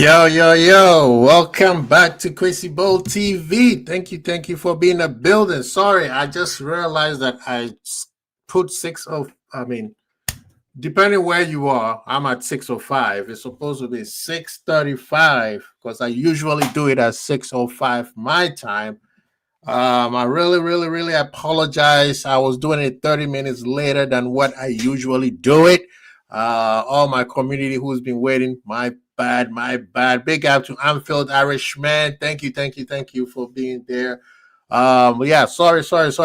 Yo, yo, yo, welcome back to Crazy Bowl TV. Thank you for being a building. Sorry, I just realized that put 6 I mean, depending where you are, I'm at 6:05. It's supposed to be 6:35 because I usually do it at 6:05 my time. I really apologize. I was doing it 30 minutes later than what I usually do it. All my community who's been waiting, my bad. Big up to Anfield Irishman. Thank you for being there. Yeah, sorry,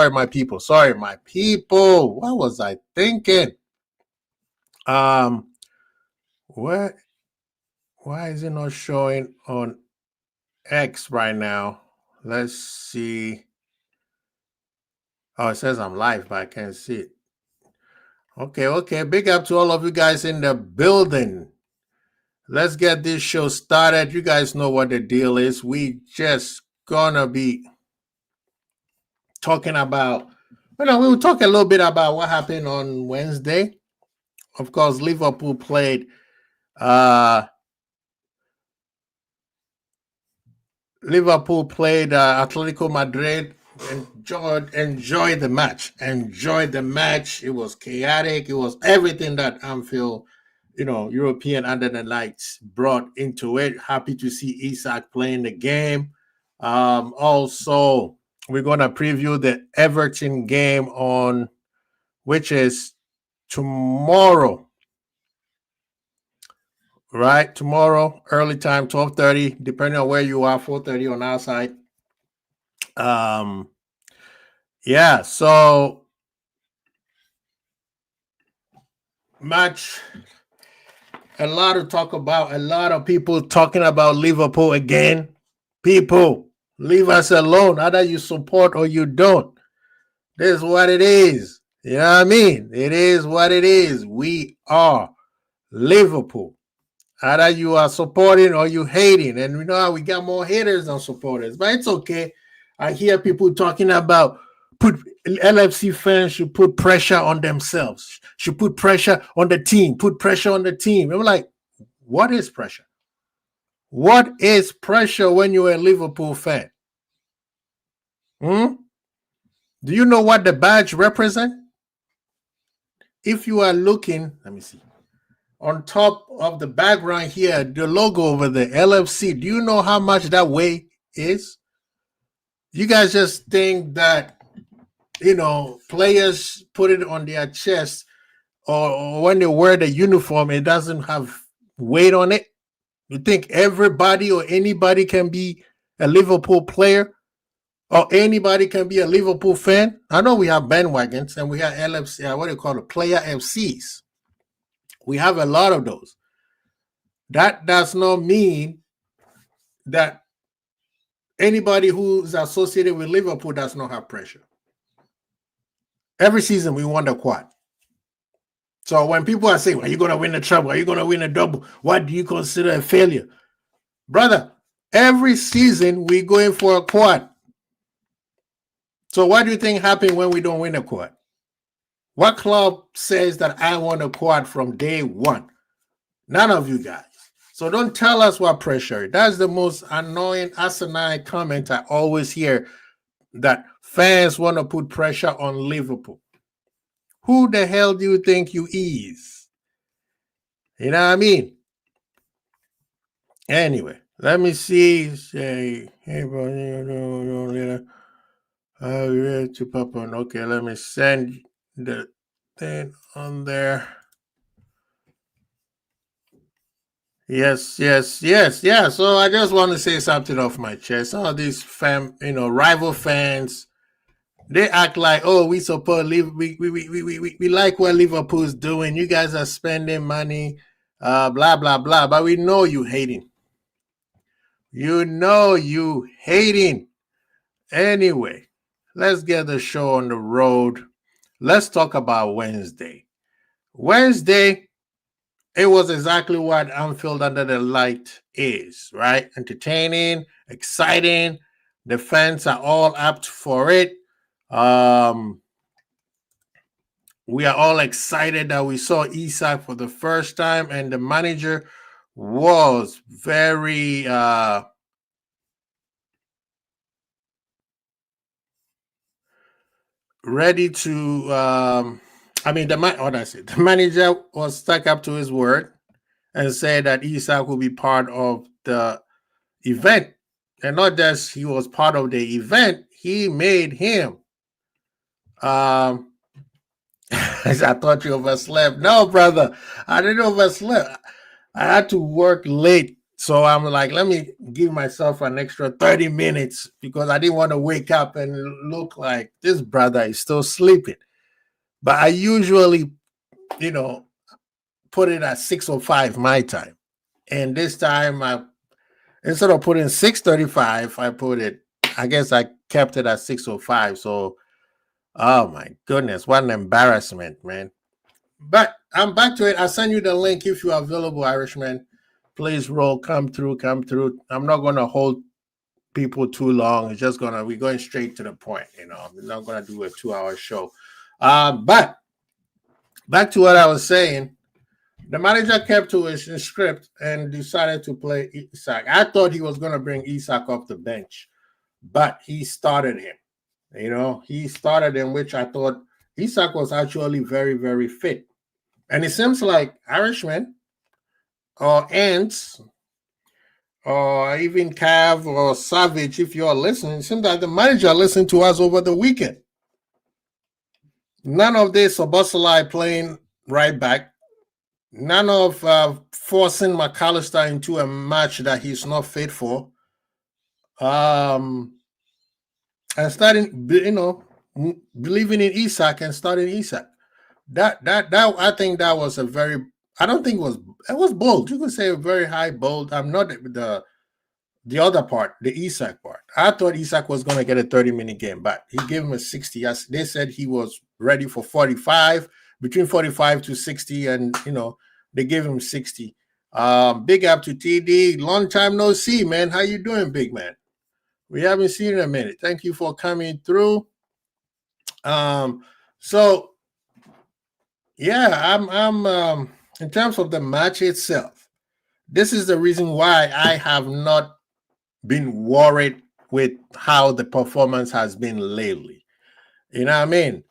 my people. Sorry, my people. What was I thinking? Um, where? Why is it not showing on X right now? Let's see. Oh, it says I'm live, but I can't see it. Okay. Big up to all of you guys in the building. Let's get this show started. You guys know what the deal is. We just gonna be talking about, we'll talk a little bit about what happened on Wednesday. Of course, Liverpool played Atletico Madrid. Enjoy the match. It was chaotic. It was everything that Anfield, European under the lights brought into it. Happy to see Isak playing the game. Also, we're gonna preview the Everton game which is tomorrow. Right, tomorrow, early time, 12:30, depending on where you are, 4:30 on our side. Yeah, so match, a lot to talk about, a lot of people talking about Liverpool again. People, leave us alone. Either you support or you don't. This is what it is. You know what I mean? It is what it is. We are Liverpool. Either you are supporting or you hating. And we know how we got more haters than supporters. But it's okay. I hear people talking about LFC fans should put pressure on themselves, should put pressure on the team, put pressure on the team. I'm like, what is pressure? What is pressure when you're a Liverpool fan? Do you know what the badge represents? If you are looking, let me see. On top of the background here, the logo over the LFC, do you know how much that weight is? You guys just think that, players put it on their chest or when they wear the uniform, it doesn't have weight on it? You think everybody or anybody can be a Liverpool player or anybody can be a Liverpool fan? I know we have bandwagons and we have LFC, what do you call it, player FCs. We have a lot of those. That does not mean that anybody who's associated with Liverpool does not have pressure. Every season we won the quad. So when people are saying, are you going to win the treble? Are you going to win a double? What do you consider a failure? Brother, every season we're going for a quad. So what do you think happens when we don't win a quad? What club says that I want a quad from day one? None of you guys. So don't tell us what pressure. That's the most annoying, asinine comment I always hear, that fans want to put pressure on Liverpool. Who the hell do you think you is? You know what I mean? Anyway, let me see. Say, hey, bro, to pop on. Okay, let me send the thing on there. Yes. Yeah. So I just want to say something off my chest. All these rival fans, they act like, oh, we support Liverpool. We like what Liverpool's doing. You guys are spending money, blah blah blah. But we know you hating. You know you hating. Anyway, let's get the show on the road. Let's talk about Wednesday. Wednesday, it was exactly what Anfield under the light is, right? Entertaining, exciting. The fans are all apt for it. We are all excited that we saw Isak for the first time, and the manager was very ready to I mean the manager was stuck up to his word and said that Isak will be part of the event. And not just he was part of the event, he made him. I thought you overslept. No, brother, I didn't oversleep. I had to work late. So I'm like, let me give myself an extra 30 minutes because I didn't want to wake up and look like this brother is still sleeping. But I usually, you know, put it at 6:05 my time. And this time I instead of putting 6:35, I guess I kept it at 6:05. So oh my goodness, what an embarrassment, man. But I'm back to it. I'll send you the link if you're available, Irishman. Please roll, come through, come through. I'm not gonna hold people too long. It's just we're going straight to the point, you know. I'm not gonna do a 2-hour show. But back to what I was saying. The manager kept to his script and decided to play Isak. I thought he was gonna bring Isak off the bench, but he started him. You know, he started him, which I thought Isak was actually very, very fit. And it seems like Irishmen or Ants or even Cav or Savage, if you're listening, it seems like the manager listened to us over the weekend. None of this Obosalai playing right back. None of forcing McAllister into a match that he's not fit for. And starting, you know, believing in Isak and starting Isak. That I think that was a very, I don't think it was bold. You could say a very high bold. I'm not the other part, the Isak part. I thought Isak was going to get a 30-minute game, but he gave him a 60. As they said, he was ready for 45, between 45 to 60, and you know they gave him 60. Big up to TD. Long time no see, man. How you doing, big man? We haven't seen you in a minute. Thank you for coming through. So yeah, I'm in terms of the match itself. This is the reason why I have not been worried with how the performance has been lately. You know what I mean?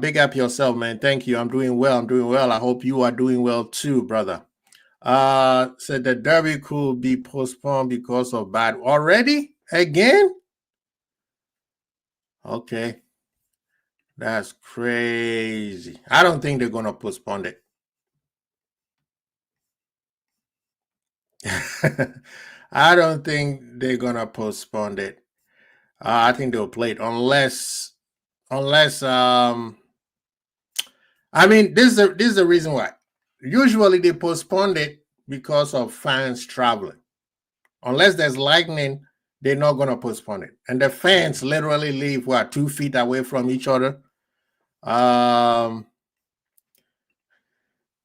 Big up yourself, man. Thank you. I'm doing well. I'm doing well. I hope you are doing well too, brother. Said the derby could be postponed because of bad already again. Okay, that's crazy. I don't think they're gonna postpone it. I don't think they're gonna postpone it. I think they'll play it unless I mean this is the reason why. Usually they postpone it because of fans traveling. Unless there's lightning, they're not gonna postpone it. And the fans literally live 2 feet away from each other.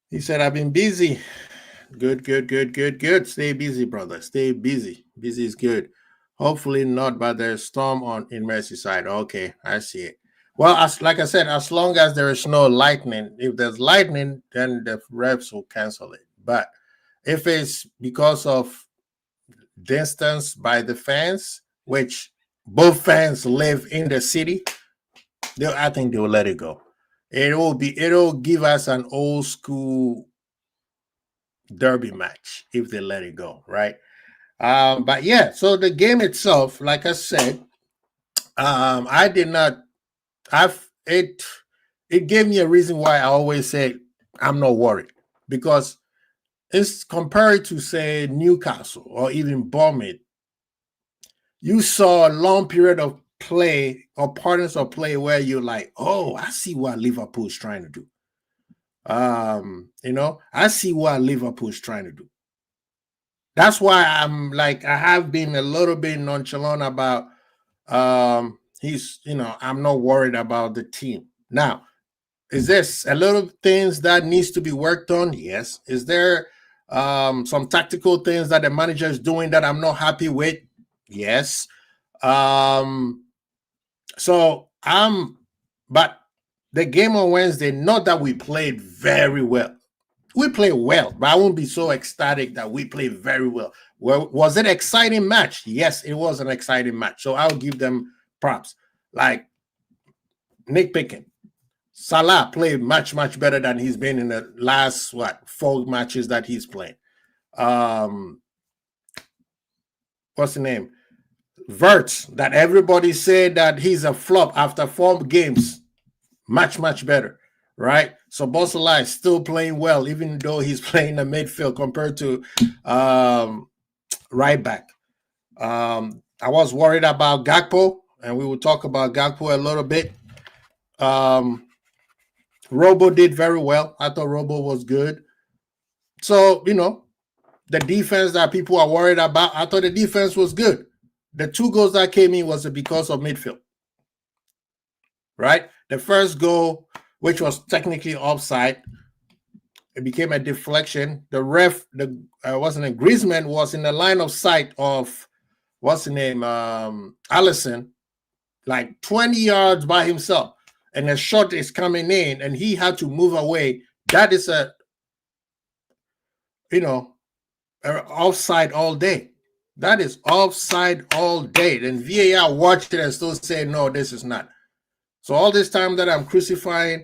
He said, I've been busy. Good. Stay busy, brother. Stay busy. Busy is good. Hopefully not, but there's storm in Merseyside. Okay, I see it. Well, like I said, as long as there is no lightning, if there's lightning, then the refs will cancel it. But if it's because of distance by the fans, which both fans live in the city, I think they will let it go. It'll give us an old school derby match if they let it go, right? But yeah, so the game itself, like I said, I did not. It gave me a reason why I always say I'm not worried because it's compared to say Newcastle or even Bournemouth. You saw a long period of play or partners of play where you're like, oh, I see what Liverpool's trying to do. You know, I see what Liverpool's trying to do. That's why I'm like, I have been a little bit nonchalant about I'm not worried about the team. Now, is there a little things that needs to be worked on? Yes. Is there some tactical things that the manager is doing that I'm not happy with? Yes. But the game on Wednesday, not that we played very well. we play well, but I won't be so ecstatic that we play very well. Well, was it an exciting match? Yes, it was an exciting match. So I'll give them props. Like nitpicking. Salah played much better than he's been in the last 4 matches that he's played. What's the name? Verts, that everybody said that he's a flop after 4 games. Much better, right? So Bossala is still playing well, even though he's playing the midfield compared to right back. I was worried about Gakpo, and we will talk about Gakpo a little bit. Robo did very well. I thought Robo was good. So, the defense that people are worried about, I thought the defense was good. The 2 goals that came in was because of midfield, right? The first goal, which was technically offside, it became a deflection. The ref, Griezmann was in the line of sight of, Alisson, like 20 yards by himself. And a shot is coming in, and he had to move away. That is offside all day. That is offside all day. Then VAR watched it and still say, no, this is not. So all this time that I'm crucifying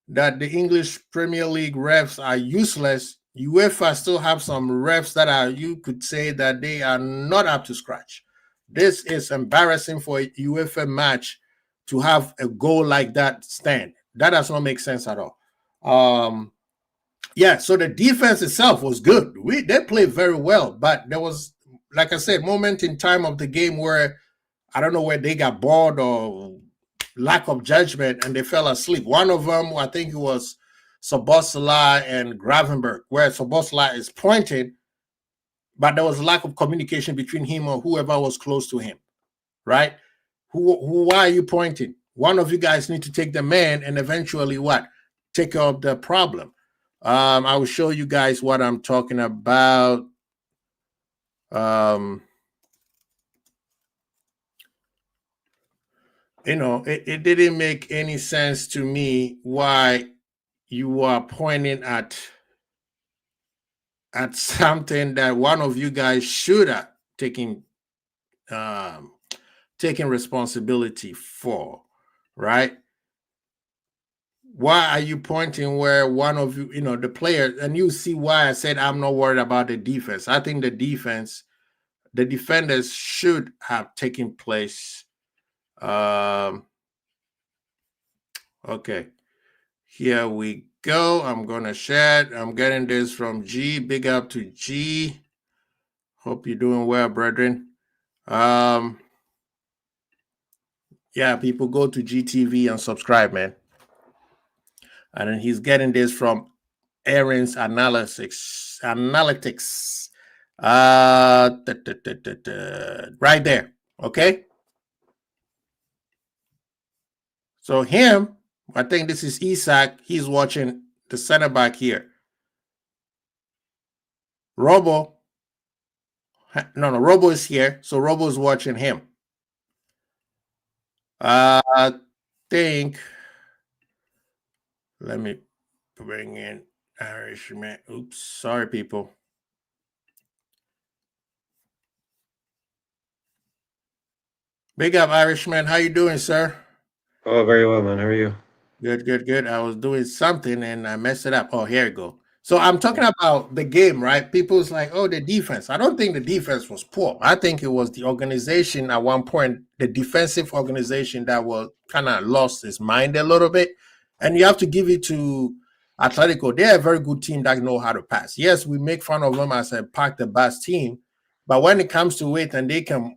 that the English Premier League refs are useless, UEFA still have some refs that you could say that they are not up to scratch. This is embarrassing for a UEFA match to have a goal like that stand. That does not make sense at all. So the defense itself was good. They played very well, but there was, like I said, moment in time of the game where I don't know where they got bored or lack of judgment and they fell asleep. One of them, I think it was Szoboszlai and Gravenberch, where Szoboszlai is pointing, but there was lack of communication between him or whoever was close to him, right? Why are you pointing? One of you guys need to take the man and eventually take care of the problem. I will show you guys what I'm talking about. It didn't make any sense to me why you are pointing at something that one of you guys should have taken responsibility for, right? Why are you pointing where one of you, the player, and you see why I said I'm not worried about the defense. I think the defenders should have taken place. Okay, here we go. I'm gonna share it. I'm getting this from G. Big up to G. Hope you're doing well, brethren. People, go to GTV and subscribe, man. And then he's getting this from Aaron's analytics. Right there. Okay. So him, I think this is Isak. He's watching the center back here. Robo is here. So Robo is watching him. I think, let me bring in Irishman. Oops, sorry, people. Big up, Irishman. How you doing, sir? Oh, very well, man. How are you? Good. I was doing something and I messed it up. Oh, here you go. So I'm talking about the game, right? People's like, oh, the defense. I don't think the defense was poor. I think it was the organization at one point, the defensive organization that was kind of lost its mind a little bit. And you have to give it to Atletico. They're a very good team that know how to pass. Yes, we make fun of them as a pack the bus team. But when it comes to it and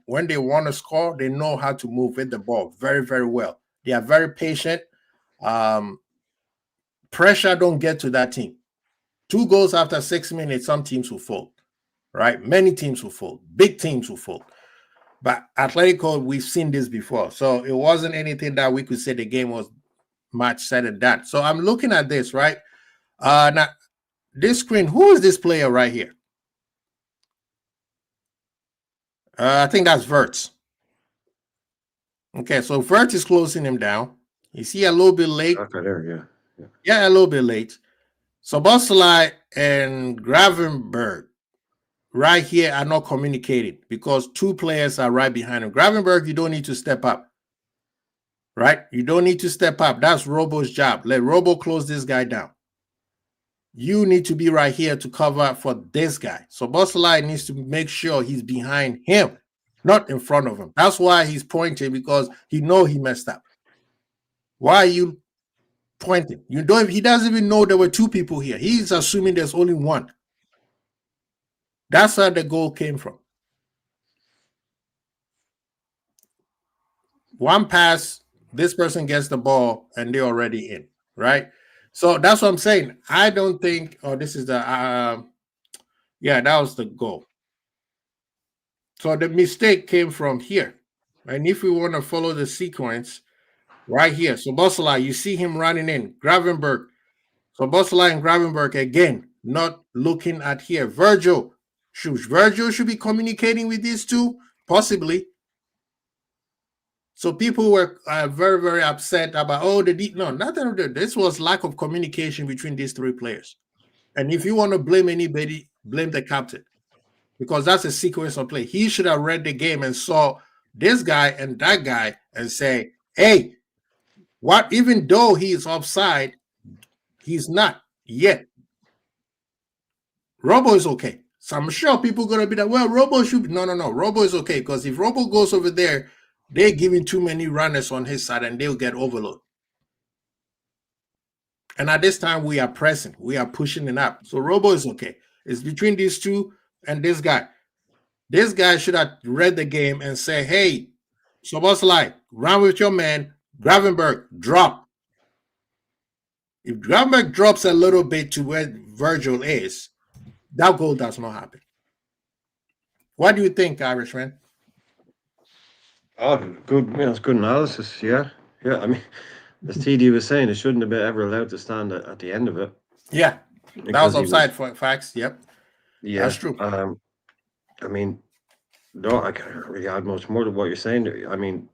when they want to score, they know how to move with the ball very, very well. They are very patient. Pressure don't get to that team. 2 goals after 6 minutes, some teams will fold, right? Many teams will fold. Big teams will fold. But Atletico, we've seen this before. So it wasn't anything that we could say the game was much said and done. So I'm looking at this, right? Now, this screen, who is this player right here? I think that's Verts. Okay, so Verts is closing him down. You see a little bit late. Okay, there, yeah. Yeah, a little bit late. So Bosley and Gravenberg right here are not communicating because two players are right behind him. Gravenberg, you don't need to step up. Right? You don't need to step up. That's Robo's job. Let Robo close this guy down. You need to be right here to cover for this guy. So Bosley needs to make sure he's behind him, not in front of him. That's why he's pointing, because he know he messed up. Why are you pointing? You don't. He doesn't even know there were two people here. He's assuming there's only one. That's where the goal came from. One pass, this person gets the ball, and they're already in, right? So that's what I'm saying. I don't think, this is the, yeah, that was the goal. So the mistake came from here. And if we want to follow the sequence, right here. So Bosley, you see him running in. Gravenberg. So Bosley and Gravenberg, again, not looking at here. Virgil should be communicating with these two, possibly. So people were very, very upset about, nothing. This was lack of communication between these three players. And if you want to blame anybody, blame the captain, because that's a sequence of play. He should have read the game and saw this guy and that guy and say, hey, what? Even though he is offside, he's not yet. Robo is okay. So I'm sure people are going to be like, well, Robo should be. No. Robo is okay, because if Robo goes over there, they're giving too many runners on his side and they'll get overload. And at this time, we are pressing. We are pushing it up. So Robo is okay. It's between these two and this guy. This guy should have read the game and say, hey, Soboslai, run with your man. Gravenberg, drop. If Gravenberg drops a little bit to where Virgil is, that goal does not happen. What do you think, Irishman? Oh, good. It's good analysis. Yeah. I mean, as TD was saying, it shouldn't have been ever allowed to stand at the end of it. Yeah, that was offside for facts. Yep. Yeah, that's true. I mean, no, I can't really add much more to what you're saying there. I mean,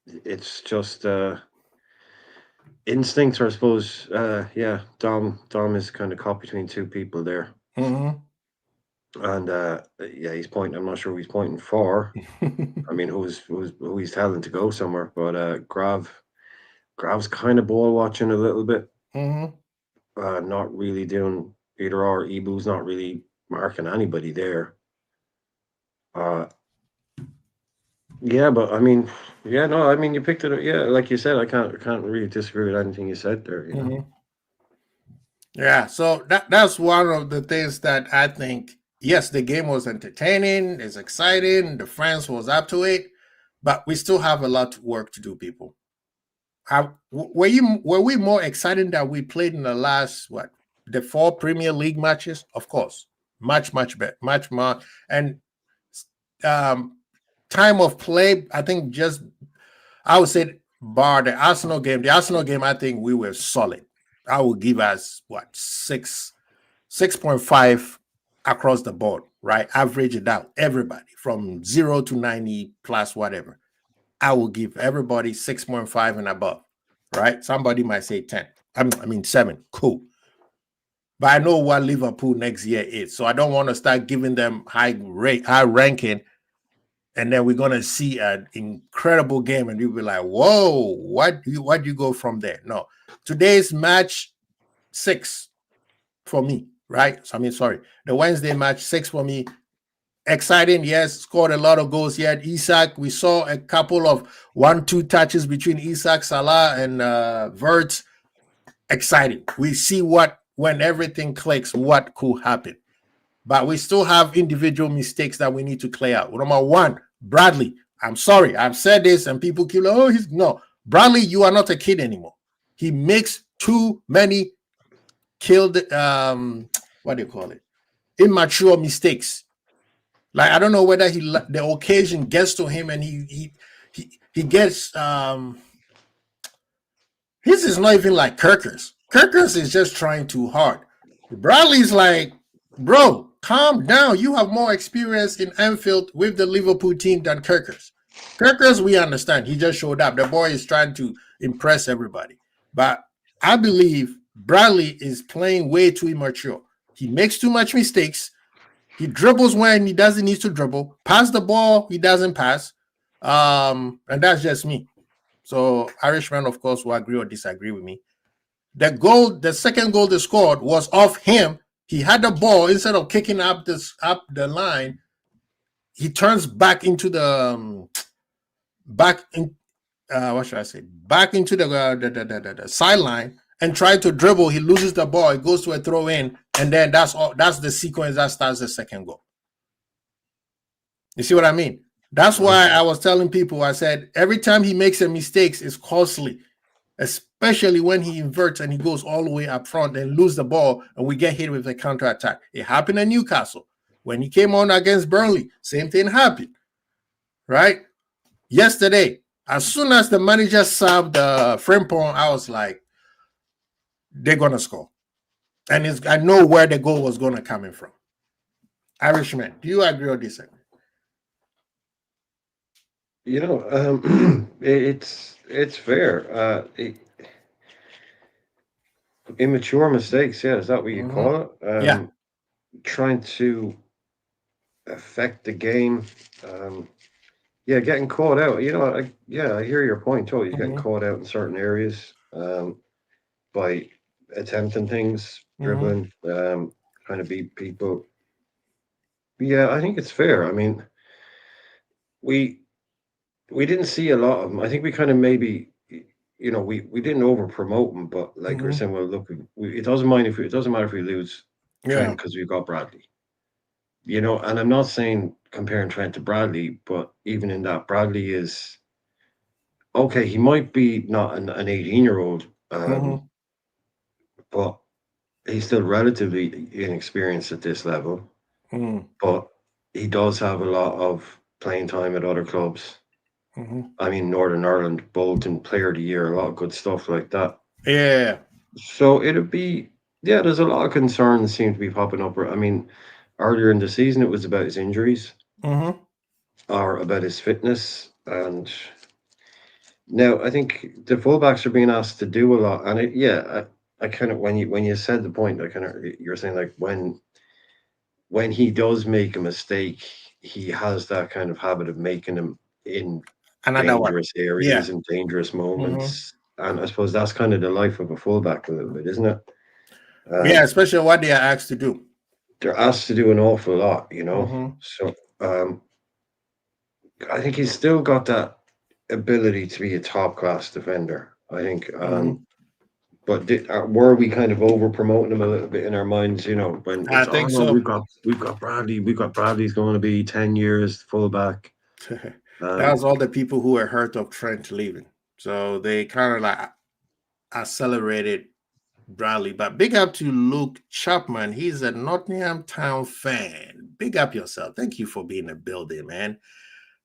it's just instincts, I suppose. Yeah, Dom is kind of caught between two people there. Mm-hmm. And yeah, he's pointing. I'm not sure who he's pointing for. I mean, who he's telling to go somewhere. But Grav's kind of ball watching a little bit. Mm-hmm. Not really doing either or. Ibu's not really marking anybody there. Yeah, but I mean, yeah, no, I mean, you picked it. Yeah, like you said, I can't really disagree with anything you said there. You know? Mm-hmm. Yeah, so that's one of the things that I think. Yes, the game was entertaining, it's exciting, the fans was up to it, but we still have a lot of work to do, people. Were we more excited that we played in the last the 4 Premier League matches? Of course, much better, much more. And time of play, I think I would say bar the Arsenal game. The Arsenal game, I think we were solid. I would give us 6.5 across the board, right? Average it out, everybody from 0 to 90 plus whatever. I will give everybody 6.5 and above, right? Somebody might say 10. I mean 7. Cool. But I know what Liverpool next year is, so I don't want to start giving them high ranking, and then we're gonna see an incredible game, and you'll be like, "Whoa, what do you go from there?" No, today's match 6 for me, right? So, the Wednesday match 6 for me. Exciting, yes. Scored a lot of goals. Yet Isak, we saw a couple of 1-2 touches between Isak, Salah, and Vert. Exciting. We see when everything clicks, what could happen. But we still have individual mistakes that we need to clear out. Number 1, Bradley. I'm sorry, I've said this, and people keep no. Bradley, you are not a kid anymore. He makes too many immature mistakes. Like, I don't know whether the occasion gets to him, and he gets his is not even like Kirker's. Kirker's is just trying too hard. Bradley's like, bro, calm down. You have more experience in Anfield with the Liverpool team than Kirker's. Kirker's, we understand. He just showed up. The boy is trying to impress everybody. But I believe Bradley is playing way too immature. He makes too much mistakes. He dribbles when he doesn't need to dribble. Pass the ball, he doesn't pass. And that's just me. So Irishman, of course, will agree or disagree with me. The second goal they scored was off him. He had the ball instead of kicking up the line. He turns back into the back in what should I say? Back into the sideline and try to dribble. He loses the ball. It goes to a throw in, and then that's all. That's the sequence that starts the second goal. You see what I mean? That's why I was telling people. I said every time he makes a mistake, it's costly, especially when he inverts and he goes all the way up front and lose the ball, and we get hit with a counter attack. It happened at Newcastle when he came on against Burnley. Same thing happened, right? Yesterday, as soon as the manager subbed Frimpong, I was like, they're going to score. And I know where the goal was going to come in from. Irishman, do you agree or disagree? It's fair. Immature mistakes, yeah, is that what you call it? Yeah. Trying to affect the game. Getting caught out. I hear your point totally. He's getting caught out in certain areas by attempting things, dribbling, trying to beat people. Yeah, I think it's fair. I mean, we didn't see a lot of them. I think we kind of maybe, we didn't over promote them, but like we're saying, well, look, it doesn't matter if we lose Trent because we've got Bradley. And I'm not saying comparing Trent to Bradley, but even in that, Bradley is okay. He might be not an 18-year-old, but he's still relatively inexperienced at this level. But he does have a lot of playing time at other clubs. I mean, Northern Ireland, Bolton, Player of the Year, a lot of good stuff like that. Yeah. So it'd be, there's a lot of concerns seem to be popping up. I mean, earlier in the season, it was about his injuries or about his fitness. And now I think the fullbacks are being asked to do a lot. And I kind of, when you said the point, you're saying like when he does make a mistake, he has that kind of habit of making them in dangerous areas and dangerous moments. And I suppose that's kind of the life of a fullback a little bit, isn't it? Especially what they are asked to do. They're asked to do an awful lot, So I think he's still got that ability to be a top-class defender, I think. But were we kind of over promoting him a little bit in our minds? When I think so. We've got Bradley. Bradley's going to be 10 years fullback. That was all the people who were hurt of Trent leaving, so they kind of like accelerated Bradley. But big up to Luke Chapman. He's a Nottingham Town fan. Big up yourself. Thank you for being in the building, man.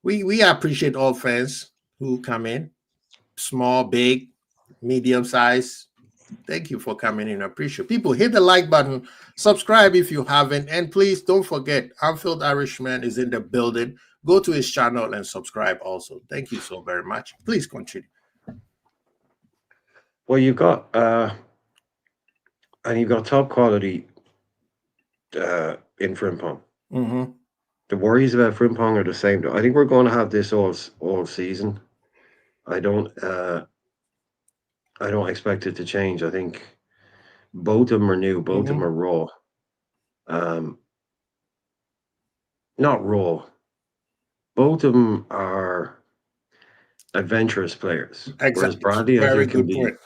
We appreciate all fans who come in, small, big, medium size. Thank you for coming in. I appreciate people. Hit the like button, subscribe if you haven't, and please don't forget, Anfield Irishman is in the building. Go to his channel and subscribe also. Thank you so very much. Please continue. Well, you've got top quality in Frimpong. The worries about Frimpong are the same, though. I think we're going to have this all season. I don't expect it to change. I think both of them are new. Both of them are raw. Not raw. Both of them are adventurous players. Exactly. Whereas Bradley, I think, can be, point.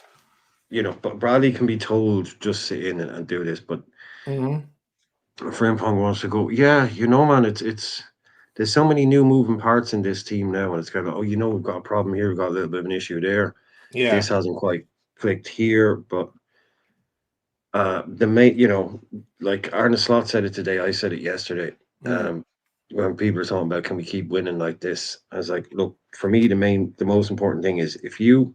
But Bradley can be told just sit in and do this. But Frimpong wants to go. Yeah, man, it's there's so many new moving parts in this team now, and it's kind of we've got a problem here, we've got a little bit of an issue there. Yeah, this hasn't quite clicked here, but the main, like Arne Slot said it today, I said it yesterday. When people are talking about can we keep winning like this, I was like, look, for me, the most important thing is if you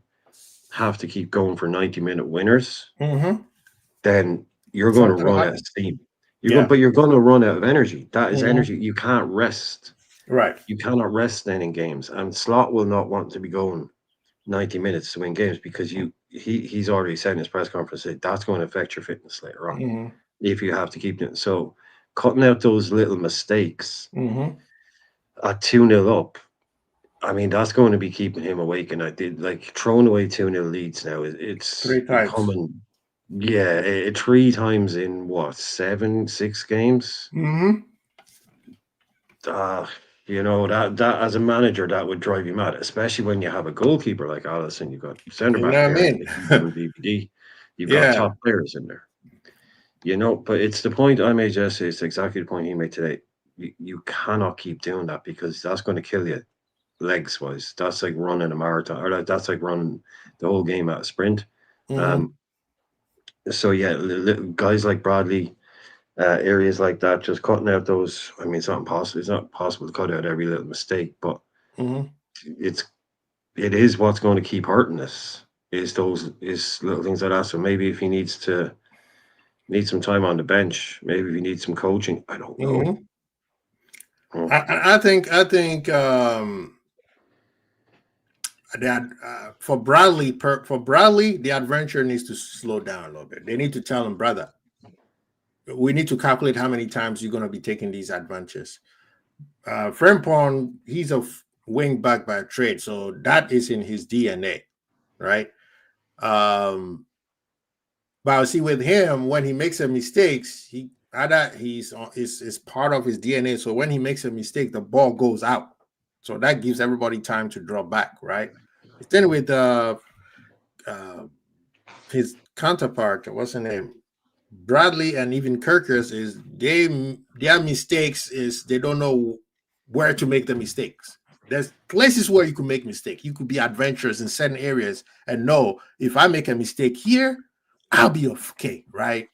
have to keep going for 90-minute winners, then you're going to run out of steam. But you're going to run out of energy. That is energy. You can't rest. Right. You cannot rest then in games. And Slot will not want to be going 90 minutes to win games because he's already said in his press conference that that's going to affect your fitness later on Mm-hmm. if you have to keep it. So cutting out those little mistakes Mm-hmm. at 2-0 up, I mean, that's going to be keeping him awake. And I did like throwing away 2-0 leads now. It's 3 times. becoming, yeah, 3 times in what, 6 games? Mm-hmm. Uh, that as a manager, that would drive you mad, especially when you have a goalkeeper like Allison, you've got centre You know back what I there, and mean? the keeper and DVD. You've got Yeah. top players in there. But it's the point I made yesterday. It's exactly the point he made today. You cannot keep doing that because that's going to kill you legs wise. That's like running a marathon, or that's like running the whole game at a sprint. Mm-hmm. Um, so yeah, guys like Bradley, areas like that, just cutting out those. I mean, it's not impossible. It's not possible to cut out every little mistake, but Mm-hmm. it's it is what's going to keep hurting us. Is little things like that. So maybe if he needs some time on the bench, maybe if he needs some coaching, I don't know. Mm-hmm. I think that for Bradley, the adventure needs to slow down a little bit. They need to tell him, brother, we need to calculate how many times you're going to be taking these adventures. Frimpong, he's a wing back by trade, so that is in his DNA, right? Um, but see, with him, when he makes a mistakes, is part of his DNA. So when he makes a mistake, the ball goes out. So that gives everybody time to draw back, right? Then with his counterpart, what's his name? Bradley and even Kirkers is their mistakes is they don't know where to make the mistakes. There's places where you could make mistakes. You could be adventurous in certain areas and know if I make a mistake here, I'll be okay, right?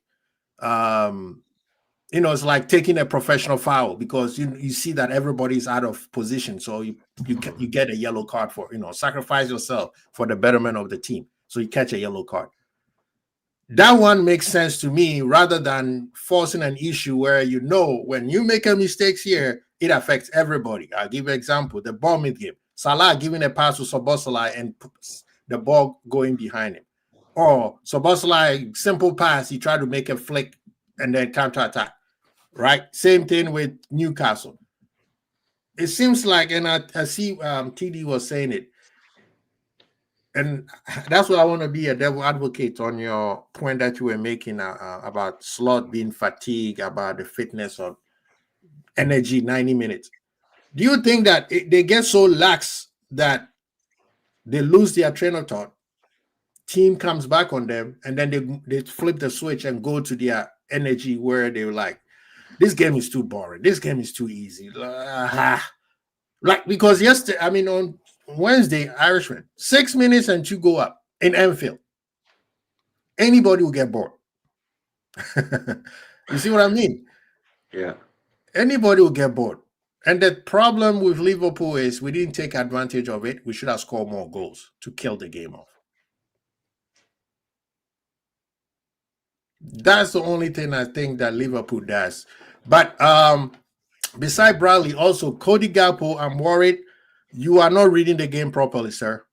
It's like taking a professional foul because you see that everybody's out of position, so you get a yellow card for sacrifice yourself for the betterment of the team, so you catch a yellow card. That one makes sense to me rather than forcing an issue where when you make a mistake here, it affects everybody. I'll give you an example. The Bournemouth game. Salah giving a pass to Szoboszlai and the ball going behind him. Or Szoboszlai, simple pass, he tried to make a flick and then counter-attack. Right? Same thing with Newcastle. It seems like, and I see TD was saying it, and that's what I want to be a devil advocate on your point that you were making about Slot being fatigued, about the fitness of energy 90 minutes. Do you think that they get so lax that they lose their train of thought, team comes back on them, and then they flip the switch and go to their energy where they're like, this game is too boring. This game is too easy. Like, because yesterday, on Wednesday, Irishman, 6 minutes and 2 go up in Anfield. Anybody will get bored. You see what I mean? Yeah. Anybody will get bored. And the problem with Liverpool is we didn't take advantage of it. We should have scored more goals to kill the game off. That's the only thing I think that Liverpool does. But beside Bradley, also Cody Gakpo, I'm worried you are not reading the game properly, sir.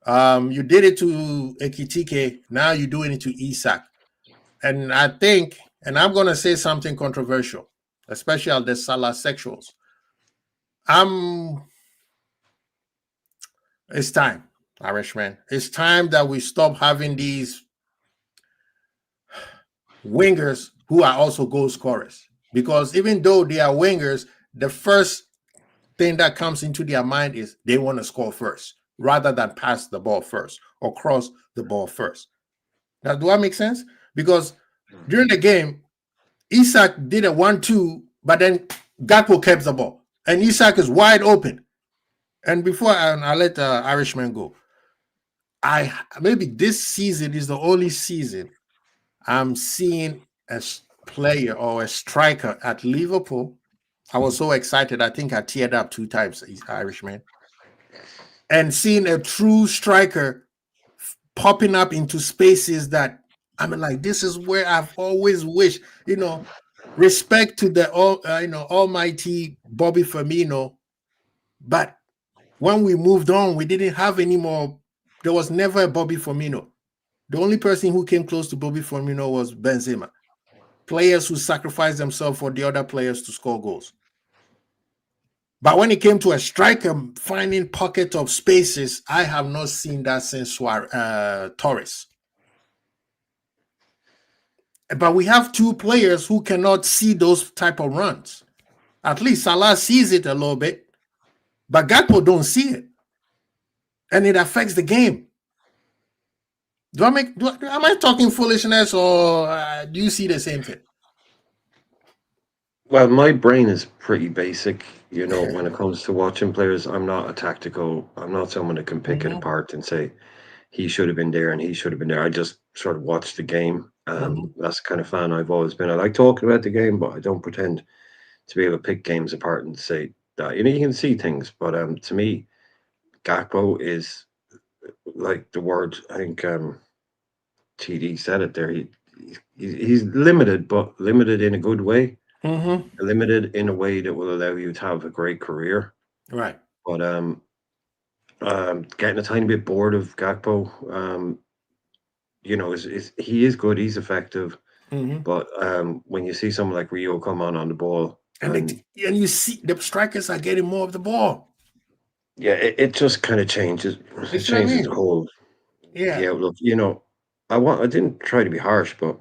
You did it to Ekitike. Now you're doing it to Isak. And I think, and I'm going to say something controversial, especially on the Salah sexuals. It's time, Irishman. It's time that we stop having these wingers who are also goal scorers. Because even though they are wingers, the first thing that comes into their mind is they want to score first rather than pass the ball first or cross the ball first. Now, do that make sense? Because during the game, Isak did a 1-2, but then Gakpo kept the ball. And Isak is wide open. And before I let the Irishman go, maybe this season is the only season I'm seeing a player or a striker at Liverpool. I was so excited. I think I teared up 2 times, Irishman. And seeing a true striker popping up into spaces that like, this is where I've always wished, respect to the almighty Bobby Firmino, but When we moved on, we didn't have any more. There was never a Bobby Firmino. The only person who came close to Bobby Firmino was Benzema. Players who sacrificed themselves for the other players to score goals. But when it came to a striker finding pocket of spaces, I have not seen that since Torres. But we have two players who cannot see those type of runs. At least Salah sees it a little bit, but Gakpo don't see it, and it affects the game. Am I talking foolishness, or do you see the same thing? Well, my brain is pretty basic, when it comes to watching players. I'm not someone that can pick it apart and say he should have been there and he should have been there. I just sort of watch the game. That's the kind of fan I've always been. I like talking about the game, but I don't pretend to be able to pick games apart and say that. You can see things, but to me, Gakpo is like the word. I think TD said it there. He's limited, but limited in a good way. Limited in a way that will allow you to have a great career. Right. But getting a tiny bit bored of Gakpo. He is good. He's effective. But when you see someone like Rio come on the ball, and you see the strikers are getting more of the ball. Yeah, it just kind of changes. It changes the whole the outlook. I didn't try to be harsh, but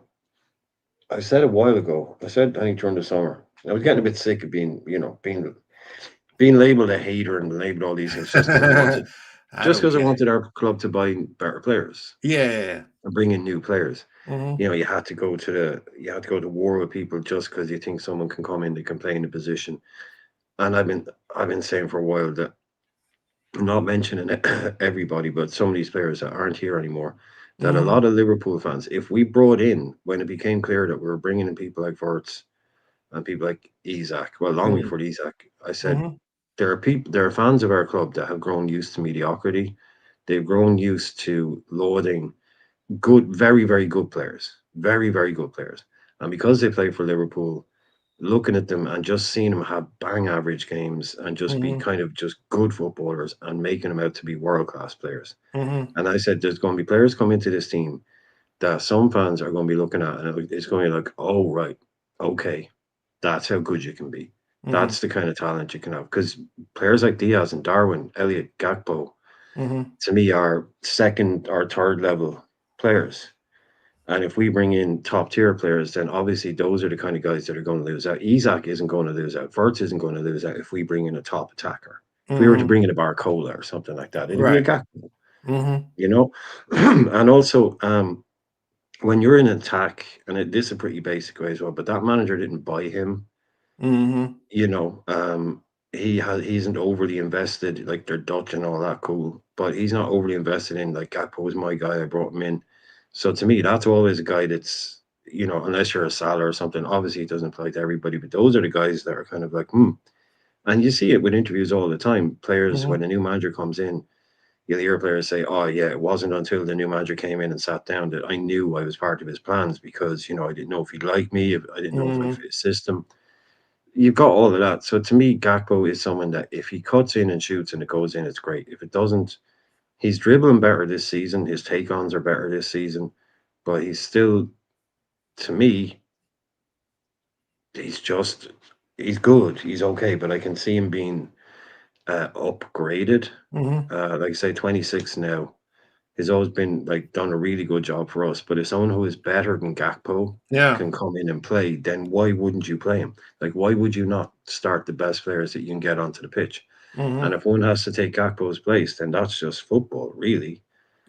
I said a while ago. I said I think during the summer, I was getting a bit sick of being labeled a hater and labeled all these things just because I wanted our club to buy better players. Yeah. And bring in new players. You had to go to war with people just because you think someone can come in, they can play in the position. And I've been saying for a while that, I'm not mentioning everybody, but some of these players that aren't here anymore, that a lot of Liverpool fans, if we brought in, when it became clear that we were bringing in people like Wirtz and people like Isak, well, long before Isak, I said, there are fans of our club that have grown used to mediocrity. They've grown used to loading good, very, very good players, very, very good players. And because they play for Liverpool, looking at them and just seeing them have bang average games and just be kind of just good footballers and making them out to be world class players. And I said, there's going to be players come into this team that some fans are going to be looking at, and it's going to be like, oh, right, okay, that's how good you can be. That's the kind of talent you can have. Because players like Diaz and Darwin, Elliot, Gakpo, to me, are second or third level players. And if we bring in top tier players, then obviously those are the kind of guys that are going to lose out. Isak isn't going to lose out. Wirtz isn't going to lose out if we bring in a top attacker. If we were to bring in a Barcola or something like that, it'd be a Gakpo, And also, when you're in attack, and this is a pretty basic way as well, but that manager didn't buy him. He isn't overly invested, like they're Dutch and all that, cool, but he's not overly invested in, like, Gakpo was my guy, I brought him in. So to me, that's always a guy that's, unless you're a Salah or something, obviously it doesn't apply to everybody, but those are the guys that are kind of like, And you see it with interviews all the time. Players, when a new manager comes in, you'll hear players say, oh yeah, it wasn't until the new manager came in and sat down that I knew I was part of his plans, because, I didn't know if he'd like me, I didn't know if I fit his system. You've got all of that. So to me, Gakpo is someone that if he cuts in and shoots and it goes in, it's great. If it doesn't, he's dribbling better this season. His take-ons are better this season, but he's still, to me, he's good. He's okay, but I can see him being upgraded. Like I say, 26 now. He's always been done a really good job for us. But if someone who is better than Gakpo can come in and play, then why wouldn't you play him? Why would you not start the best players that you can get onto the pitch? And if one has to take Gakpo's place, then that's just football, really.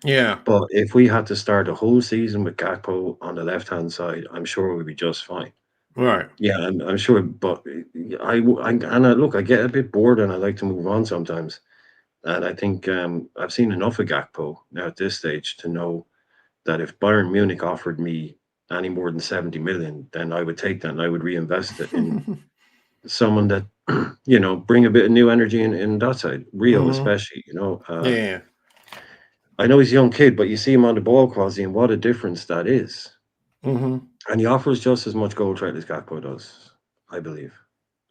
Yeah. But if we had to start a whole season with Gakpo on the left-hand side, I'm sure we'd be just fine. Right. Yeah, I'm sure. But I get a bit bored and I like to move on sometimes. And I think I've seen enough of Gakpo now at this stage to know that if Bayern Munich offered me any more than 70 million, then I would take that and I would reinvest it in someone that, bring a bit of new energy in that side. Rio, especially, Yeah. I know he's a young kid, but you see him on the ball, Quasi, and what a difference that is. And he offers just as much goal threat as Gakpo does, I believe.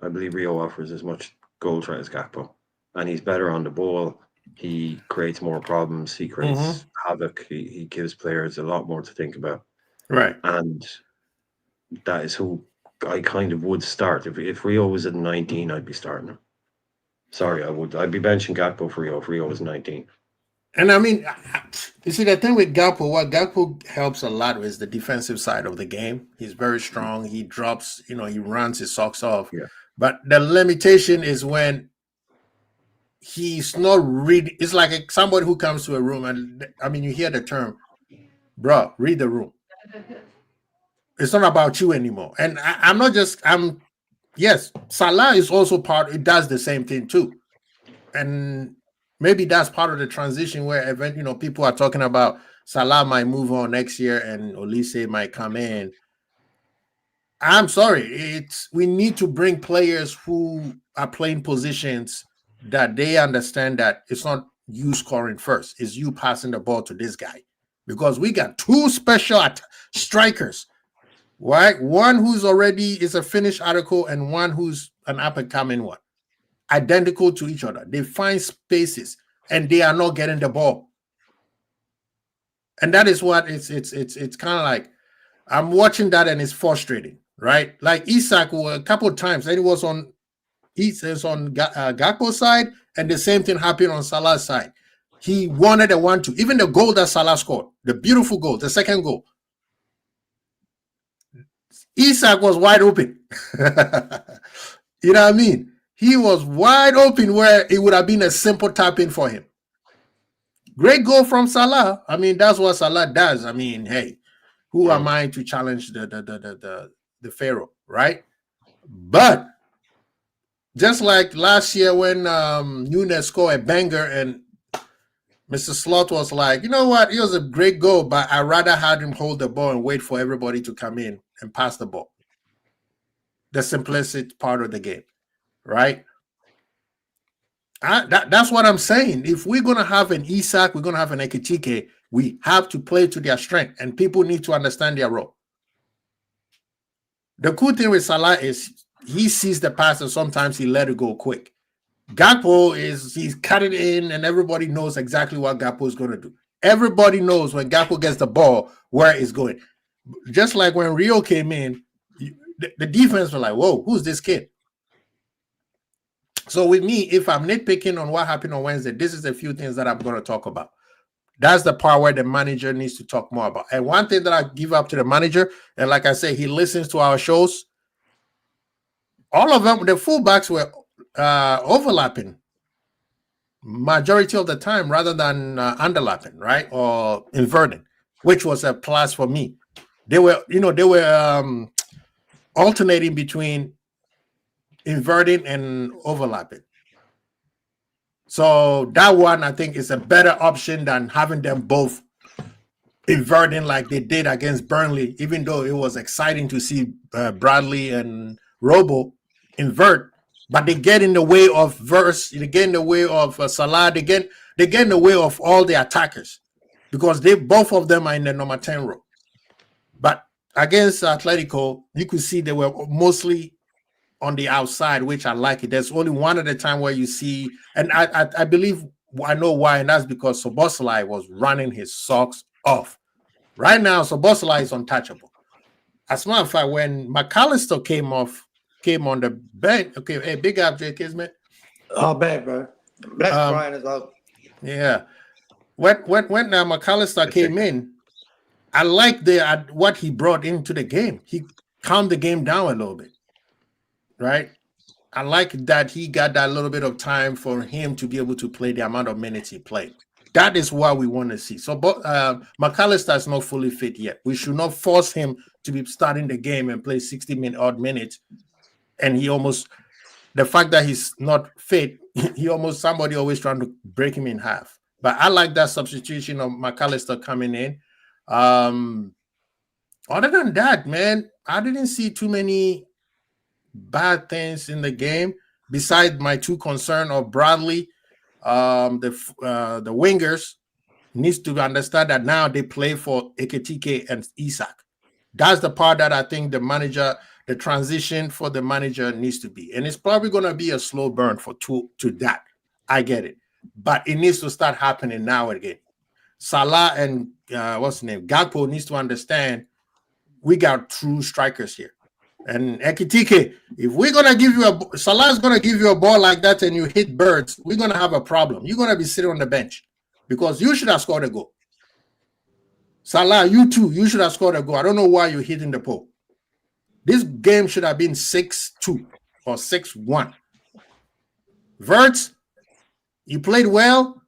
I believe Rio offers as much goal threat as Gakpo. and he's better on the ball. He creates more problems. He creates havoc. He gives players a lot more to think about. Right. And that is who I kind of would start. If Rio was at 19, I'd be starting him. Sorry, I would. I'd be benching Gakpo for Rio if Rio was 19. And I mean, you see, the thing with Gakpo, what Gakpo helps a lot is the defensive side of the game. He's very strong. He drops, he runs his socks off. Yeah. But the limitation is when he's not reading. It's like somebody who comes to a room and, I mean, you hear the term, bro, read the room. It's not about you anymore. And yes, Salah is also it does the same thing too. And maybe that's part of the transition where people are talking about Salah might move on next year and Olise might come in. I'm sorry. We need to bring players who are playing positions that they understand that it's not you scoring first, it's you passing the ball to this guy. Because we got two special strikers, right? One who's already is a finished article and one who's an up-and-coming one. Identical to each other. They find spaces and they are not getting the ball. And that is what it's kind of like, I'm watching that and it's frustrating, right? Like Isak a couple of times, and it was on Gakpo's side, and the same thing happened on Salah's side. He wanted a 1-2. Even the goal that Salah scored, the beautiful goal, the second goal, Isak was wide open. You know what I mean? He was wide open where it would have been a simple tap-in for him. Great goal from Salah. I mean, that's what Salah does. I mean, hey, who am I to challenge the Pharaoh, right? But just like last year when Nunes scored a banger and Mr. Slot was like, you know what? It was a great goal, but I'd rather have him hold the ball and wait for everybody to come in and pass the ball. The simplicity part of the game, right? That's what I'm saying. If we're going to have an Isak, we're going to have an Ekitike, we have to play to their strength, and people need to understand their role. The cool thing with Salah is he sees the pass and sometimes he let it go quick. Gakpo he's cut it in and everybody knows exactly what Gakpo is going to do. Everybody knows when Gakpo gets the ball where it's going. Just like when Rio came in, the defense was like, whoa, who's this kid? So with me, if I'm nitpicking on what happened on Wednesday, this is a few things that I'm going to talk about. That's the part where the manager needs to talk more about. And one thing that I give up to the manager, and like I say, he listens to our shows. All of them, the fullbacks were overlapping majority of the time rather than underlapping, right? Or inverting, which was a plus for me. They were alternating between inverting and overlapping. So that one, I think, is a better option than having them both inverting like they did against Burnley, even though it was exciting to see Bradley and Robo invert, but they get in the way of they get in the way of Salah, they get in the way of all the attackers because both of them are in the number 10 row. But against Atletico, you could see they were mostly on the outside, which I like it. There's only one at a time where you see, and I believe I know why, and that's because Szoboszlai was running his socks off. Right now, Szoboszlai is untouchable. As a matter of fact, when McAllister came on the bench, okay, hey, big up, J. Kismet. Oh, bad, bro. That's Brian is out. Yeah. When McAllister came in, I like what he brought into the game. He calmed the game down a little bit, right? I like that he got that little bit of time for him to be able to play the amount of minutes he played. That is what we want to see. So, McAllister is not fully fit yet. We should not force him to be starting the game and play 60-odd minutes. And the fact that he's not fit, somebody always trying to break him in half. But I like that substitution of McAllister coming in. Other than that, man, I didn't see too many bad things in the game besides my two concerns of Bradley. The wingers needs to understand that now they play for Ekitike and Isak. That's the part that I think the transition for the manager needs to be. And it's probably going to be a slow burn to that. I get it. But it needs to start happening now again. Salah and what's the name? Gakpo needs to understand we got true strikers here. And Ekitike, if we're gonna give you Salah's gonna give you a ball like that and you hit birds, we're gonna have a problem. You're gonna be sitting on the bench because you should have scored a goal. Salah, you too, you should have scored a goal. I don't know why you're hitting the pole. This game should have been 6-2 or 6-1. Verts, you played well,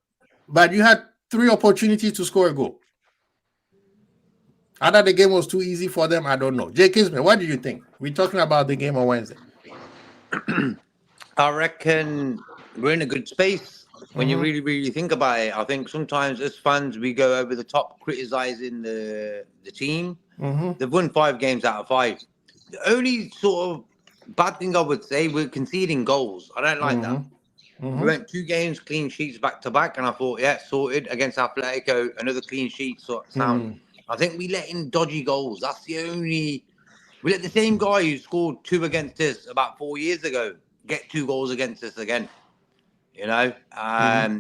but you had 3 opportunities to score a goal. Either the game was too easy for them, I don't know. Jay Kisman, what do you think? We're talking about the game on Wednesday. I reckon we're in a good space when you really, really think about it. I think sometimes as fans, we go over the top criticizing the team. They've won 5 games out of 5. The only sort of bad thing I would say, we're conceding goals. I don't like that. We went 2 games clean sheets back to back, and I thought, yeah, sorted against Atletico, another clean sheet, sound. I think we let in dodgy goals. That's the only. We let the same guy who scored 2 against us about 4 years ago get 2 goals against us again. You know,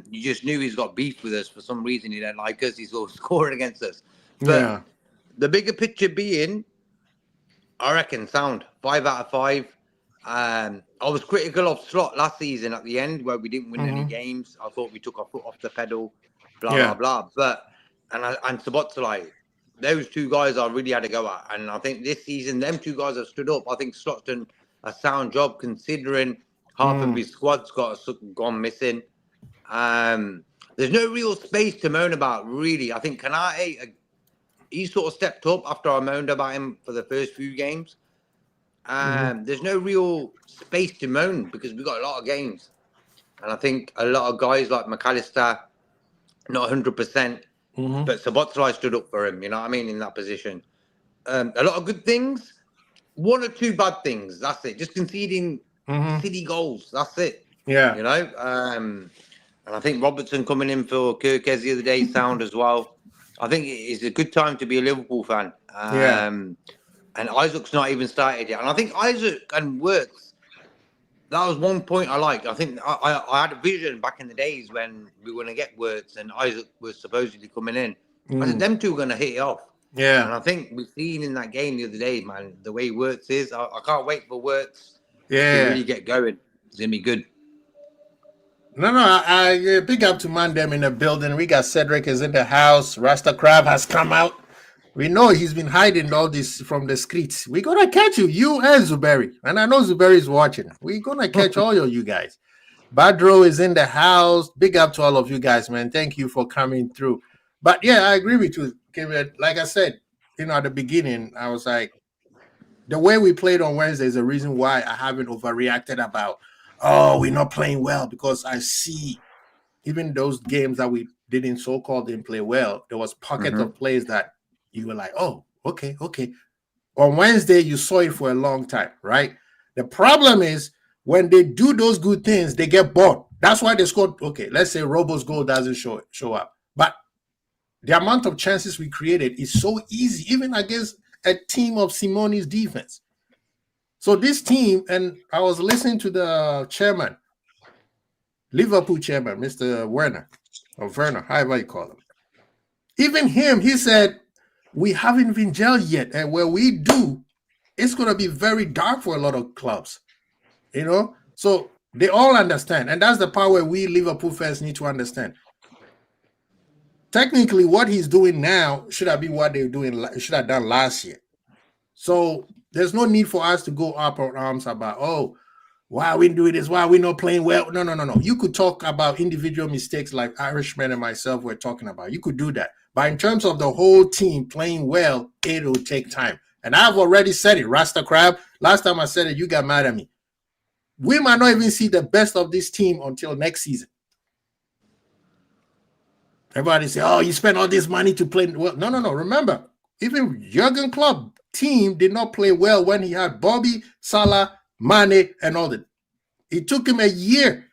you just knew he's got beef with us for some reason. He don't like us. He's all scoring against us. But the bigger picture being, I reckon sound 5 out of 5. I was critical of Slot last season at the end where we didn't win any games. I thought we took our foot off the pedal, blah blah. But and Szoboszlai, those 2 guys I really had to go at. And I think this season, them 2 guys have stood up. I think Slot's done a sound job considering half of his squad's gone missing. There's no real space to moan about, really. I think Kanate, he sort of stepped up after I moaned about him for the first few games. There's no real space to moan because we've got a lot of games. And I think a lot of guys like McAllister, not 100%. But Szoboszlai stood up for him, you know what I mean, in that position. A lot of good things, 1 or 2 bad things. That's it. Just conceding silly goals. That's it. Yeah. You know? And I think Robertson coming in for Kirkez the other day sound as well. I think it's a good time to be a Liverpool fan. And Isaac's not even started yet. And I think Isaac and Wirtz, that was one point I liked. I think I had a vision back in the days when we were going to get Wirtz and Isaac was supposedly coming in. I said, them 2 are going to hit it off. Yeah. And I think we've seen in that game the other day, man, the way Wirtz is. I can't wait for Wirtz to really get going. It's going to be good. No, I big up to Mandem in the building. We got Cedric is in the house. Rasta Crab has come out. We know he's been hiding all this from the streets. We're going to catch you and Zuberi. And I know Zuberi is watching. We're going to catch all of you guys. Badro is in the house. Big up to all of you guys, man. Thank you for coming through. But yeah, I agree with you, Kevin. Like I said, at the beginning, I was like, the way we played on Wednesday is the reason why I haven't overreacted about, we're not playing well, because I see even those games that we didn't play well, there was pockets of plays that you were like, oh, okay. On Wednesday, you saw it for a long time, right? The problem is when they do those good things, they get bored. That's why they scored. Okay, let's say Robo's goal doesn't show up. But the amount of chances we created is so easy, even against a team of Simone's defense. So this team, and I was listening to the chairman, Liverpool chairman, Mr. Werner, or Werner, however you call him. Even him, he said, we haven't been gelled yet. And where we do, it's going to be very dark for a lot of clubs. So they all understand. And that's the part where we Liverpool fans need to understand. Technically, what he's doing now should have been what they should have done last year. So there's no need for us to go up on arms about, why are we doing this? Why are we not playing well? No. You could talk about individual mistakes like Irishman and myself were talking about. You could do that. But in terms of the whole team playing well, it will take time. And I've already said it, Rasta Crab. Last time I said it, you got mad at me. We might not even see the best of this team until next season. Everybody say, you spent all this money to play. Well, no. Remember, even Jurgen Klopp team did not play well when he had Bobby, Salah, Mane, and all that. It took him a year.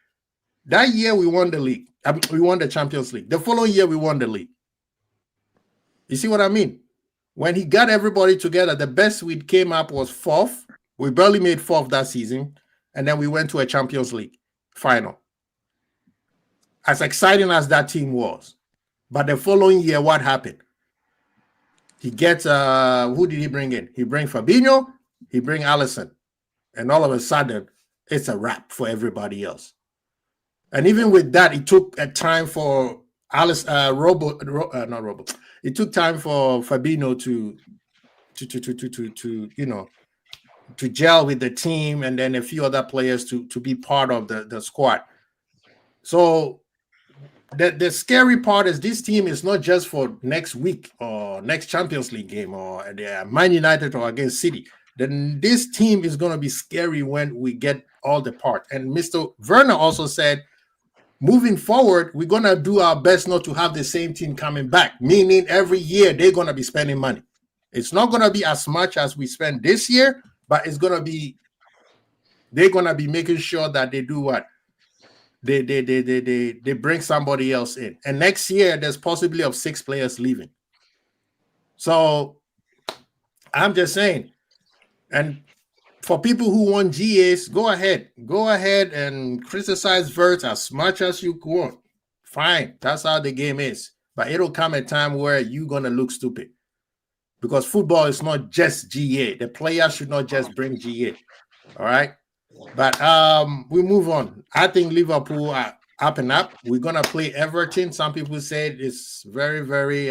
That year, we won the league. We won the Champions League. The following year, we won the league. You see what I mean? When he got everybody together, the best we came up was 4th. We barely made 4th that season. And then we went to a Champions League final. as exciting as that team was. But the following year, what happened? He gets who did he bring in? He bring Fabinho, he bring Alisson, and all of a sudden, it's a wrap for everybody else. And even with that, it took a time for It took time for Fabinho to gel with the team, and then a few other players to be part of the squad. So the scary part is this team is not just for next week or next Champions League game or Man United or against City. Then this team is going to be scary when we get all the parts. And Mr. Werner also said, moving forward, we're going to do our best not to have the same team coming back, meaning every year they're going to be spending money. It's not going to be as much as we spend this year, but it's going to be, they're going to be making sure that they do what? They bring somebody else in. And next year, there's possibly of 6 players leaving. So I'm just saying, and for people who want GAs, go ahead and criticize Vert as much as you want. Fine, that's how the game is. But it'll come a time where you're going to look stupid. Because football is not just GA. The players should not just bring GA. All right? But we move on. I think Liverpool are up and up. We're going to play Everton. Some people said it's very, very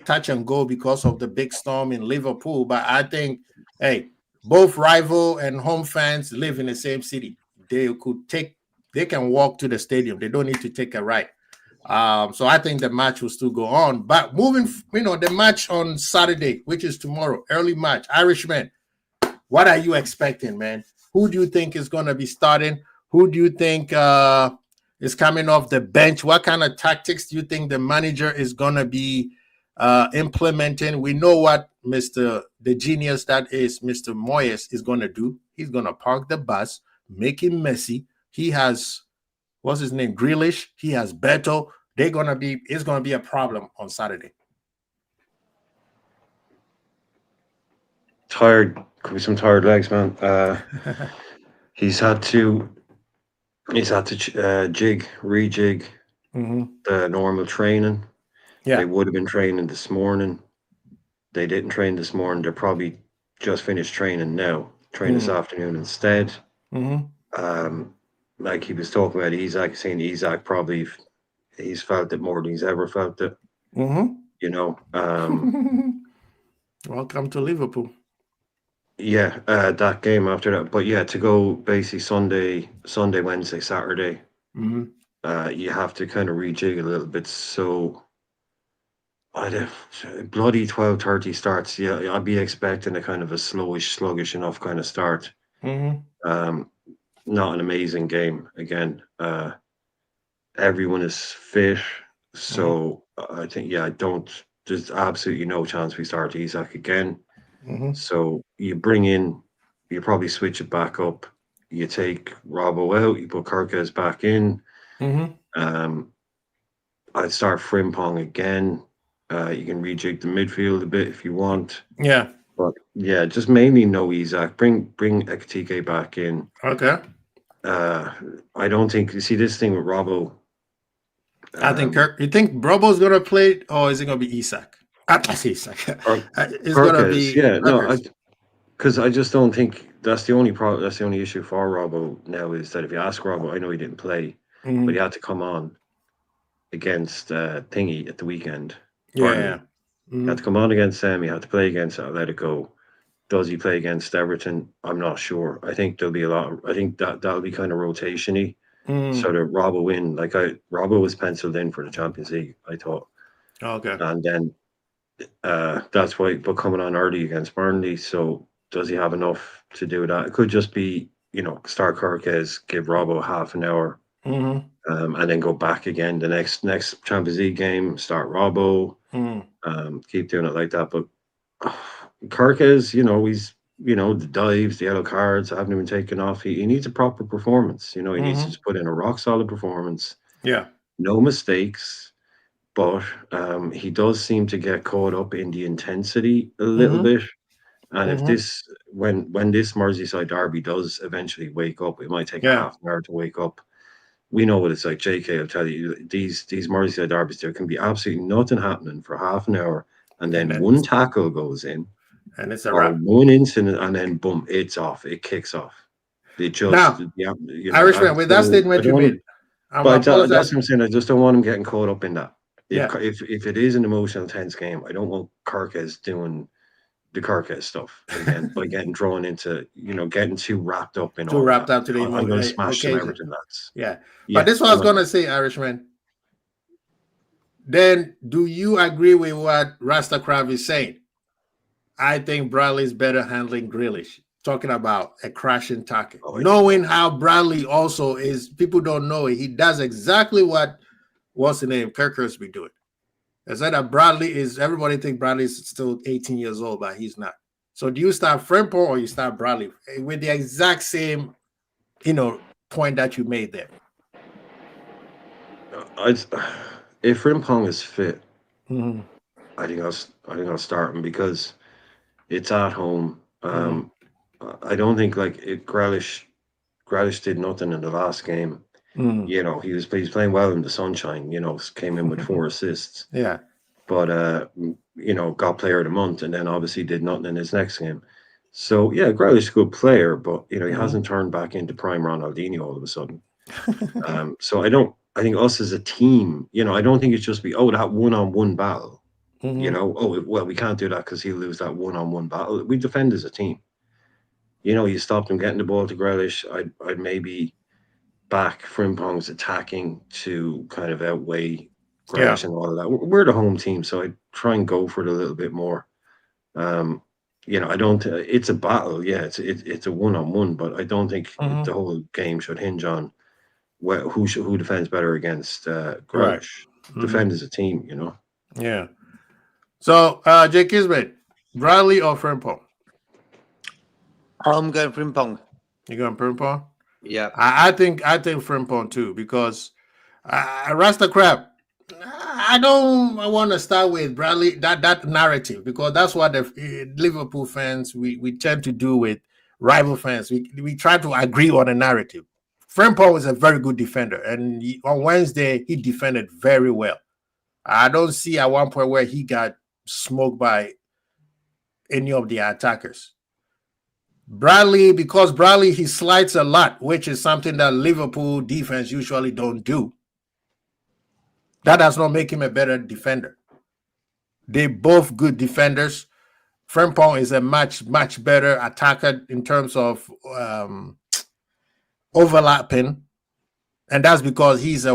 touch and go because of the big storm in Liverpool. But I think, hey, both rival and home fans live in the same city. They can walk to the stadium. They don't need to take a ride. So I think the match will still go on. But moving, the match on Saturday, which is tomorrow, early match, Irishman, what are you expecting, man? Who do you think is going to be starting? Who do you think is coming off the bench? What kind of tactics do you think the manager is going to be implementing? We know what the genius that is Mr. Moyes is going to do. He's going to park the bus, make him messy. He has, what's his name, Grealish. He has Beto. It's going to be a problem on Saturday. Tired. Could be some tired legs, man. He's had to rejig the normal training. Yeah. They would have been training this morning. They didn't train this morning. They're probably just finished training now. Train this afternoon instead. Like he was talking about Isak, saying Isak probably he's felt it more than he's ever felt it. Welcome to Liverpool. Yeah, that game after that. But yeah, to go basically Sunday, Wednesday, Saturday, you have to kind of rejig a little bit. So bloody 12:30 starts. Yeah, I'd be expecting a kind of a sluggish enough kind of start. Not an amazing game again. Everyone is fit, so I think there's absolutely no chance we start Isak again. So you probably switch it back up. You take Robbo out, you put Kirkes back in. I'd start Frimpong again. You can rejig the midfield a bit if you want. Yeah. But yeah, just mainly no Isak. Bring Ekitike back in. Okay. I don't think you see this thing with Robbo. I think you think Robbo's gonna play, or is it gonna be Isak? I see Isak. It's gonna be because I just don't think that's the only problem. That's the only issue for Robbo now is that if you ask Robbo, I know he didn't play, but he had to come on against Thingy at the weekend. Yeah. He had to come on against them. He had to play against Atletico. Does he play against Everton? I'm not sure. I think there'll be I think that'll be kind of rotation-y. So that Robbo win. Robbo was penciled in for the Champions League, I thought. Okay. And then that's why, but coming on early against Burnley. So does he have enough to do that? It could just be, start Kirkes, give Robbo half an hour, and then go back again the next Champions League game. Start Robbo, keep doing it like that. But Kirkes, he's the dives, the yellow cards haven't even taken off. He needs a proper performance. He needs to just put in a rock solid performance. Yeah, no mistakes. But he does seem to get caught up in the intensity a little bit. And if when this Merseyside derby does eventually wake up, it might take half an hour to wake up. we know what it's like. JK, I'll tell you, these Merseyside derbies, there can be absolutely nothing happening for half an hour, and then one tackle goes in, and it's a or wrap. one incident, and then boom, it's off. It kicks off. It just, Now, Irishman, with that statement you made, but that's what I'm saying. I just don't want him getting caught up in that. If it is an emotional, tense game, I don't want Kirkes doing the Kirkes stuff again by getting drawn into, getting too wrapped up in all that. To the I'm going to smash some everything, lads. Yeah. But this is what I was going to say, Irishman. Then, do you agree with what Rasta Krav is saying? I think Bradley's better handling Grealish. Talking about a crashing tackle. Knowing how Bradley also is, people don't know it. He does exactly what's the name? Kirkers be doing. I said that everybody think Bradley is still 18 years old, but he's not. So do you start Frimpong or you start Bradley with the exact same, point that you made there? If Frimpong is fit, I think I'll start him because it's at home. I don't think Grealish did nothing in the last game. He's playing well in the sunshine. Came in with 4 assists. Yeah, but got player of the month, and then obviously did nothing in his next game. So yeah, Grealish is a good player, but he hasn't turned back into prime Ronaldinho all of a sudden. So I think us as a team, I don't think it's just that one-on-one battle. We can't do that because he'll lose that one-on-one battle. We defend as a team. You stopped him getting the ball to Grealish. I'd maybe back Frimpong's attacking to kind of outweigh Grealish and all of that. We're the home team, so I'd try and go for it a little bit more. I don't. It's a battle, yeah. It's a one-on-one, but I don't think the whole game should hinge on who defends better against Grealish. Right. Defend as a team, Yeah. So, Jake Kisbet, Bradley or Frimpong? I'm going Frimpong. You going Frimpong? Yeah. I think Frimpong too, because Rasta Crab, I don't want to start with Bradley, that narrative, because that's what the Liverpool fans, we tend to do with rival fans. We try to agree on a narrative. Frimpong is a very good defender, and on Wednesday, he defended very well. I don't see at one point where he got smoked by any of the attackers. Bradley, because Bradley, he slides a lot, which is something that Liverpool defense usually don't do. That does not make him a better defender. They're both good defenders. Frimpong is a much better attacker in terms of overlapping, and that's because he's a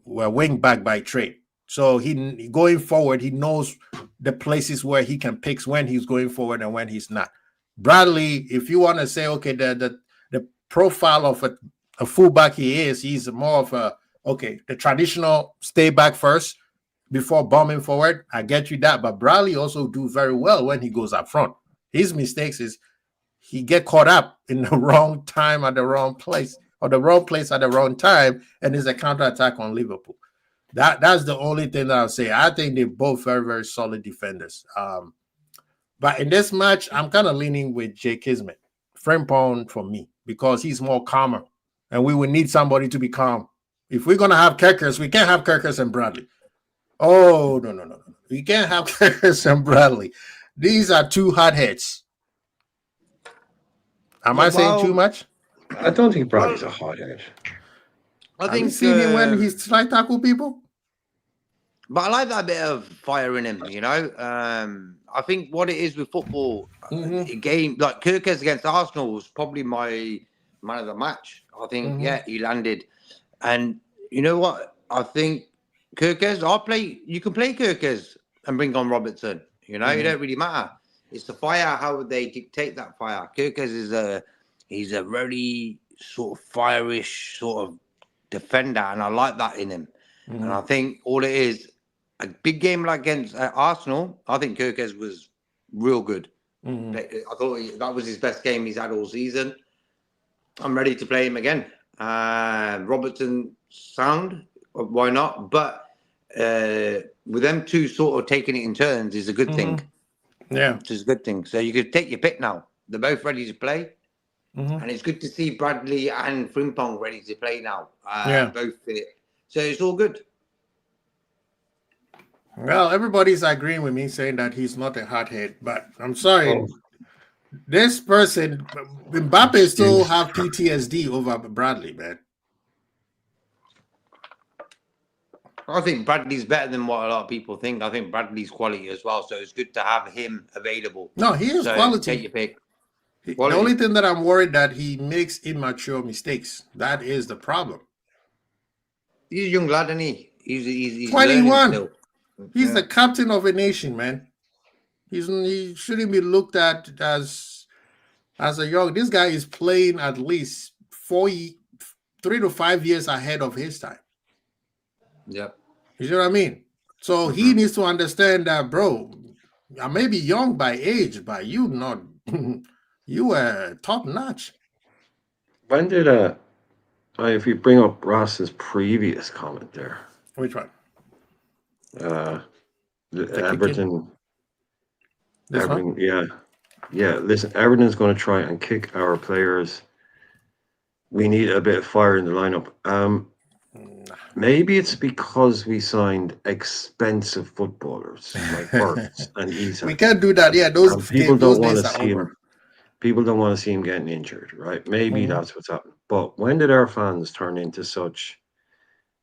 wing back by trade. So he going forward, he knows the places where he can pick when he's going forward and when he's not. Bradley, if you want to say, okay, the profile of a fullback he's more of the traditional stay back first before bombing forward. I get you that, but Bradley also do very well when he goes up front. His mistakes is he get caught up in the wrong time at the wrong place, or the wrong place at the wrong time, and is a counterattack on Liverpool. That's the only thing that I'll say. I think they're both very, very solid defenders. But in this match, I'm kind of leaning with Jay Kismet, Frimpong for me, because he's more calmer, and we would need somebody to be calm. If we're gonna have Kirkers, we can't have Kirkers and Bradley. Oh no! We can't have Kirkers and Bradley. These are two hotheads. Am I saying too much? I don't think Bradley's a hothead. Have you seen him when he's trying to tackle people? But I like that bit of fire in him, I think what it is with football, a game like Kirkes against Arsenal was probably my man of the match. I think, he landed. And you know what? I think Kirkes, you can play Kirkes and bring on Robertson. It don't really matter. It's the fire, how would they dictate that fire? Kirkes he's a very sort of fire-ish sort of defender, and I like that in him. And I think all it is, a big game like against Arsenal, I think Kirkes was real good. I thought that was his best game he's had all season. I'm ready to play him again. Robertson sound, why not? But with them two sort of taking it in turns is a good thing. Yeah. Which is a good thing. So you could take your pick now. They're both ready to play. And it's good to see Bradley and Frimpong ready to play now. Yeah. Both fit. So it's all good. Well, everybody's agreeing with me saying that he's not a hothead, but I'm sorry. Oh. This person, Mbappe, still have PTSD over Bradley, man. I think Bradley's better than what a lot of people think. I think Bradley's quality as well. So it's good to have him available. No, he is so quality. Take your pick. The only thing that I'm worried that he makes immature mistakes. That is the problem. He's a young lad, isn't he? He's 21. Still. He's the captain of a nation, man. He shouldn't be looked at as a young. This guy is playing at least 3 to 5 years ahead of his time. Yep. You know what I mean? So he needs to understand that, bro. I may be young by age, but you not. You were top notch. When did if you bring up Ross's previous comment there? Which one? Everton. This one? Yeah. Listen, Everton's going to try and kick our players. We need a bit of fire in the lineup. Maybe it's because we signed expensive footballers like Burks and Isak. We can't do that. Yeah, those people don't want to days are see over. him. People don't want to see him getting injured, right? Maybe that's what's happening. But when did our fans turn into such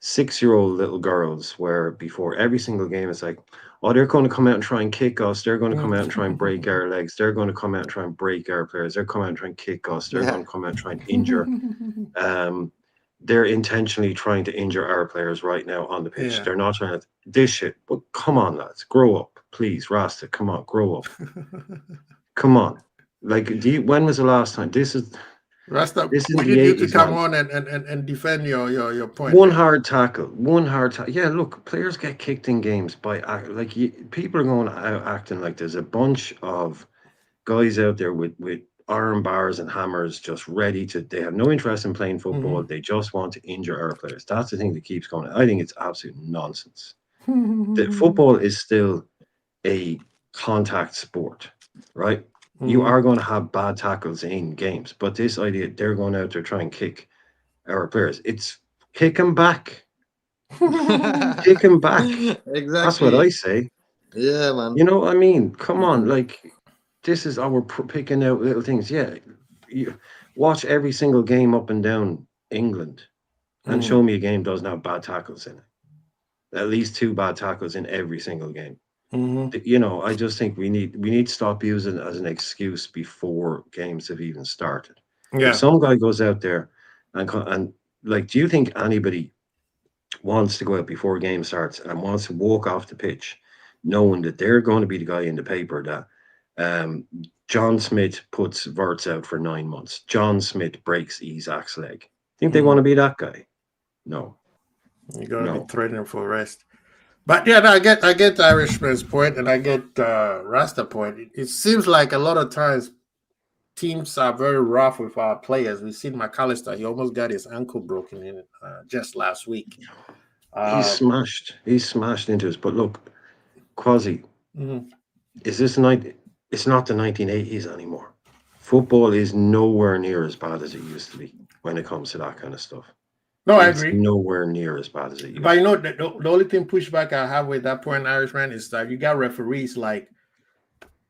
6-year-old little girls where before every single game it's like, oh, they're going to come out and try and kick us. They're going to come out and try and break our legs. They're going to come out and try and break our players. They're coming out and try and kick us. They're going to come out and try and injure. They're intentionally trying to injure our players right now on the pitch. Yeah. They're not trying to this shit. But come on, lads, grow up, please, Rasta. Come on, grow up. Come on. Like, when was the last time? Rasta, this is we the need you to 80s, come man. on and defend your point. One hard tackle. Yeah, look, players get kicked in games by people are going out acting like there's a bunch of guys out there with iron bars and hammers just ready to. They have no interest in playing football. They just want to injure our players. That's the thing that keeps going. I think it's absolute nonsense. The football is still a contact sport, right? You are going to have bad tackles in games, but this idea they're going out there trying to kick our players, it's kick them back. Kick them back. Exactly. That's what I say. Yeah, man. You know what I mean? Come on, like this is our picking out little things. Yeah, you watch every single game up and down England, and show me a game doesn't have bad tackles in it. At least 2 bad tackles in every single game. You know, I just think we need to stop using it as an excuse before games have even started. Yeah. If some guy goes out there and like, do you think anybody wants to go out before a game starts and wants to walk off the pitch knowing that they're going to be the guy in the paper that John Smith puts Wirtz out for 9 months, John Smith breaks Isak's leg? Think they want to be that guy? No. You gotta be threatening for rest. But yeah, no, I get the Irishman's point, and I get Rasta point. It seems like a lot of times teams are very rough with our players. We've seen McAllister; he almost got his ankle broken in just last week. He's smashed into us. But look, Quasi, is this night? It's not the 1980s anymore. Football is nowhere near as bad as it used to be when it comes to that kind of stuff. No, It's I agree. nowhere near as bad as it used. But you know, the only thing pushback I have with that point, Irishman, is that you got referees like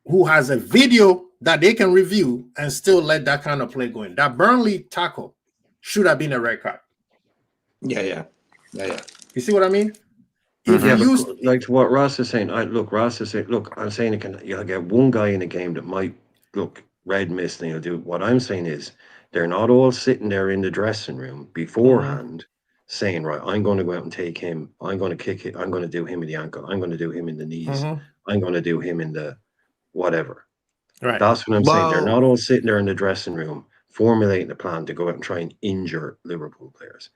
who has a video that they can review and still let that kind of play go in. That Burnley tackle should have been a red card. Yeah. You see what I mean? Like what Ross is saying, Ross is saying, look, I'm saying you'll get one guy in a game that might look red mist and he'll do. What I'm saying is they're not all sitting there in the dressing room beforehand saying, right, I'm going to go out and take him. I'm going to kick it. I'm going to do him in the ankle. I'm going to do him in the knees. I'm going to do him in the whatever. Right. That's what I'm saying. They're not all sitting there in the dressing room formulating a plan to go out and try and injure Liverpool players.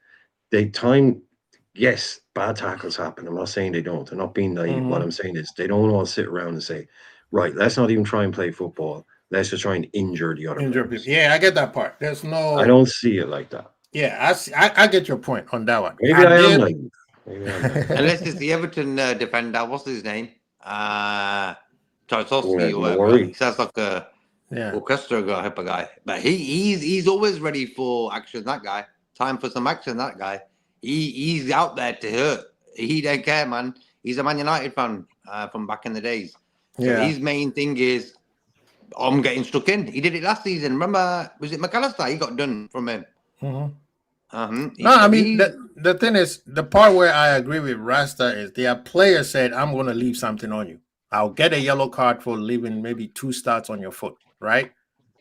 Yes, bad tackles happen. I'm not saying they don't. I'm not being naive. What I'm saying is they don't all sit around and say, right, let's not even try and play football. Let's just try and injure the other players. Yeah, I get that part. There's no. I don't see it like that. Yeah, I get your point on that one. Maybe I am naive. Unless it's the Everton defender. What's his name? Tarkovsky or whatever. Laurie. He sounds like a Yeah. Orchestra got to help a guy, but he's always ready for action. That guy, time for some action. That guy, he's out there to hurt. He don't care, man. He's a Man United fan from back in the days. So his main thing is, I'm getting stuck in. He did it last season. Remember, was it McAllister? He got done from him. No, I mean the thing is, the part where I agree with Rasta is their player said, "I'm going to leave something on you. I'll get a yellow card for leaving maybe 2 starts on your foot." Right?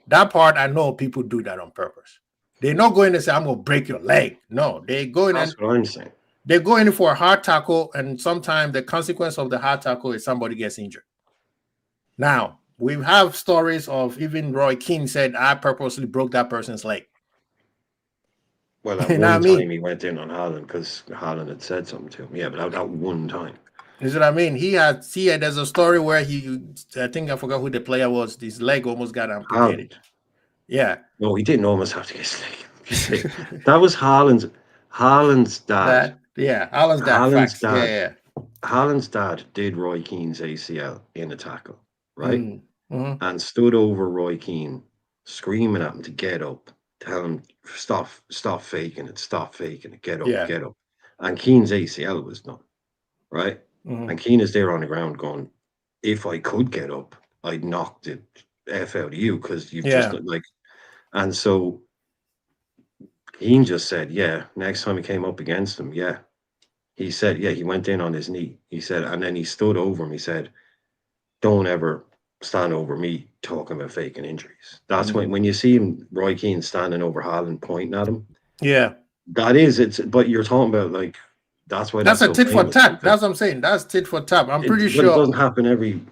That part, I know people do that on purpose. They're not going to say, "I'm going to break your leg." No, they go in. That's what I'm saying. They go in for a hard tackle, and sometimes the consequence of the hard tackle is somebody gets injured. Now, we have stories of even Roy Keane said, "I purposely broke that person's leg." Well, at one time he went in on Haaland because Haaland had said something to him. Yeah, but that one time. Is what I mean? He had there's a story where I think I forgot who the player was. His leg almost got amputated. Haaland. Yeah. No, he didn't almost have to get his leg. That was Haaland's dad. Haaland's dad. Yeah. Haaland's dad did Roy Keane's ACL in a tackle, right? Mm-hmm. And stood over Roy Keane, screaming at him to get up, tell him stop faking it, get up. And Keane's ACL was done, right? And Keane is there on the ground going, if I could get up, I'd knock the F out of you because you've just like. And so Keane just said, yeah, next time he came up against him, he said, he went in on his knee. He said, and then he stood over him. He said, don't ever stand over me talking about faking injuries. That's when you see him, Roy Keane standing over Haaland pointing at him. Yeah. But you're talking about like, that's why that's a tit for tat. That's what I'm saying. That's tit for tat. I'm pretty sure it doesn't happen every.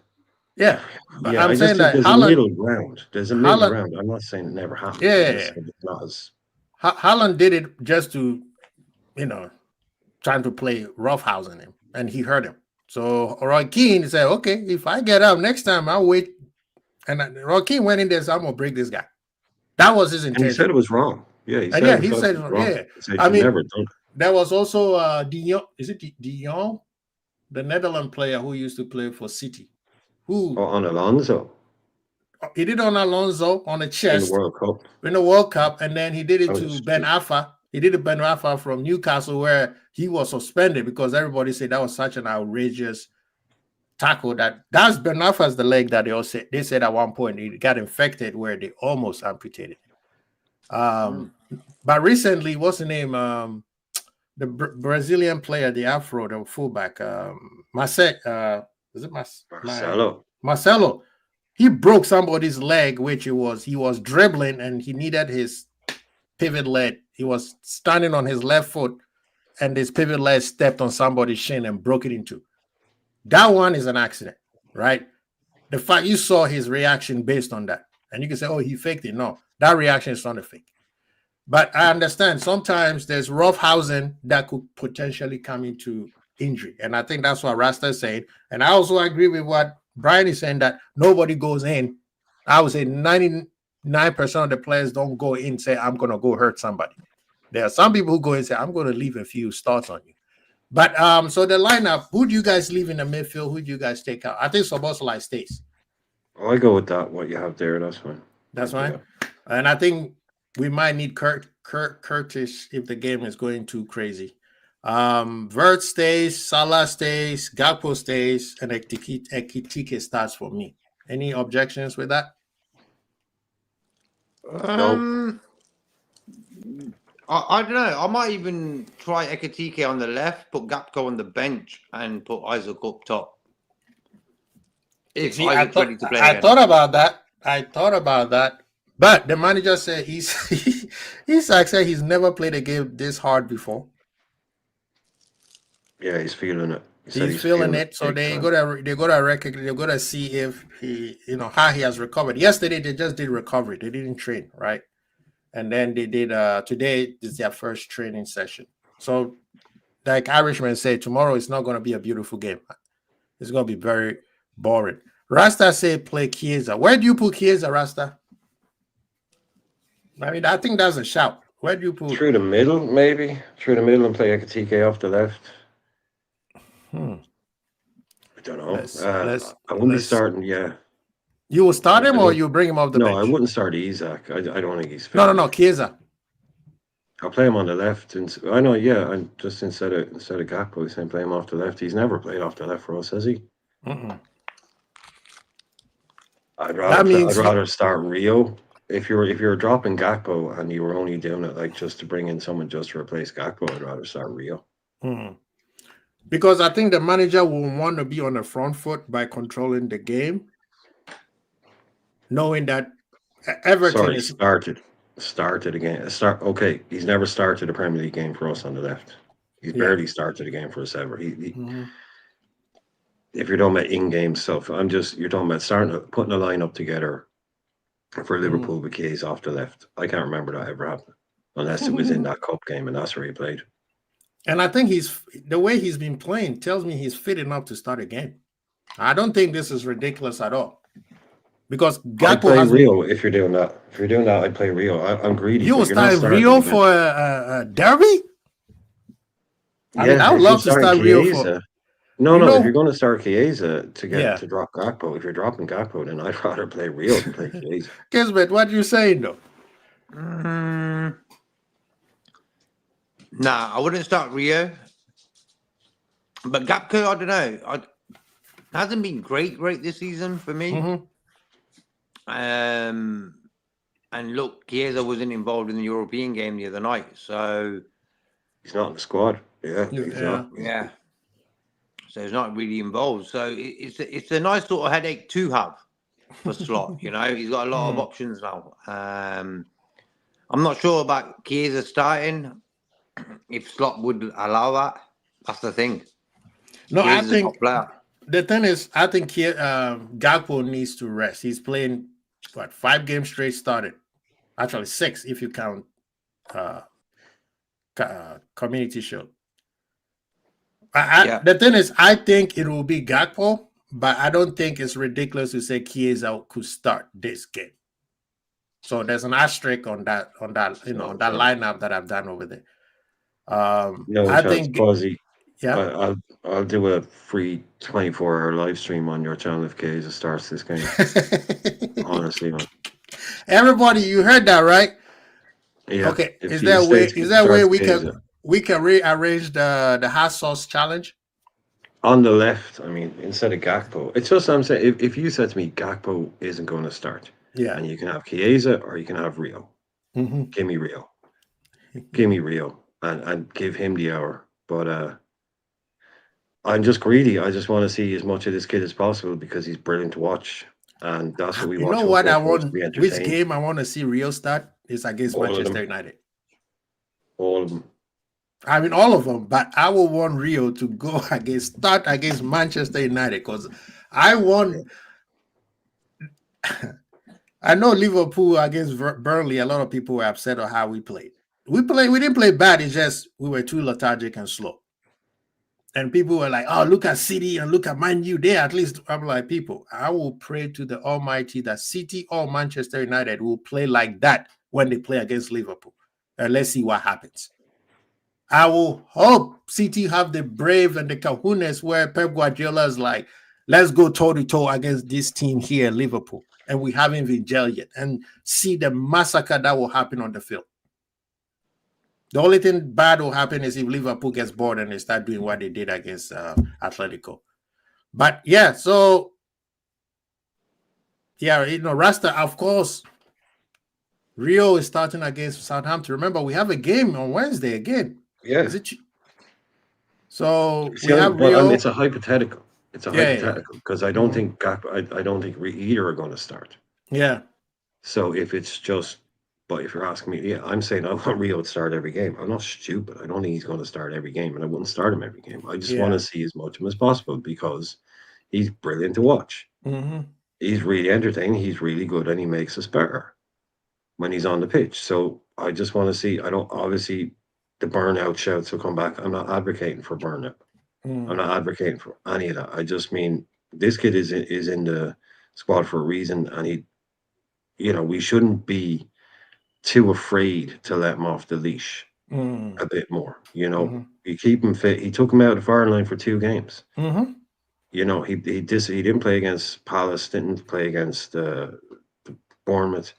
Yeah, but I'm saying that there's Haaland, a middle ground. There's a middle ground. I'm not saying it never happens. Yeah, not as Haaland did it just to, trying to play roughhousing him, and he hurt him. So Roy Keane said, "Okay, if I get out next time, I'll wait." And Roy Keane went in there and said, "I'm gonna break this guy." That was his intention. And he said it was wrong. Yeah, he said it was wrong. Yeah, I mean, there was also De Jong. Is it De Jong, the Netherlands player who used to play for City? On Alonso. He did on Alonso on the chest in the World Cup, and then he did it to Ben Arfa. He did it to Ben Arfa from Newcastle, where he was suspended because everybody said that was such an outrageous tackle. That's Ben Arfa's the leg that they said at one point he got infected where they almost amputated him. But recently, what's the name? The Brazilian player, the Afro, the fullback, is it Marcelo? He broke somebody's leg, which he was dribbling and he needed his pivot leg. He was standing on his left foot and his pivot leg stepped on somebody's shin and broke it in two. That one is an accident, right? The fact you saw his reaction based on that. And you can say, oh, he faked it. No, that reaction is not a fake. But I understand sometimes there's roughhousing that could potentially come into injury. And I think that's what Rasta is saying. And I also agree with what Brian is saying, that nobody goes in. I would say 99% of the players don't go in and say, I'm going to go hurt somebody. There are some people who go in and say, I'm going to leave a few starts on you. But so the lineup, who do you guys leave in the midfield? Who do you guys take out? I think Szoboszlai stays. I go with that. What you have there, that's fine. That's fine. Yeah. And I think we might need Curtis if the game is going too crazy. Vert stays, Salah stays, Gakpo stays, and Ekitike starts for me. Any objections with that? No. I don't know. I might even try Ekitike on the left, put Gakpo on the bench, and put Isaac up top. I thought about that. But the manager said Isak said he's never played a game this hard before. Yeah, he's feeling it. He's feeling it. So they gotta see if he, how he has recovered. Yesterday they just did recovery. They didn't train, right? And then they did today is their first training session. So like Irishman said, tomorrow is not gonna be a beautiful game. It's gonna be very boring. Rasta said play Chiesa. Where do you put Chiesa, Rasta? I mean, I think that's a shout. Where do you put? Through the middle, maybe. Through the middle and play Ekitike off the left. I don't know. I wouldn't be starting, You will start him I or don't- you bring him off the No, bench? I wouldn't start Isaac. I don't think he's fit. No, Chiesa. I'll play him on the left. And I know, yeah. And just instead of Gakpo, he's saying play him off the left. He's never played off the left for us, has he? Mm-mm. I'd That means rather start Rio. If you're dropping Gakpo and you were only doing it like just to bring in someone just to replace Gakpo, I'd rather start Rio. Because I think the manager will want to be on the front foot by controlling the game, knowing that Everton is started again. Okay, he's never started a Premier League game for us on the left. He's barely started a game for us ever. If you're talking about in-game stuff, you're talking about putting a lineup together for Liverpool with Keys off the left. I can't remember that ever happened, unless it was in that cup game and that's where he played. And I think the way he's been playing tells me he's fit enough to start a game. I don't think this is ridiculous at all. Because I'd play Rio if you're doing that. If you're doing that, I'd play Rio. I'm greedy. You will start Rio for a derby? I mean, I would love to start Rio for. No. If you're going to start Chiesa to drop Gakpo, if you're dropping Gakpo, then I'd rather play Rio than play Chiesa. Kismet, what are you saying though? Nah, I wouldn't start Rio. But Gakpo, I don't know. Hasn't been great this season for me. And look, Chiesa wasn't involved in the European game the other night, so he's not in the squad. Yeah, he's not. Yeah. So he's not really involved. So it's a nice sort of headache to have for Slot. You know, he's got a lot of options now. I'm not sure about Chiesa starting. If Slot would allow that, that's the thing. No, Chiesa's I think the thing is, I think Gakpo needs to rest. He's playing 5 games straight started. Actually 6 if you count Community Shield. The thing is, I think it will be Gakpo, but I don't think it's ridiculous to say Chiesa could start this game. So there's an asterisk on that lineup that I've done over there. I think Quasi. Yeah, I'll do a free 24-hour live stream on your channel if Chiesa starts this game. Honestly, man. Everybody, you heard that, right? Yeah. Okay. Is there a way we can rearrange the hot sauce challenge? On the left, I mean, instead of Gakpo. It's just I'm saying if you said to me Gakpo isn't going to start, and you can have Chiesa or you can have Rio. Give me Rio. Give me Rio and give him the hour. But I'm just greedy. I just want to see as much of this kid as possible because he's brilliant to watch. And that's what we watch. You know what I want? Which game I want to see Rio start is against Manchester United. All of them. I mean, all of them. But I will want Rio to start against Manchester United because I want. I know Liverpool against Burnley. A lot of people were upset on how we played. We didn't play bad. It's just we were too lethargic and slow. And people were like, "Oh, look at City and look at Man U." There, at least I'm like, people. I will pray to the Almighty that City or Manchester United will play like that when they play against Liverpool, and let's see what happens. I will hope City have the brave and the kahunas where Pep Guardiola is like, "Let's go toe to toe against this team here, Liverpool," and we haven't been gelled yet, and see the massacre that will happen on the field. The only thing bad will happen is if Liverpool gets bored and they start doing what they did against Atletico. But yeah, so Rasta, of course, Rio is starting against Southampton. Remember, we have a game on Wednesday again. Yeah. Is it? So we have Rio. It's a hypothetical. It's a hypothetical because I don't think I don't think either are going to start. Yeah. So if it's just. But if you're asking me, I'm saying I want Rio to start every game. I'm not stupid. I don't think he's going to start every game, and I wouldn't start him every game. I just want to see as much of him as possible because he's brilliant to watch. He's really entertaining. He's really good, and he makes us better when he's on the pitch. So I just want to see. Obviously, the burnout shouts will come back. I'm not advocating for burnout. I'm not advocating for any of that. I just mean this kid is in the squad for a reason, and we shouldn't be too afraid to let him off the leash a bit more. You keep him fit. He took him out of the firing line for 2 games. you know, he didn't play against Palace, didn't play against the Bournemouth.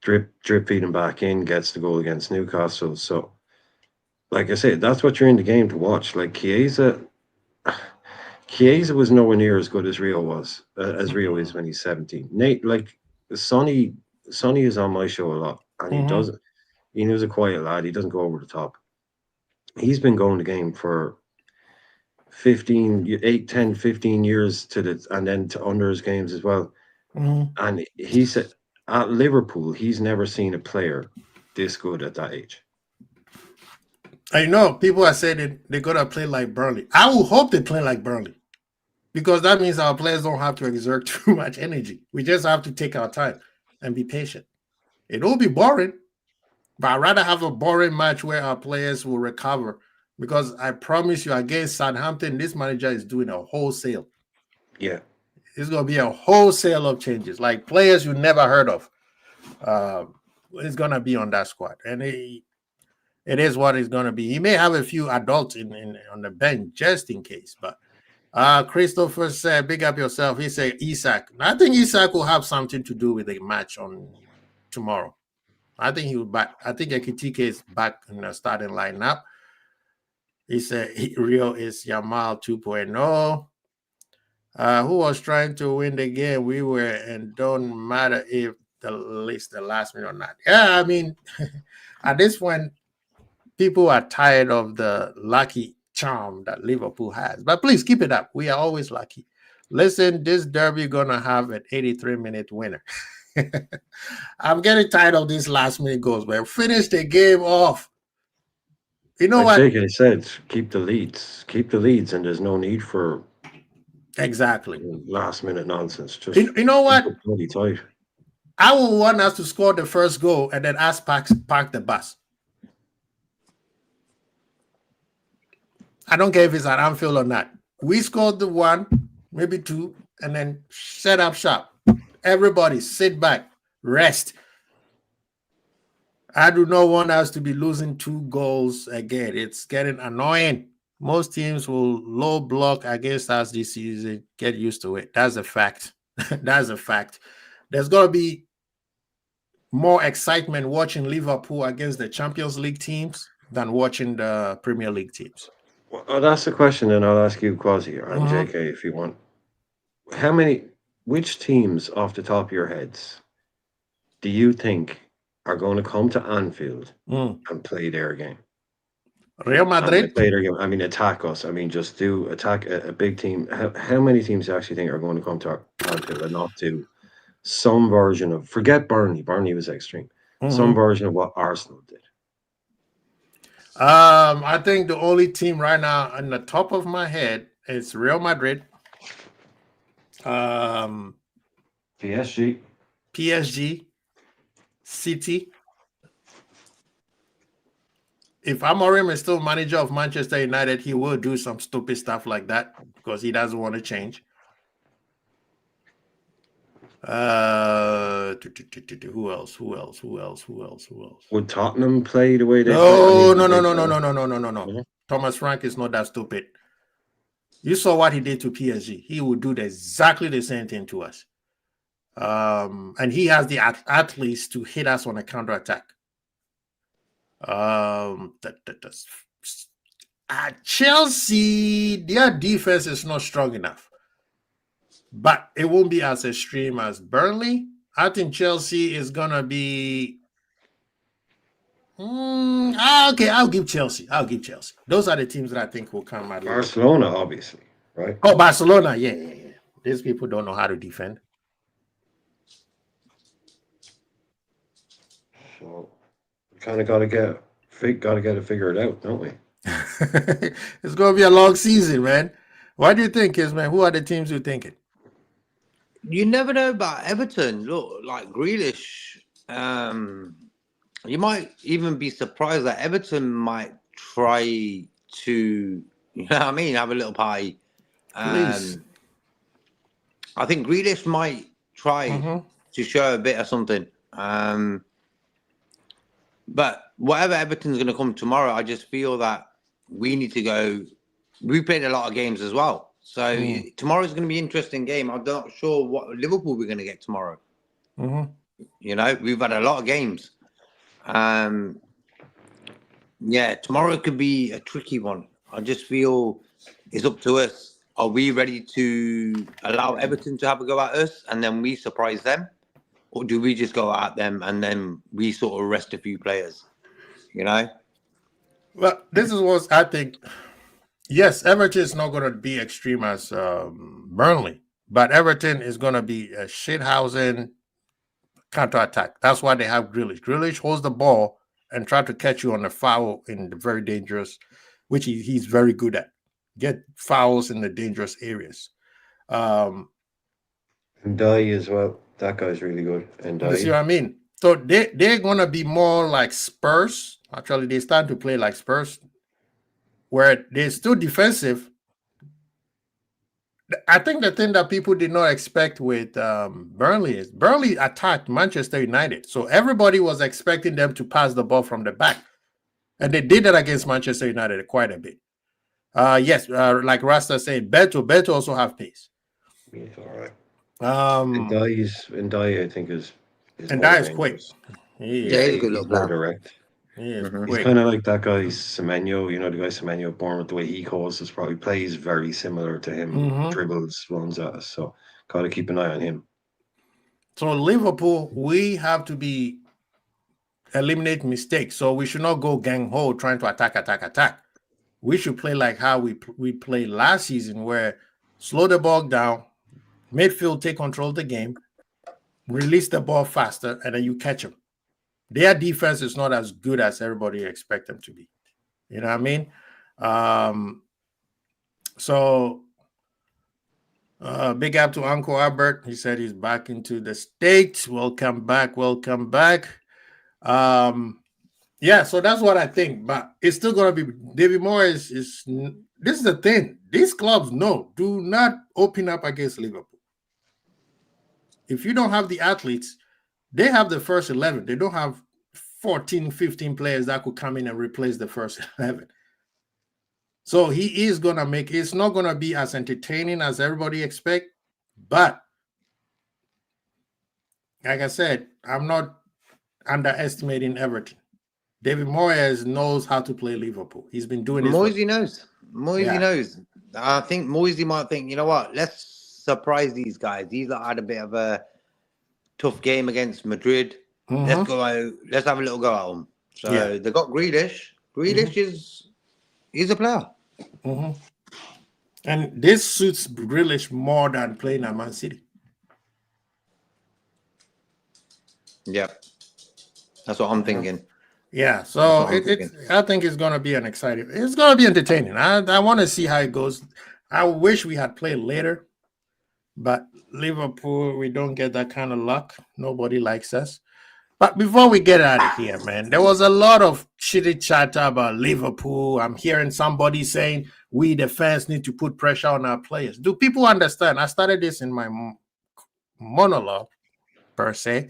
Drip feeding back in, gets the goal against Newcastle. So, like I said, that's what you're in the game to watch. Like Chiesa was nowhere near as good as Rio was, as Rio is when he's 17. Nate, like Sonny is on my show a lot, and he doesn't. He was a quiet lad. He doesn't go over the top. He's been going the game for 8, 10, 15 years and then to under his games as well. And he said at Liverpool, he's never seen a player this good at that age. I know people are saying they're gonna play like Burnley. I will hope they play like Burnley, because that means our players don't have to exert too much energy. We just have to take our time and be patient. It will be boring, but I'd rather have a boring match where our players will recover, because I promise you, against Southampton, this manager is doing a wholesale. Yeah. It's going to be a wholesale of changes, like players you never heard of. It's going to be on that squad. And it is what it's going to be. He may have a few adults on the bench just in case. But Christopher said, big up yourself. He said, Isak. I think Isak will have something to do with the match on tomorrow. I think he will back. I think Ekitike is back in the starting lineup. He said Rio is Yamal 2.0. Who was trying to win the game? We were, and don't matter if the last minute or not. Yeah, I mean, at this point, people are tired of the lucky charm that Liverpool has. But please keep it up. We are always lucky. Listen, this derby gonna have an 83-minute winner. I'm getting tired of these last-minute goals, man. Finish the game off. You know what? Like said, keep the leads, and there's no need for exactly last-minute nonsense. Just you know what? Bloody tight. I would want us to score the first goal and then ask park the bus. I don't care if it's at Anfield or not. We scored the 1, maybe 2, and then set up shop. Everybody sit back, rest. I do not want us to be losing 2 goals again. It's getting annoying. Most teams will low block against us this season. Get used to it. That's a fact. That's a fact. There's going to be more excitement watching Liverpool against the Champions League teams than watching the Premier League teams. Well, that's the question, and I'll ask you, Quasi, and JK, if you want. Which teams off the top of your heads do you think are going to come to Anfield and play their game? Real Madrid? Play their game. I mean, attack us. I mean, just attack a big team. How many teams do you actually think are going to come to Anfield and not do some version of, forget Burnley. Burnley was extreme. Some version of what Arsenal did. I think the only team right now on the top of my head is Real Madrid. PSG, City. If Amorim is still manager of Manchester United, he will do some stupid stuff like that because he doesn't want to change. Who else? Would Tottenham play the way they No. play? Thomas Frank is not that stupid. You saw what he did to PSG. He would do exactly the same thing to us. And he has the athletes to hit us on a counterattack. Chelsea, their defense is not strong enough. But it won't be as extreme as Burnley. I think Chelsea is going to be... okay, I'll give Chelsea. Those are the teams that I think will come out. Barcelona, obviously, right? Oh, Barcelona, yeah. These people don't know how to defend. So, we kind of got to get it figured out, don't we? It's going to be a long season, man. What do you think, man? Who are the teams you're thinking? You never know about Everton. Look, like Grealish. You might even be surprised that Everton might try to, you know what I mean, have a little party. I think Grealish might try to show a bit of something. But whatever Everton's going to come tomorrow, I just feel that we need to go. We played a lot of games as well. So tomorrow's going to be an interesting game. I'm not sure what Liverpool we're going to get tomorrow. You know, we've had a lot of games. Yeah, tomorrow could be a tricky one. I just feel it's up to us. Are we ready to allow Everton to have a go at us and then we surprise them? Or do we just go at them and then we sort of rest a few players? You know? Well, this is what I think. Yes, Everton is not going to be extreme as Burnley, but Everton is going to be a shithousing counter-attack. That's why they have Grealish. Grealish holds the ball and try to catch you on the foul in the very dangerous, which he's very good at. Get fouls in the dangerous areas. And Dye as well. That guy's really good. And You see what I mean? So they're going to be more like Spurs. Actually, they start to play like Spurs, where they're still defensive. I think the thing that people did not expect with Burnley is Burnley attacked Manchester United. So everybody was expecting them to pass the ball from the back. And they did that against Manchester United quite a bit. Yes, like Rasta said, Beto also have pace. He's all right. And Dye, I think, is and Dye is quick. Yeah, he's a good little more player. direct. He's kind of like that guy Semenyo, you know, the guy Semenyo, Bournemouth, the way he calls us, probably plays very similar to him, dribbles, runs at us. So got to keep an eye on him. So Liverpool, we have to eliminate mistakes. So we should not go gang-ho trying to attack. We should play like how we played last season, where slow the ball down, midfield take control of the game, release the ball faster, and then you catch them. Their defense is not as good as everybody expects them to be. You know what I mean? So big up to Uncle Albert. He said he's back into the States. Welcome back. Yeah, so that's what I think. But it's still going to be David Moyes is this is the thing. These clubs do not open up against Liverpool. If you don't have the athletes, they have the first 11. They don't have 14, 15 players that could come in and replace the first 11. So he is going to it's not going to be as entertaining as everybody expect. But like I said, I'm not underestimating Everton. David Moyes knows how to play Liverpool. He's been doing this. Moyes knows. I think Moyes might think, you know what, let's surprise these guys. These had a bit of a tough game against Madrid. Let's go out. Let's have a little go at them. So they got Grealish. Grealish he's a player. And this suits Grealish more than playing at Man City. Yeah. That's what I'm thinking. Yeah, so I think it's going to be it's going to be entertaining. I want to see how it goes. I wish we had played later, but Liverpool, we don't get that kind of luck. Nobody likes us. But before we get out of here, man, there was a lot of shitty chatter about Liverpool. I'm hearing somebody saying we, the fans, need to put pressure on our players. Do people understand? I started this in my monologue, per se.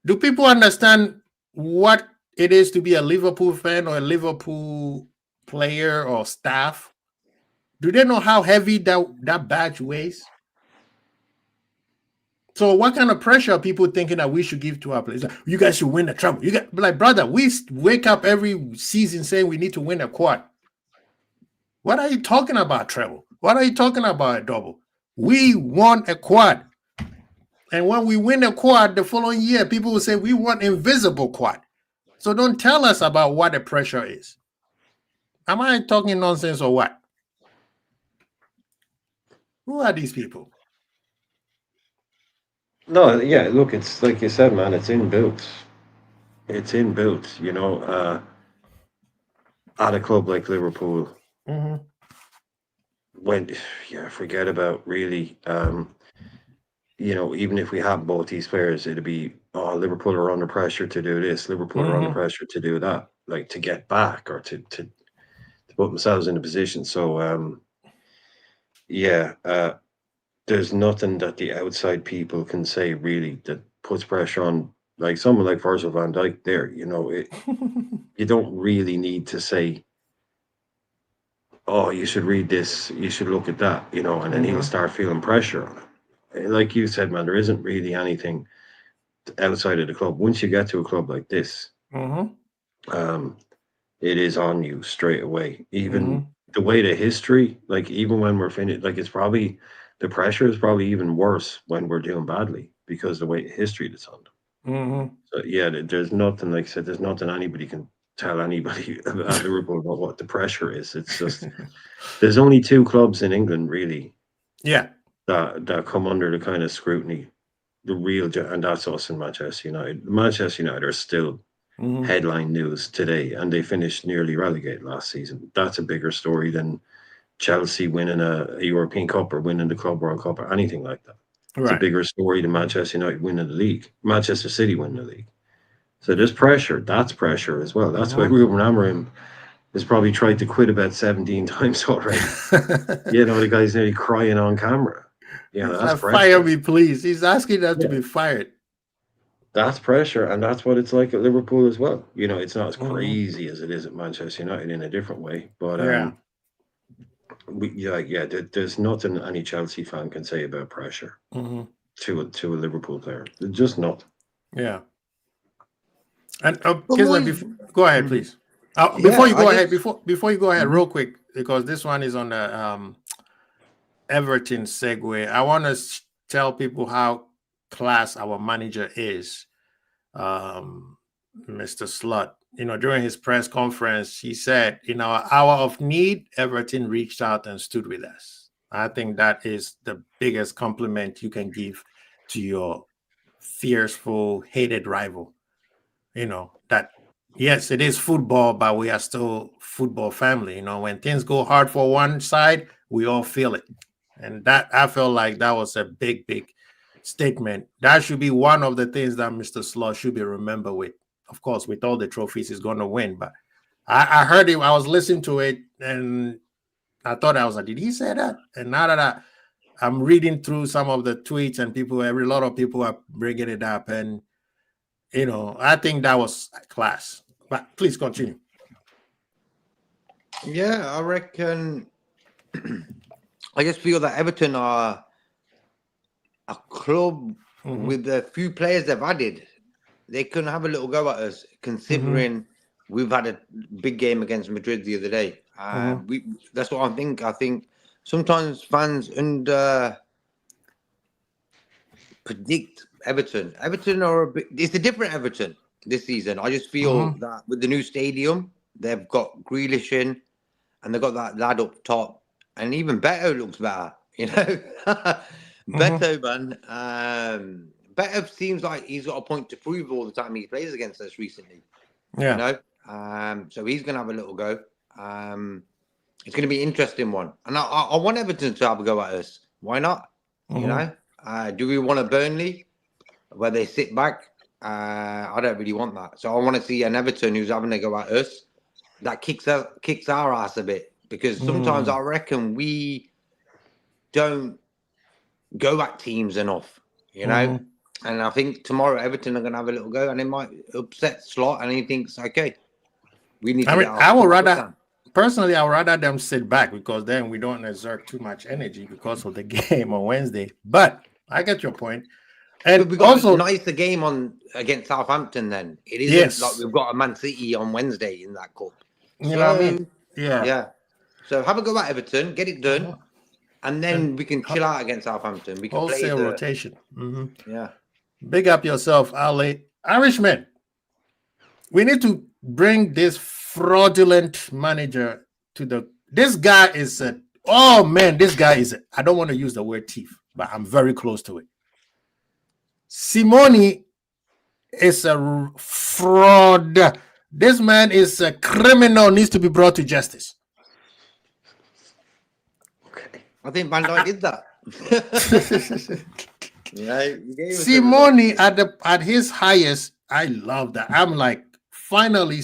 Do people understand what it is to be a Liverpool fan or a Liverpool player or staff? Do they know how heavy that badge weighs? So what kind of pressure are people thinking that we should give to our players? You guys should win the treble. Like, brother, we wake up every season saying we need to win a quad. What are you talking about, treble? What are you talking about, a double? We won a quad. And when we win a quad the following year, people will say we want invisible quad. So don't tell us about what the pressure is. Am I talking nonsense or what? Who are these people? No, yeah, look, it's like you said, man, it's inbuilt. It's inbuilt, you know, at a club like Liverpool. Forget about really, you know, even if we have both these players, it'd be, Liverpool are under pressure to do this, Liverpool are under pressure to do that, like to get back or to put themselves in a position. So, there's nothing that the outside people can say really that puts pressure on, like someone like Virgil van Dijk there, you know, you don't really need to say oh, you should read this, you should look at that, and then he'll start feeling pressure on it. Like you said, man, there isn't really anything outside of the club. Once you get to a club like this, it is on you straight away. Even the way the history, like even when we're finished, like it's probably the pressure is probably even worse when we're doing badly because the way history that's on them. So yeah, there's nothing, like I said, there's nothing anybody can tell anybody about Liverpool about what the pressure is. It's just there's only two clubs in England really, that come under the kind of scrutiny, the real, and that's us in Manchester United. Manchester United are still headline news today, and they finished nearly relegated last season. That's a bigger story than Chelsea winning a European Cup or winning the Club World Cup or anything like that. It's a bigger story than Manchester United winning the league, Manchester City winning the league. So there's pressure. That's pressure as well. That's why Ruben Amorim has probably tried to quit about 17 times already. The guy's nearly crying on camera. That's pressure. Fire me, please. He's asking them to be fired. That's pressure, and that's what it's like at Liverpool as well. It's not as crazy as it is at Manchester United in a different way, but there's nothing any Chelsea fan can say about pressure to a Liverpool player. There's just not. Yeah. And go ahead, please. Before you go ahead, real quick, because this one is on the Everton segue. I want to tell people how class our manager is, Mr. Slot. During his press conference, he said, in our hour of need, Everton reached out and stood with us. I think that is the biggest compliment you can give to your fearful, hated rival. That, yes, it is football, but we are still football family. When things go hard for one side, we all feel it. And that, I felt like that was a big, big statement. That should be one of the things that Mr. Slot should be remembered with. Of course, with all the trophies he's going to win. But I heard him, I was listening to it, and I thought, I was like, did he say that? And now that I'm reading through some of the tweets and a lot of people are bringing it up. And, I think that was class. But please continue. Yeah, I reckon, I just feel that Everton are a club with a few players they've added. They can have a little go at us, considering we've had a big game against Madrid the other day. That's what I think. I think sometimes fans predict Everton. Everton are it's a different Everton this season. I just feel that with the new stadium, they've got Grealish in, and they've got that lad up top, and even Beto looks better. Beto, man. Beto seems like he's got a point to prove all the time he plays against us recently. Yeah. So he's going to have a little go. It's going to be an interesting one. And I want Everton to have a go at us. Why not? Do we want a Burnley where they sit back? I don't really want that. So I want to see an Everton who's having a go at us that kicks our ass a bit. Because sometimes I reckon we don't go at teams enough, And I think tomorrow Everton are going to have a little go, and it might upset Slot, and he thinks, okay, we need to get I would rather, personally, I would rather them sit back, because then we don't exert too much energy because of the game on Wednesday. But I get your point. And we got also a nicer game against Southampton then. It isn't like we've got a Man City on Wednesday in that cup. You know what I mean? Yeah. So have a go at Everton, get it done, and then we can chill out against Southampton. We can wholesale play rotation. Yeah. Big up yourself, Ali. Irishman, we need to bring this fraudulent manager to this guy is I don't want to use the word thief, but I'm very close to it. Simone is a fraud. This man is a criminal, needs to be brought to justice. Okay. I think Van Dijk did that. Simone at his highest, I love that. I'm like, finally,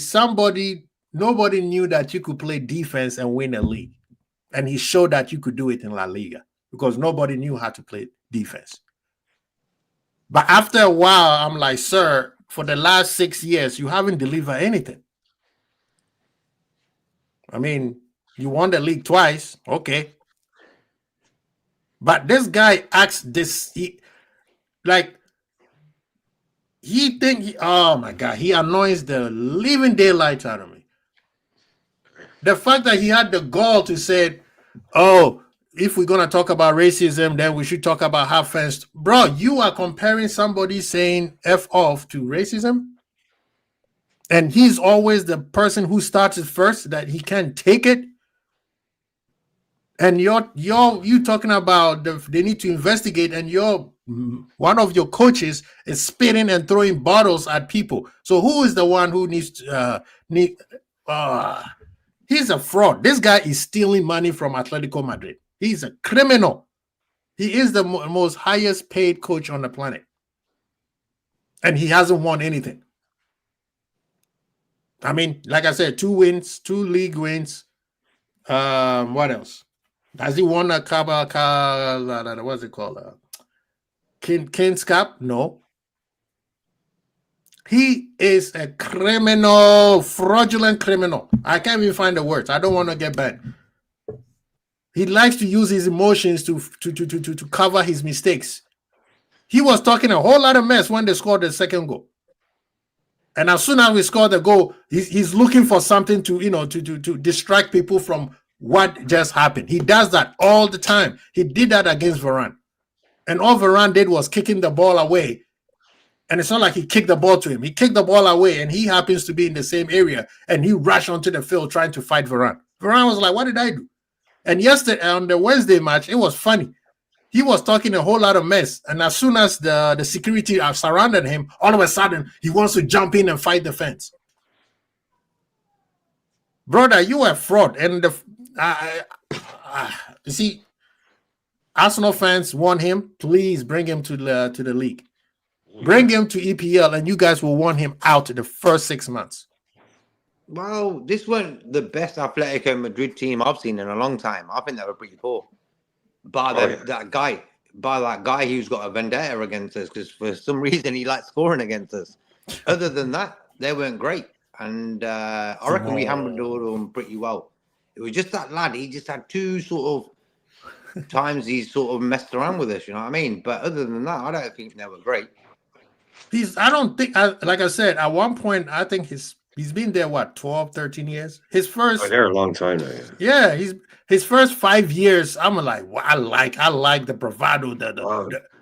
nobody knew that you could play defense and win a league. And he showed that you could do it in La Liga, because nobody knew how to play defense. But after a while, I'm like, sir, for the last 6 years, you haven't delivered anything. I mean, You won the league twice, okay. But this guy acts this oh my God, he annoys the living daylight out of me. The fact that he had the gall to say, oh, if we're going to talk about racism, then we should talk about how fans. Bro, you are comparing somebody saying F off to racism? And he's always the person who starts it first, that he can't take it. And you talking about they need to investigate, and one of your coaches is spitting and throwing bottles at people. So who is the one who needs to he's a fraud. This guy is stealing money from Atletico Madrid. He's a criminal. He is the most highest paid coach on the planet. And he hasn't won anything. I mean, like I said, 2 wins, 2 league wins. What else? Has he won a what's it called? King's Cup? No. He is a criminal, fraudulent criminal. I can't even find the words. I don't want to get banned. He likes to use his emotions to cover his mistakes. He was talking a whole lot of mess when they scored the second goal. And as soon as we scored the goal, he's looking for something to distract people from what just happened. He does that all the time. He did that against Varane. And all Varane did was kicking the ball away. And it's not like he kicked the ball to him. He kicked the ball away, and he happens to be in the same area, and he rushed onto the field trying to fight Varane. Varane was like, what did I do? And yesterday, on the Wednesday match, it was funny. He was talking a whole lot of mess, and as soon as the security surrounded him, all of a sudden, he wants to jump in and fight the fence. Brother, you are a fraud. And you see, Arsenal fans want him. Please bring him to the league. Bring him to EPL, and you guys will want him out in the first 6 months. Well, this wasn't the best Atletico Madrid team I've seen in a long time. I think they were pretty poor. That guy who's got a vendetta against us, because for some reason he likes scoring against us. Other than that, they weren't great. And I reckon we handled them pretty well. It was just that lad. He just had 2 sort of times he sort of messed around with us, you know what I mean? But other than that, I don't think they were great. I don't think, like I said, at one point, I think he's been there, 12, 13 years? His first... Oh, they're a long time now. Yeah, his first 5 years, I'm like, well, I like the bravado.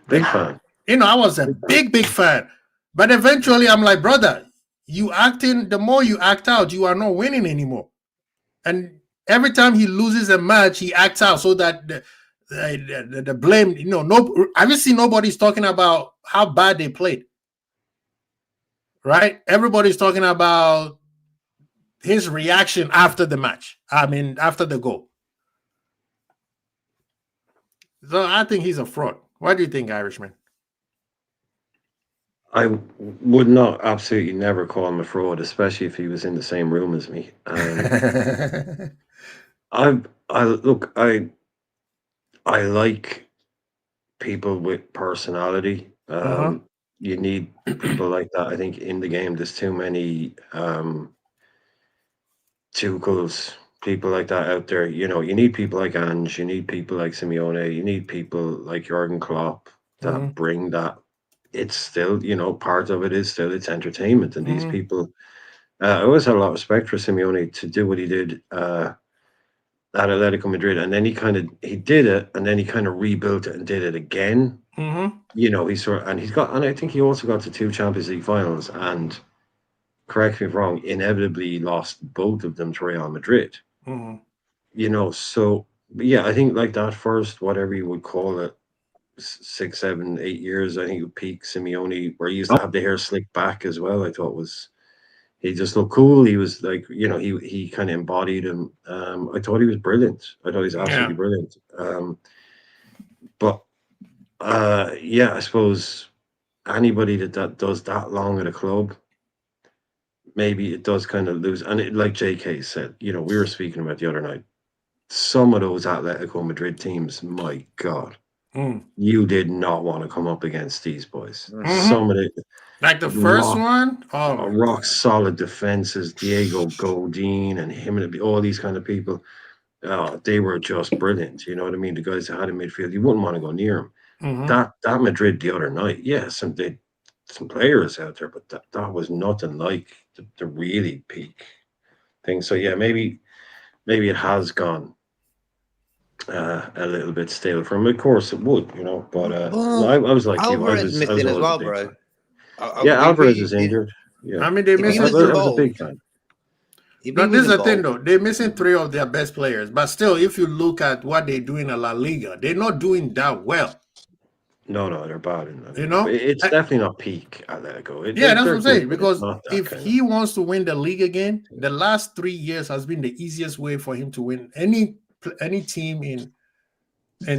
Big fan. I was a big fan. But eventually, I'm like, brother, the more you act out, you are not winning anymore. And every time he loses a match, he acts out so that the blame, I haven't seen nobody's talking about how bad they played. Right? Everybody's talking about his reaction after the match. I mean, after the goal. So I think he's a fraud. What do you think, Irishman? I would not absolutely never call him a fraud, especially if he was in the same room as me. I like people with personality. You need people like that. I think in the game, there's too many Tuchels, people like that out there. You need people like Ange, you need people like Simeone, you need people like Jurgen Klopp that bring that. It's still, part of it is still it's entertainment. And these people, I always had a lot of respect for Simeone to do what he did at Atletico Madrid, and then he did it, and then he kind of rebuilt it and did it again. And I think he also got to 2 Champions League finals, and correct me if I'm wrong, inevitably lost both of them to Real Madrid. So yeah, I think like that first, whatever you would call it, 6, 7, 8 years, I think it peak Simeone, where he used to have the hair slicked back as well. I thought he just looked cool. He was like, he kind of embodied him. I thought he was brilliant. I thought he was absolutely brilliant. I suppose anybody that does that long at a club, maybe it does kind of lose. And like JK said, we were speaking about the other night, some of those Atletico Madrid teams, my God, you did not want to come up against these boys. Some of it, like the first one, rock solid defenses, Diego Godin and him and all these kind of people. they were just brilliant. You know what I mean? The guys that had in midfield, you wouldn't want to go near them. Mhm. That Madrid the other night, yeah, some players out there, but that was nothing like the really peak thing. So yeah, maybe it has gone a little bit stale for him. Of course it would, you know. But no, I was like you. I Alvarez was missing as always a well, big bro. fan. Yeah, Alvarez is If injured. Yeah, I mean, they're he missing. was I was a big involved, fan. No, this is the thing, though. They're missing 3 of their best players. But still, if you look at what they do in La Liga, they're not doing that well. No, they're bad. You know? It's definitely not peak Atletico. Yeah, that's what I'm saying. good, but Because it's not that if kind he wants to win the league again, the last 3 years has been the easiest way for him to win. Any team in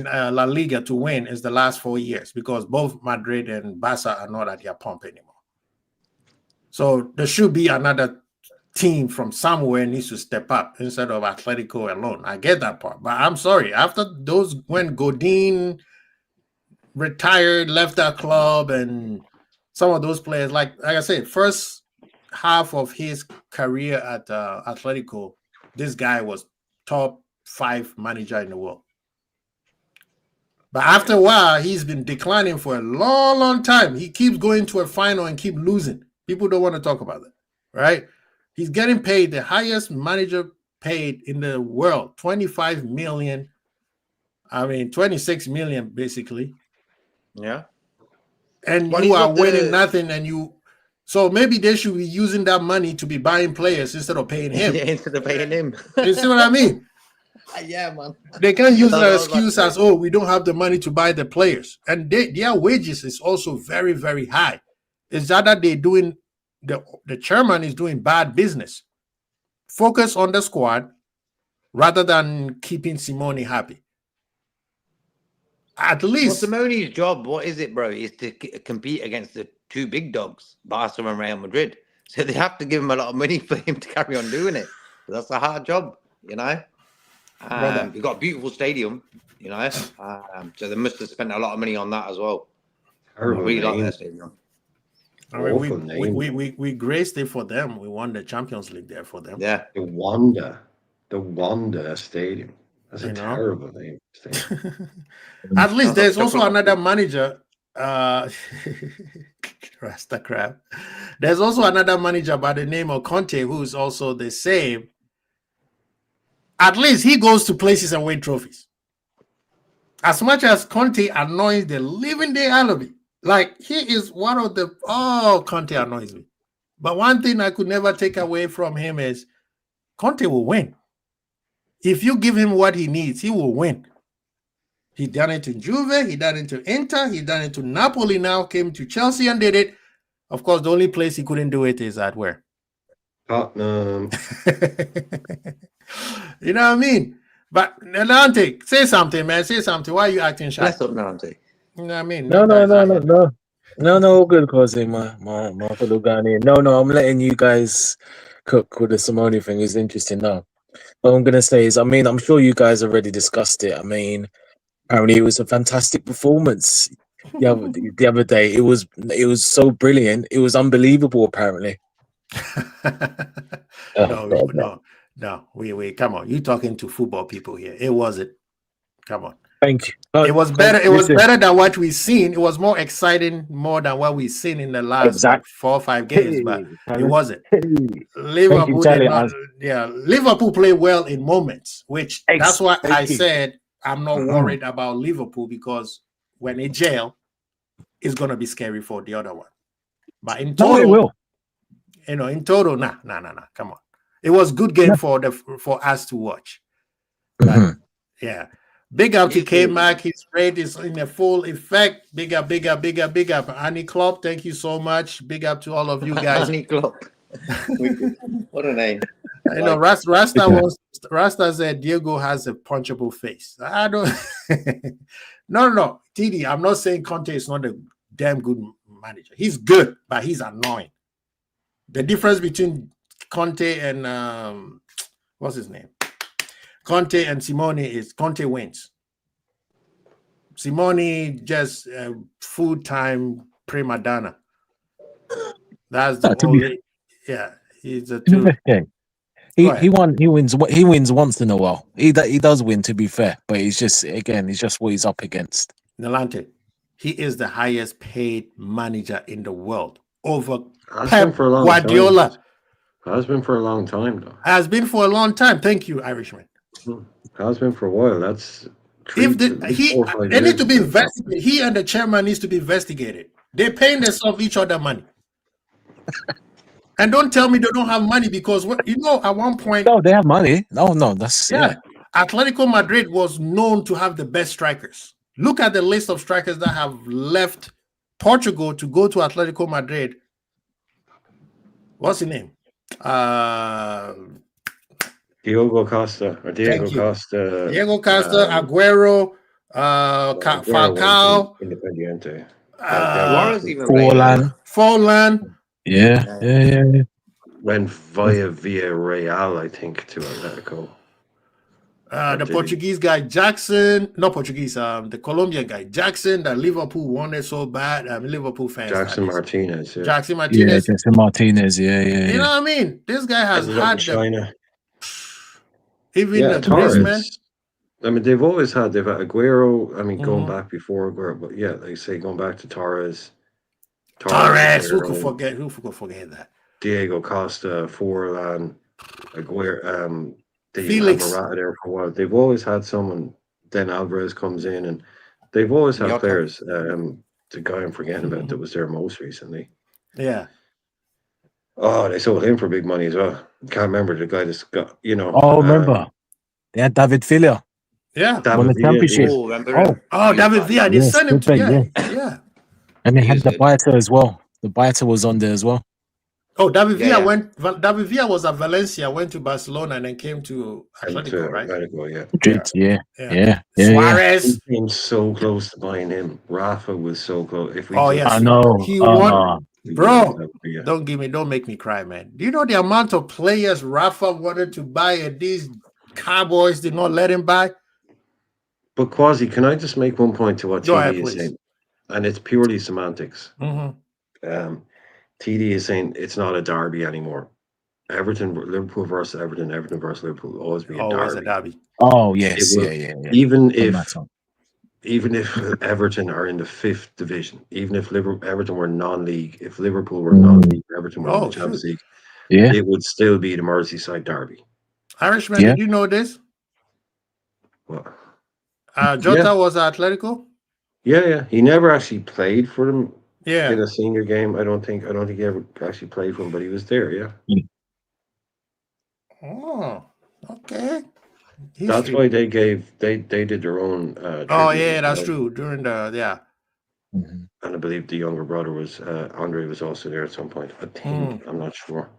La Liga to win is the last 4 years, because both Madrid and Barca are not at their pump anymore. So there should be another team from somewhere needs to step up instead of Atletico alone. I get that part, but I'm sorry. After those, when Godin retired, left that club, and some of those players, like I said, first half of his career at Atletico, this guy was top 5 manager in the world. But after a while, he's been declining for a long, long time. He keeps going to a final and keep losing. People don't want to talk about that, right? He's getting paid the highest manager paid in the world, 25 million. I mean, 26 million basically. Yeah. And But you he's are got winning nothing, and so maybe they should be using that money to be buying players instead of paying him. Yeah, instead of paying him. You see what I mean? Yeah, man. They can't use That's that what I was about to excuse say. as, oh, we don't have the money to buy the players. And their wages is also very, very high. It's that they're doing, the chairman is doing bad business. Focus on the squad rather than keeping Simone happy. At least. Well, Simone's job, what is it, bro? Is to compete against the 2 big dogs, Barca and Real Madrid. So they have to give him a lot of money for him to carry on doing it. That's a hard job, you know. You've got a beautiful stadium, you know. So they must have spent a lot of money on that as well. I really like that stadium. I mean, we graced it for them. We won the Champions League there for them. Yeah. The Wanda Stadium. That's a terrible name. At least there's also another manager. Rasta crap. There's also another manager by the name of Conte, who is also the same. At least he goes to places and win trophies. As much as Conte annoys the living day out of me, like he is one of the Conte annoys me. But one thing I could never take away from him is Conte will win. If you give him what he needs, he will win. He done it to Juve, he done it to Inter, he done it to Napoli, now came to Chelsea and did it. Of course, the only place he couldn't do it is at where? Tottenham. You know what I mean? But Nante, say something, man. Say something. Why are you acting shy? Bless up, Nante. You know what I mean? No, all good, Cosy, my fellow Ghanaian. No, I'm letting you guys cook with the Simone thing. It's interesting now. What I'm gonna say is, I mean, I'm sure you guys already discussed it. I mean, apparently it was a fantastic performance the other day. It was so brilliant. It was unbelievable, apparently. No, we come on. You talking to football people here. It wasn't. Come on. Thank you. It was better. It was better than what we've seen. It was more exciting, more than what we've seen in the last 4 or 5 games. But it wasn't. Liverpool did not. Yeah, Liverpool played well in moments, which that's why I said I'm not worried about Liverpool, because when they jail, it's gonna be scary for the other one. But in total, it will. In total, nah. Come on. It was good game for us to watch. But, yeah. Big up to K-Mac. His rate is in a full effect. Big up. Annie Klopp, thank you so much. Big up to all of you guys. Annie Klopp. What a name. You know, Rasta said Diego has a punchable face. I don't. No. TD, I'm not saying Conte is not a damn good manager. He's good, but he's annoying. The difference between Conte and what's his name? Conte and Simone is Conte wins. Simone just full-time prima donna. That's the only. Yeah, he's a two. He wins once in a while. He does win, to be fair, but it's just what he's up against. Nalante, he is the highest paid manager in the world over Has Pep been for a long Guardiola. time. Has been for a long time, though. Has been for a long time. Thank you, Irishman. Has been for a while. That's They need to be investigated. He and the chairman needs to be investigated. They're paying themselves each other money. And don't tell me they don't have money because at one point. No, they have money. No, that's Atletico Madrid was known to have the best strikers. Look at the list of strikers that have left Portugal to go to Atletico Madrid. What's his name? Diego Costa, Aguero, Falcao, Independiente. Forlan. Yeah. Went via Villarreal, I think, to Atletico. The Portuguese guy Jackson, not Portuguese, the Colombian guy Jackson, that Liverpool wanted so bad. Liverpool fans. Jackson Martinez. Yeah. Jackson Martinez. Yeah. You know what I mean? This guy has had China. Even the Griezmann. I mean, they've had Aguero. I mean, going back before Aguero, but yeah, they say going back to Torres. Who could forget? Who could forget that? Diego Costa, Forlan, Aguero. Felix. There for a while. They've always had someone. Then Alvarez comes in, and they've always had players. The guy I'm forgetting about that was there most recently. Yeah. Oh, they sold him for big money as well. Can't remember the guy that's got, Oh, remember? They had David Villa. Yeah. Won the championship. David Villa. They sent him to yeah. And they had the Baita as well. The Baita was on there as well. Oh, David Villa David Villa was at Valencia, went to Barcelona, and then came to Atletico, right? Atletico, yeah. Suarez. He came so close to buying him. Rafa was so close. I know. He won. Bro, don't make me cry, man. Do you know the amount of players Rafa wanted to buy and these Cowboys did not let him buy? But Quasi, can I just make one point to what TD is saying? And it's purely semantics. TD is saying it's not a derby anymore. Liverpool versus Everton versus Liverpool will always be a derby. Oh, yes. Even if Everton are in the 5th division, even if Everton were non-league, if Liverpool were non-league, Everton were in the Champions League, it would still be the Merseyside derby. Irishman, did you know this? What? Jota was at Atletico? Yeah. He never actually played for them in a senior game. I don't think he ever actually played for them, but he was there, Oh, okay. That's why they did their own that's true. During the And I believe the younger brother was Andre was also there at some point. I think I'm not sure.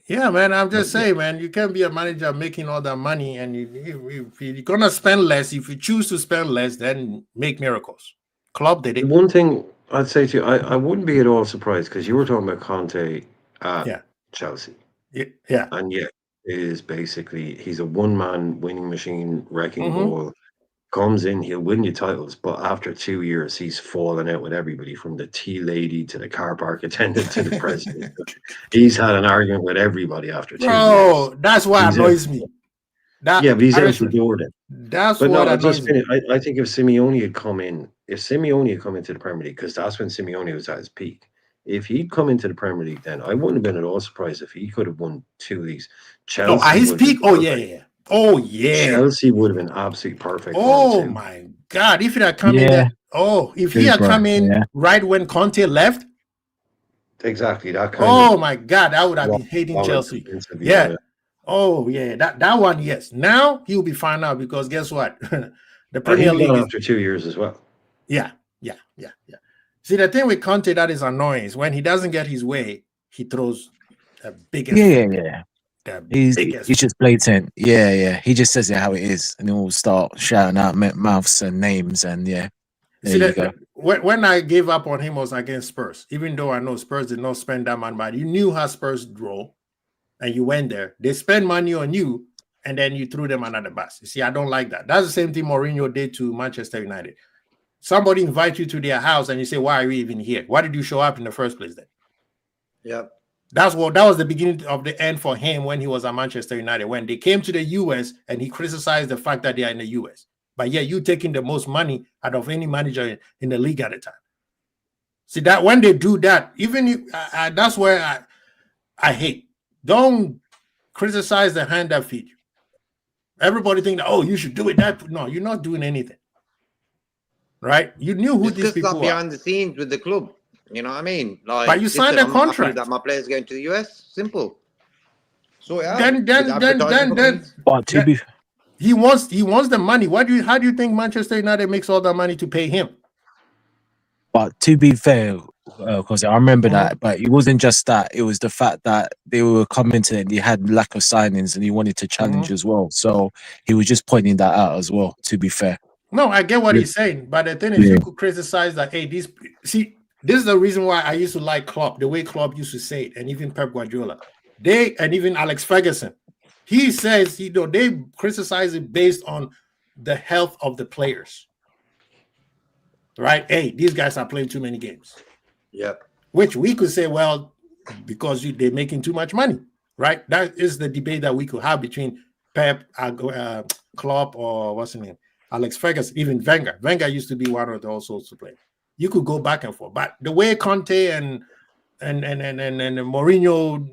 Yeah, man. I'm just saying, man. You can't be a manager making all that money, and if you're gonna spend less. If you choose to spend less, then make miracles. Klopp did it. One thing I'd say to you, I wouldn't be at all surprised because you were talking about Conte at Chelsea. Yeah. And it is basically he's a one-man winning machine, wrecking ball. Comes in, he'll win you titles, but after 2 years, he's fallen out with everybody from the tea lady to the car park attendant to the president. He's had an argument with everybody after 2 years. Oh, that's what annoys me. But he's out the door then. That's what annoys me. I think if Simeone had come in, into the Premier League, because that's when Simeone was at his peak. If he'd come into the Premier League, then I wouldn't have been at all surprised if he could have won 2 leagues. Chelsea at his peak? Oh, yeah. Oh, yeah. Chelsea would have been absolutely perfect. Oh, my God. If he had come in if he had come in right when Conte left. Exactly. That kind my God. I would have been hating Chelsea. Yeah. Oh, yeah. That one, yes. Now he'll be fine now because guess what? The Premier League after 2 years as well. Yeah. See, the thing with Conte that is annoying is when he doesn't get his way, he throws the biggest. He's just blatant. He just says it how it is, and then we'll start shouting out mouths and names, and when I gave up on him was against Spurs. Even though I know Spurs did not spend that much money, you knew how Spurs roll, and you went there. They spend money on you, and then you threw them under the bus. You see, I don't like that. That's the same thing Mourinho did to Manchester United. Somebody invites you to their house, and you say, "Why are you even here? Why did you show up in the first place?" Then, that was the beginning of the end for him when he was at Manchester United. When they came to the US and he criticized the fact that they are in the US. But yeah, you taking the most money out of any manager in the league at the time. See that when they do that, even if, that's where I hate. Don't criticize the hand that feed you. Everybody think that, oh, you should do it. That no, you're not doing anything. Right? You knew who these people are behind the scenes with the club. You know what I mean? Like, but you signed a contract that my player's going to the US. Simple. So yeah. Then. But to be, he wants the money. How do you think Manchester United makes all that money to pay him? But to be fair, because I remember that, but it wasn't just that. It was the fact that they were coming to it and he had lack of signings and he wanted to challenge as well. So he was just pointing that out as well, to be fair. No, I get what he's saying. But the thing is, you could criticize that, hey, this is the reason why I used to like Klopp, the way Klopp used to say it, and even Pep Guardiola. And even Alex Ferguson. He says, they criticize it based on the health of the players. Right? Hey, these guys are playing too many games. Yep. Which we could say, well, because they're making too much money. Right? That is the debate that we could have between Pep, Klopp, or what's his name? Alex Ferguson, even Wenger. Wenger used to be one of those sorts of players. You could go back and forth. But the way Conte and Mourinho,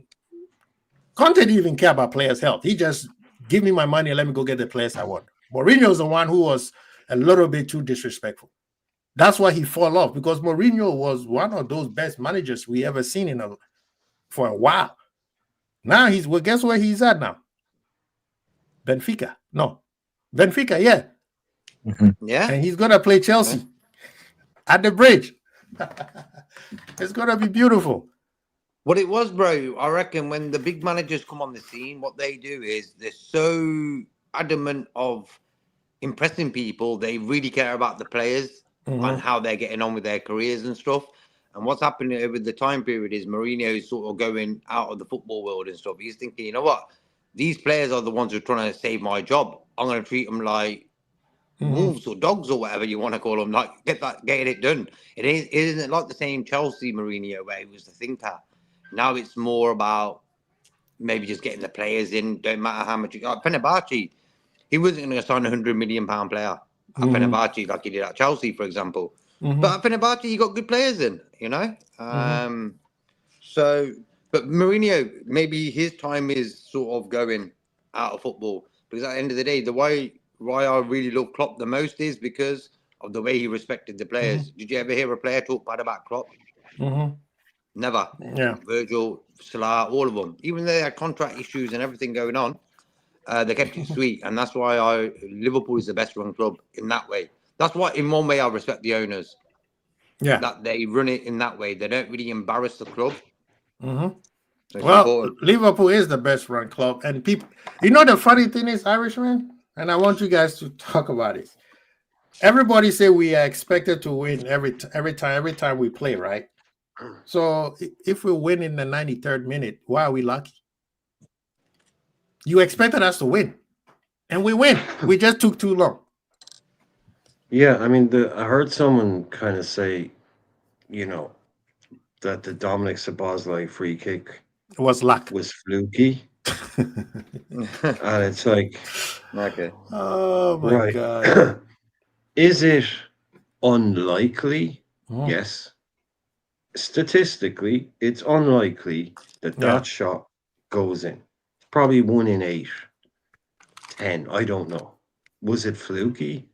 Conte didn't even care about players' health. He just give me my money and let me go get the players I want. Mourinho's the one who was a little bit too disrespectful. That's why he fell off, because Mourinho was one of those best managers we ever seen for a while. Now guess where he's at now? Benfica. No. Benfica, yeah. Mm-hmm. Yeah. And he's gonna play Chelsea at the bridge. It's gonna be beautiful. What it was, bro, I reckon when the big managers come on the scene, what they do is they're so adamant of impressing people. They really care about the players and how they're getting on with their careers and stuff. And what's happening over the time period is Mourinho is sort of going out of the football world and stuff. He's thinking, you know what? These players are the ones who are trying to save my job. I'm going to treat them like wolves or dogs or whatever you want to call them. Like, getting it done. It isn't like the same Chelsea Mourinho where he was the thinker. Now it's more about maybe just getting the players in. Don't matter how much. Fenerbahce, he wasn't going to sign £100 million player at Fenerbahce like he did at Chelsea, for example. But at Fenerbahce, he got good players in, you know. But Mourinho, maybe his time is sort of going out of football, because at the end of the day, the why I really love Klopp the most is because of the way he respected the players. Did you ever hear a player talk bad about Klopp? Never. Yeah. Virgil, Salah, all of them. Even though they had contract issues and everything going on, they kept it sweet. And that's why Liverpool is the best run club in that way. That's why, in one way, I respect the owners. Yeah. That they run it in that way. They don't really embarrass the club. Well, important. Liverpool is the best run club. And people, the funny thing is, Irishman, and I want you guys to talk about it. Everybody say we are expected to win every time we play, right? So if we win in the 93rd minute, why are we lucky? You expected us to win, and we win. We just took too long. Yeah, I mean, I heard someone kind of say, that the Dominic Szoboszlai free kick was luck. Was fluky. And it's like, okay. Oh my God. Is it unlikely? Yes. Statistically, it's unlikely that shot goes in. Probably 1 in 8, 10. I don't know. Was it fluky?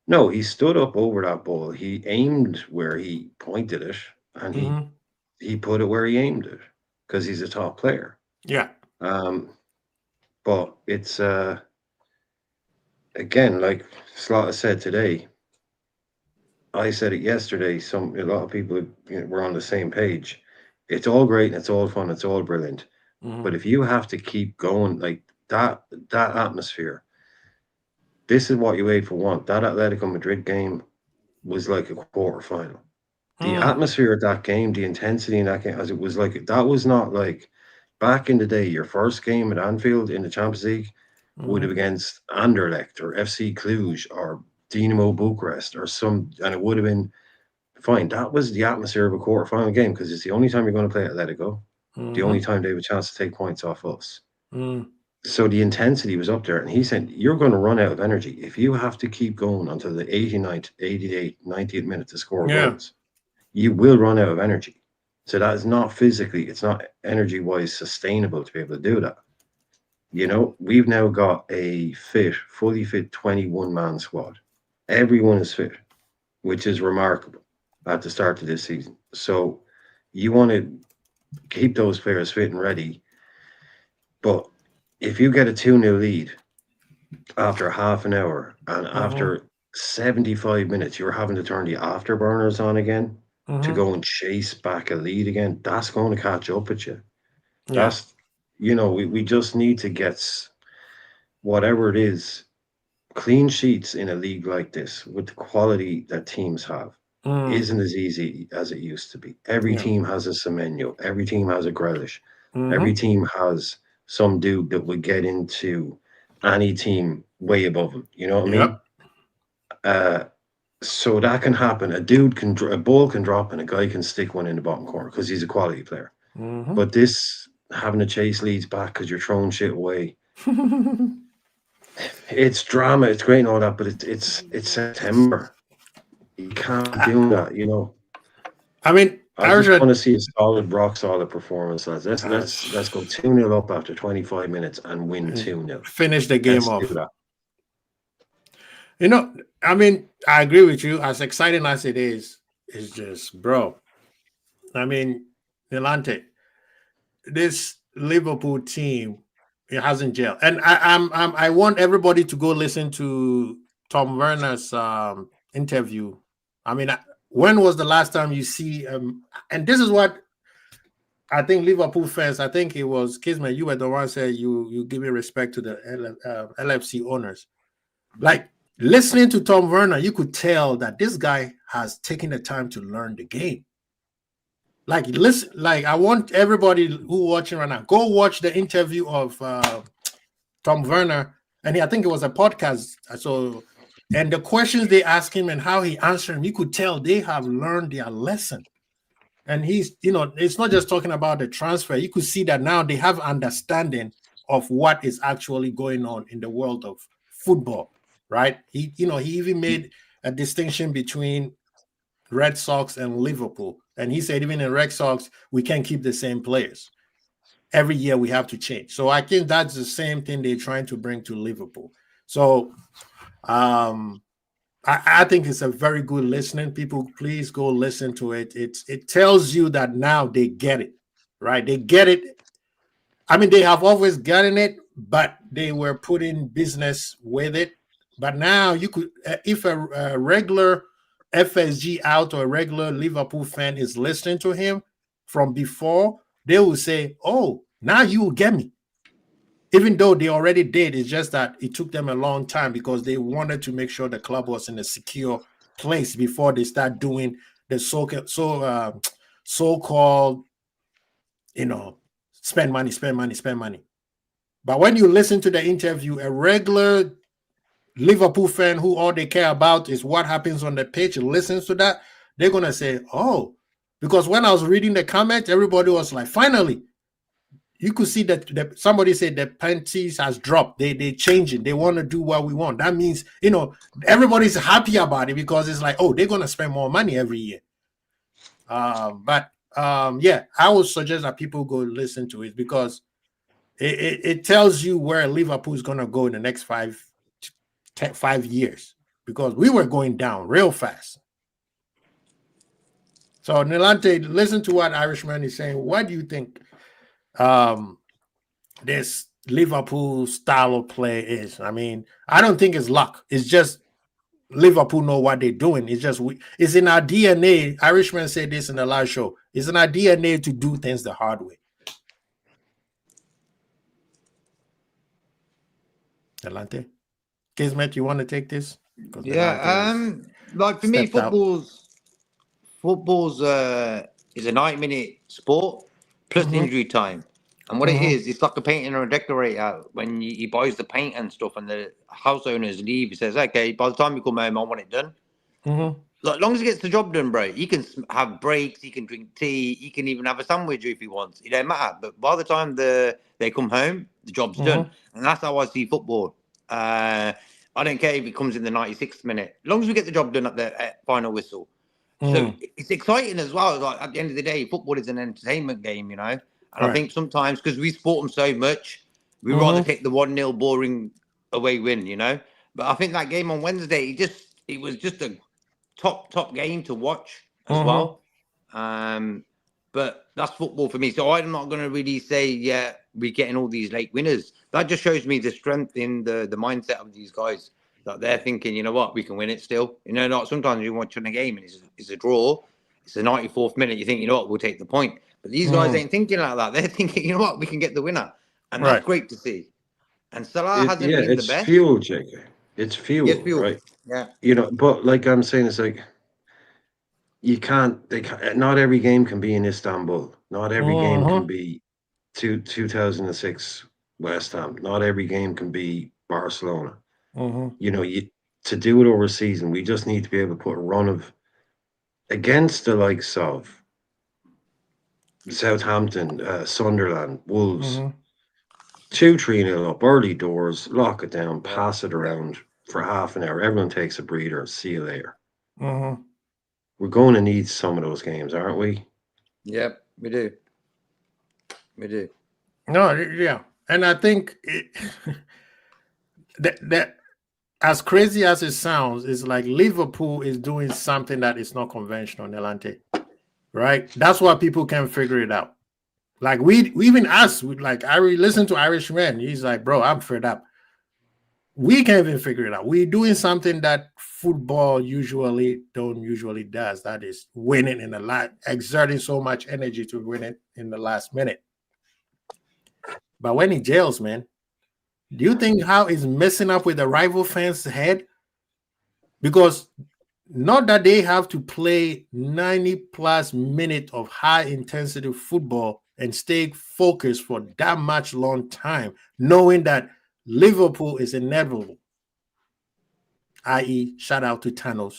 No, he stood up over that ball. He aimed where he pointed it, and he put it where he aimed it because he's a top player. Yeah. But it's again, like Slaughter said today. I said it yesterday. A lot of people were on the same page. It's all great and it's all fun. It's all brilliant. But if you have to keep going like that atmosphere, this is what UEFA want. That Atletico Madrid game was like a quarterfinal. The atmosphere of that game, the intensity in that game, as it was like, that was not like back in the day. Your first game at Anfield in the Champions League would have against Anderlecht or FC Cluj or Dinamo Bucharest or and it would have been fine. That was the atmosphere of a quarterfinal game because it's the only time you're going to play Atletico. The only time they have a chance to take points off us. Mm. So the intensity was up there. And he said, you're going to run out of energy. If you have to keep going until the 89th, 88th, 90th minute to score goals, you will run out of energy. So that is not physically, it's not energy-wise sustainable to be able to do that. You know, we've now got a fully fit 21-man squad. Everyone is fit, which is remarkable at the start of this season. So you want to keep those players fit and ready. But if you get a 2-0 lead after half an hour and after 75 minutes, you're having to turn the afterburners on again to go and chase back a lead again, that's going to catch up with you. That's, you know, we just need to get whatever it is, clean sheets in a league like this with the quality that teams have isn't as easy as it used to be. Every team has a Semenyo. Every team has a Grealish. Every team has some dude that would get into any team way above him. You know what I mean? So that can happen. A ball can drop and a guy can stick one in the bottom corner because he's a quality player. But this having to chase leads back because you're throwing shit away, it's drama. It's great and all that, but it's September. You can't do that, you know. I mean, I just want to see a solid, rock solid performance. Let's go 2-0 up after 25 minutes and win 2-0. Finish the game off. You know, I mean, I agree with you. As exciting as it is, it's just, bro. I mean, Nilante, this Liverpool team, it hasn't gelled. And I want everybody to go listen to Tom Werner's interview. I mean, when was the last time you see and this is what I think Liverpool fans, I think it was Kismet, you were the one said you give me respect to the LFC owners. Like listening to Tom Werner, you could tell that this guy has taken the time to learn the game. Like listen, like I want everybody who watching right now, go watch the interview of Tom Werner, and I think it was a podcast. So, and the questions they asked him and how he answered them, you could tell they have learned their lesson. And he's, you know, it's not just talking about the transfer. You could see that now they have understanding of what is actually going on in the world of football, right? He, you know, he even made a distinction between Red Sox and Liverpool. And he said, even in Red Sox, we can't keep the same players. Every year we have to change. So I think that's the same thing they're trying to bring to Liverpool. So I think it's a very good listening. People, please go listen to it. It tells you that now they get it, right? They get it. I mean, they have always gotten it, but they were putting business with it. But now you could, if a regular FSG out or a regular Liverpool fan is listening to him from before, they will say, oh, now you will get me. Even though they already did, it's just that it took them a long time because they wanted to make sure the club was in a secure place before they start doing the so-called, you know, spend money. But when you listen to the interview, a regular Liverpool fan who all they care about is what happens on the pitch listens to that, they're going to say, oh, because when I was reading the comments, everybody was like, finally. You could see that somebody said the panties has dropped. They changing. They want to do what we want. That means, you know, everybody's happy about it because it's like, oh, they're going to spend more money every year. Yeah, I would suggest that people go listen to it because it tells you where Liverpool is going to go in the next 5 years because we were going down real fast. So, Nilante, listen to what Irishman is saying. What do you think this Liverpool style of play is? I mean, I don't think it's luck. It's just Liverpool know what they're doing. It's just it's in our DNA. Irishman said this in the last show. It's in our DNA to do things the hard way. Delante, Kismet, you want to take this? Yeah, like for me, football's is a 90-minute sport plus injury time. And what it is, it's like a painting or a decorator. When he buys the paint and stuff and the house owners leave, he says, okay, by the time you come home, I want it done. Like, as long as he gets the job done, bro, he can have breaks, he can drink tea, he can even have a sandwich if he wants. It don't matter. But by the time they come home, the job's done. And that's how I see football. I don't care if it comes in the 96th minute. As long as we get the job done at the final whistle. So it's exciting as well. Like, at the end of the day, football is an entertainment game, you know. And I think sometimes, because we support them so much, we rather take the 1-0 boring away win, you know. But I think that game on Wednesday, it was just a top game to watch as well. But that's football for me. So I'm not going to really say, yeah, we're getting all these late winners. That just shows me the strength in the mindset of these guys, that they're thinking, you know what, we can win it still. You know, not sometimes you watch on a game and it's a draw. It's the 94th minute. You think, you know what, we'll take the point. But these guys ain't thinking like that. They're thinking, you know what, we can get the winner. And that's great to see. And Salah hasn't been the best. It's fuel, Jake. It's fuel, right? Yeah. You know, but like I'm saying, it's like not every game can be in Istanbul. Not every game can be 2006 West Ham. Not every game can be Barcelona. You know, to do it over a season, we just need to be able to put a run of against the likes of Southampton, Sunderland, Wolves. 2-3-0 up, early doors, lock it down, pass it around for half an hour. Everyone takes a breather. See you later. We're going to need some of those games, aren't we? Yep, we do. We do. No, yeah. And I think that as crazy as it sounds, it's like Liverpool is doing something that is not conventional, Nelante. Right? That's why people can't figure it out. Like we even us, like I listen to Irishman. He's like, bro, I'm fed up. We can't even figure it out. We're doing something that football usually does. That is winning in the last, exerting so much energy to win it in the last minute. But when he jails, man, do you think how is messing up with the rival fans' head? Because not that they have to play 90+ minutes of high intensity football and stay focused for that much long time, knowing that Liverpool is inevitable, i.e., shout out to Thanos.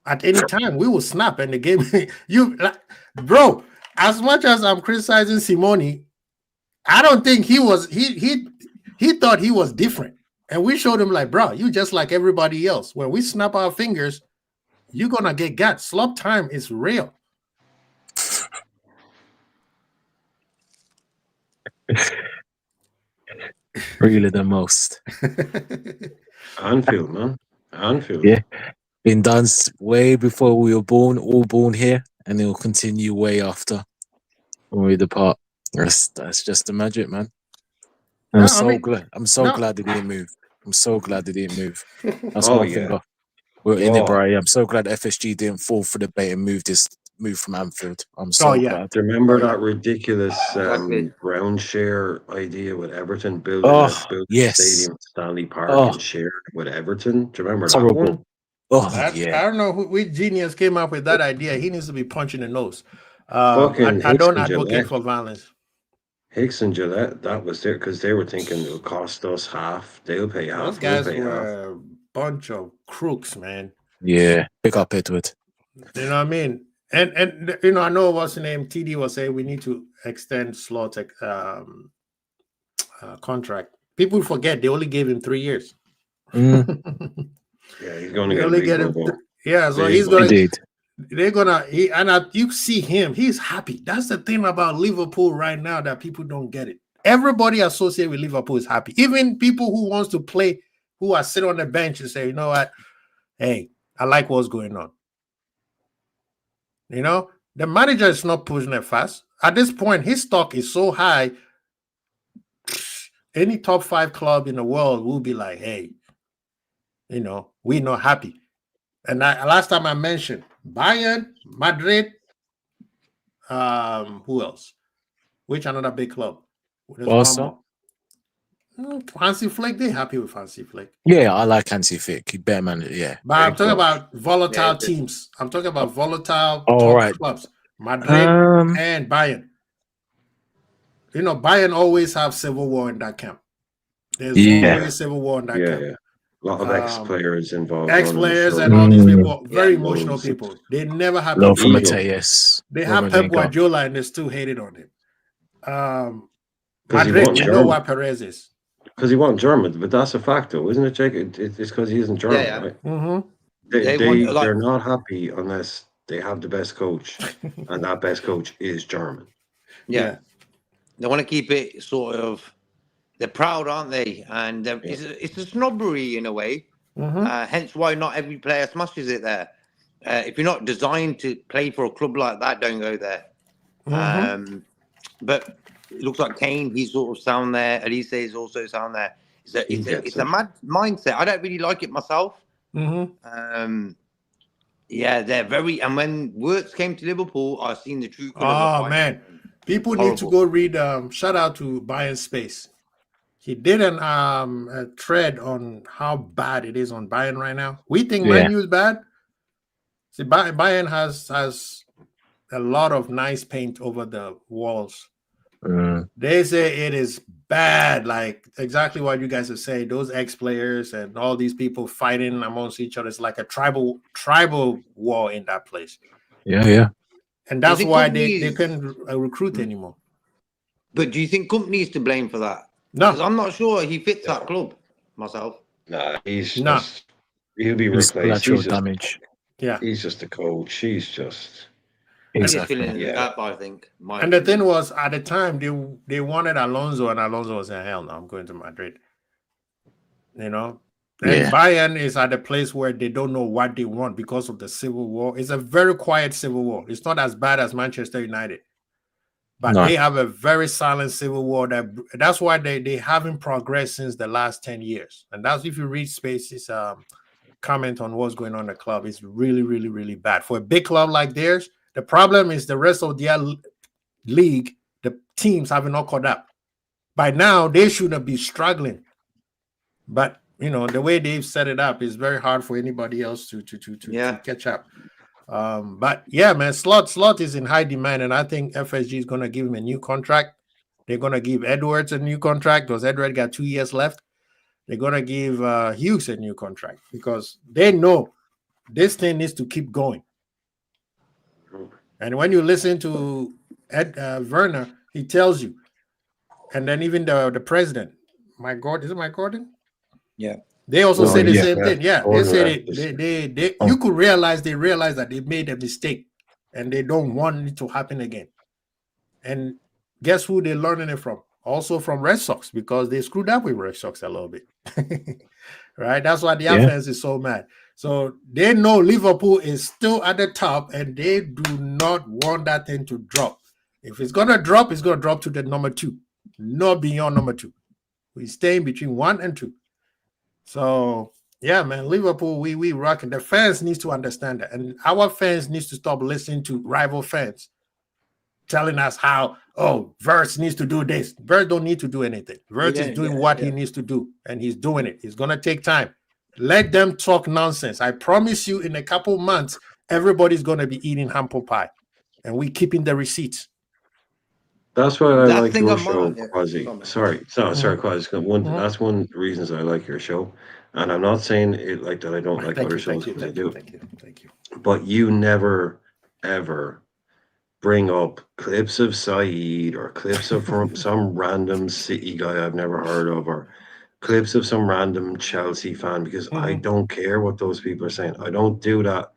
At any time, we will snap and the game. Bro, as much as I'm criticizing Simone, I don't think he thought he was different. And we showed him like, bro, you just like everybody else. When we snap our fingers, you're going to get got. Slop time is real. Really the most. Anfield, man. Anfield. Yeah. Been done way before we were born, all born here, and it will continue way after when we depart. That's just the magic, man. I'm glad. I'm so glad they didn't move. I'm so glad they didn't move. That's one thing. We're in it, bro. I'm so glad FSG didn't fall for the bait and move from Anfield. I'm so glad. Remember that ridiculous ground share idea with Everton building a stadium, Stanley Park, and shared with Everton? Do you remember that one? I don't know which genius came up with that idea. He needs to be punched in the nose. I don't advocate for violence. Hicks and Gillette, that was there because they were thinking it'll cost us half. They'll pay half. Those guys were a bunch of crooks, man. Yeah, pick up Edward. You know what I mean? And you know, I know what's the name. TD was saying we need to extend Slot's contract. People forget they only gave him 3 years. Yeah, he's going to get him. Yeah, so he's going to. They're gonna, you see him, he's happy. That's the thing about Liverpool right now that people don't get it. Everybody associated with Liverpool is happy. Even people who wants to play, who are sitting on the bench and say, you know what, hey, I like what's going on. You know, the manager is not pushing it fast. At this point, his stock is so high. Any top 5 club in the world will be like, hey, you know, we're not happy. And last time I mentioned Bayern, Madrid, who else? Which another big club? Barca. Hansi Flick, they happy with Hansi Flick. Yeah, I like Hansi Flick. He better man, yeah. But I'm talking about volatile teams. I'm talking about volatile clubs. Madrid and Bayern. You know, Bayern always have civil war in that camp. There's always civil war in that camp. A lot of ex-players involved. Ex-players and all these people, very emotional people. They never have Love for people. Mateus. They have Pep Guardiola and they still hated on him. Madrid, we know what Perez is. Because he wasn't German, but that's a fact, though, isn't it, Jake? It's because he isn't German, right? Mm-hmm. They're not happy unless they have the best coach, and that best coach is German. Yeah. They want to keep it sort of. They're proud, aren't they? And it's a snobbery in a way. Hence why not every player smashes it there. If you're not designed to play for a club like that, don't go there. But it looks like Kane, he's sort of sound there. Elise is also sound there. It's a mad mindset. I don't really like it myself. Yeah, they're very. And when Wirtz came to Liverpool, I've seen the true color. Oh man, people need to go read. Shout out to Bayern Space. He did a thread on how bad it is on Bayern right now. We think Man U is bad. See, Bayern has a lot of nice paint over the walls. They say it is bad, like exactly what you guys are saying. Those ex-players and all these people fighting amongst each other. It's like a tribal war in that place. Yeah. And that's why they couldn't recruit anymore. But do you think company's to blame for that? No, because I'm not sure he fits that club myself. Nah, he'll be replaced. Collateral damage. He's just a coach. He's just exactly. I think. And the thing was, at the time, they wanted Alonso, and Alonso was saying, "Hell no, I'm going to Madrid." You know, and Bayern is at a place where they don't know what they want because of the civil war. It's a very quiet civil war. It's not as bad as Manchester United. But they have a very silent civil war. That's why they haven't progressed since the last 10 years. And that's if you read Space's comment on what's going on in the club, it's really, really, really bad. For a big club like theirs, the problem is the rest of their league, the teams haven't all caught up. By now, they shouldn't be struggling. But, you know, the way they've set it up is very hard for anybody else to catch up. But yeah, man, Slot is in high demand, and I think FSG is going to give him a new contract. They're going to give Edwards a new contract because Edwards got 2 years left. They're going to give Hughes a new contract because they know this thing needs to keep going. And when you listen to Werner, he tells you, and then even the president, Mike Gordon, is it Mike Gordon? Yeah. They also say the same thing. Yeah, they say they you could realize that they made a mistake and they don't want it to happen again. And guess who they're learning it from? Also from Red Sox, because they screwed up with Red Sox a little bit. Right? That's why the fans is so mad. So they know Liverpool is still at the top and they do not want that thing to drop. If it's gonna drop, it's gonna drop to the number 2, not beyond number 2. We're staying between 1 and 2. So yeah, man, Liverpool, we rocking. The fans needs to understand that, and our fans needs to stop listening to rival fans telling us how Wirtz needs to do this. Wirtz don't need to do anything. Wirtz is doing what he needs to do, and he's doing it. It's gonna take time. Let them talk nonsense. I promise you, in a couple months, everybody's gonna be eating humble pie, and we keeping the receipts. That's why I like your show, Quasi. Sorry, Quasi. That's one of the reasons I like your show. And I'm not saying it like that I don't like other shows because I do. Thank you. But you never, ever bring up clips of Saeed or clips of from some random City guy I've never heard of or clips of some random Chelsea fan because I don't care what those people are saying. I don't do that.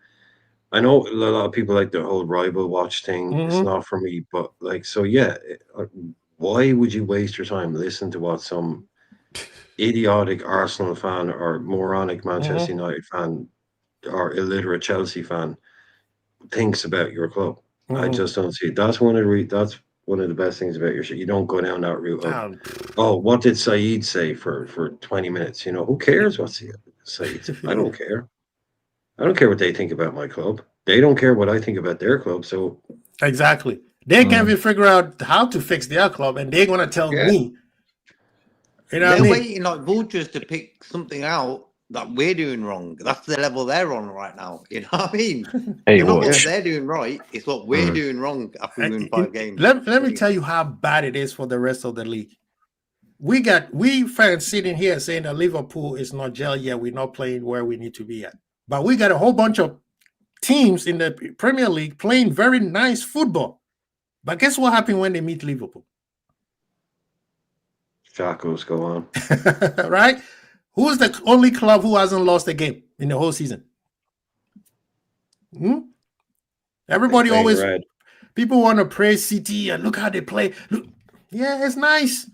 I know a lot of people like the whole rival watch thing. It's not for me, but like, so yeah, why would you waste your time listening to what some idiotic Arsenal fan or moronic Manchester United fan or illiterate Chelsea fan thinks about your club? I just don't see it. That's one of the best things about your show. You don't go down that route of, what did Saeed say for 20 minutes? You know, who cares what Saeed? I don't care. I don't care what they think about my club. They don't care what I think about their club. So exactly, they can't even figure out how to fix their club, and they're gonna tell me. You know, they're waiting like vultures to pick something out that we're doing wrong. That's the level they're on right now. You know what I mean? Hey, it's not what they're doing right. It's what we're doing wrong after we win 5 games. Let me tell you how bad it is for the rest of the league. we fans sitting here saying that Liverpool is not gel yet. We're not playing where we need to be at. But we got a whole bunch of teams in the Premier League playing very nice football. But guess what happened when they meet Liverpool? Shackles go on. Right? Who's the only club who hasn't lost a game in the whole season? Everybody always, people want to praise City and look how they play. Look, yeah, it's nice.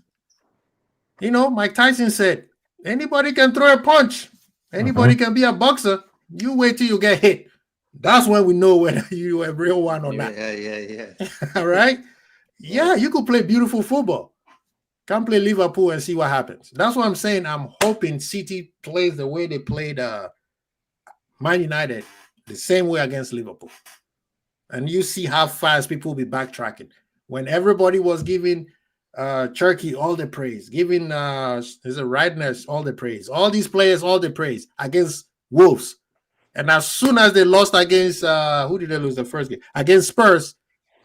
You know, Mike Tyson said, anybody can throw a punch. Anybody can be a boxer. You wait till you get hit. That's when we know whether you're a real one or not. Yeah. All right? Yeah, you could play beautiful football. Come play Liverpool and see what happens. That's what I'm saying. I'm hoping City plays the way they played Man United, the same way against Liverpool. And you see how fast people will be backtracking. When everybody was giving Cherky all the praise, giving Reidner all the praise, all these players all the praise against Wolves. And as soon as they lost against, who did they lose the first game? Against Spurs,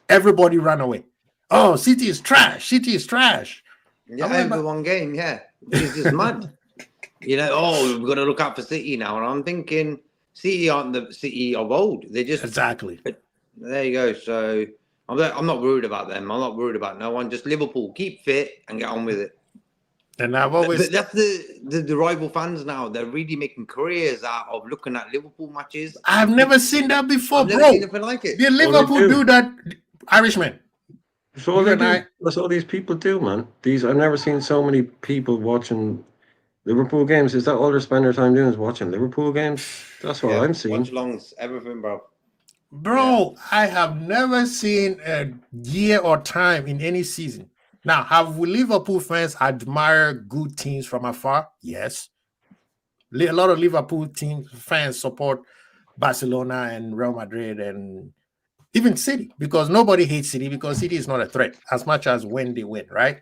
everybody ran away. Oh, City is trash. City is trash. Yeah, over one game, yeah. It's just mad. You know, oh, we've got to look out for City now. And I'm thinking City aren't the City of old. They're just... Exactly. There you go. So I'm not worried about them. I'm not worried about no one. Just Liverpool. Keep fit and get on with it. And I've always... That's the rival fans now. They're really making careers out of looking at Liverpool matches. I've never seen that before, I've bro. never seen anything like it. Did Liverpool do that, Irishman? That's all they do. That's all these people do, man. I've never seen so many people watching Liverpool games. Is that all they spend their time doing is watching Liverpool games? That's what I'm seeing. Watch longs, everything, bro. Bro, I have never seen a year or time in any season. Now, have we Liverpool fans admire good teams from afar? Yes. A lot of Liverpool fans support Barcelona and Real Madrid and even City, because nobody hates City because City is not a threat as much as when they win, right?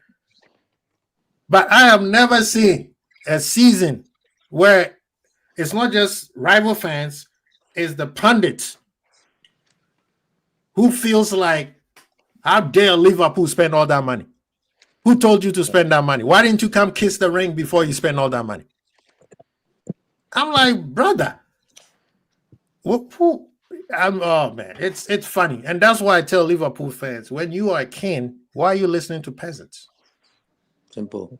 But I have never seen a season where it's not just rival fans, it's the pundits who feels like, how dare Liverpool spend all that money? Who told you to spend that money? Why didn't you come kiss the ring before you spend all that money? I'm like, brother, oh man, it's funny. And that's why I tell Liverpool fans, when you are a king, why are you listening to peasants? Simple.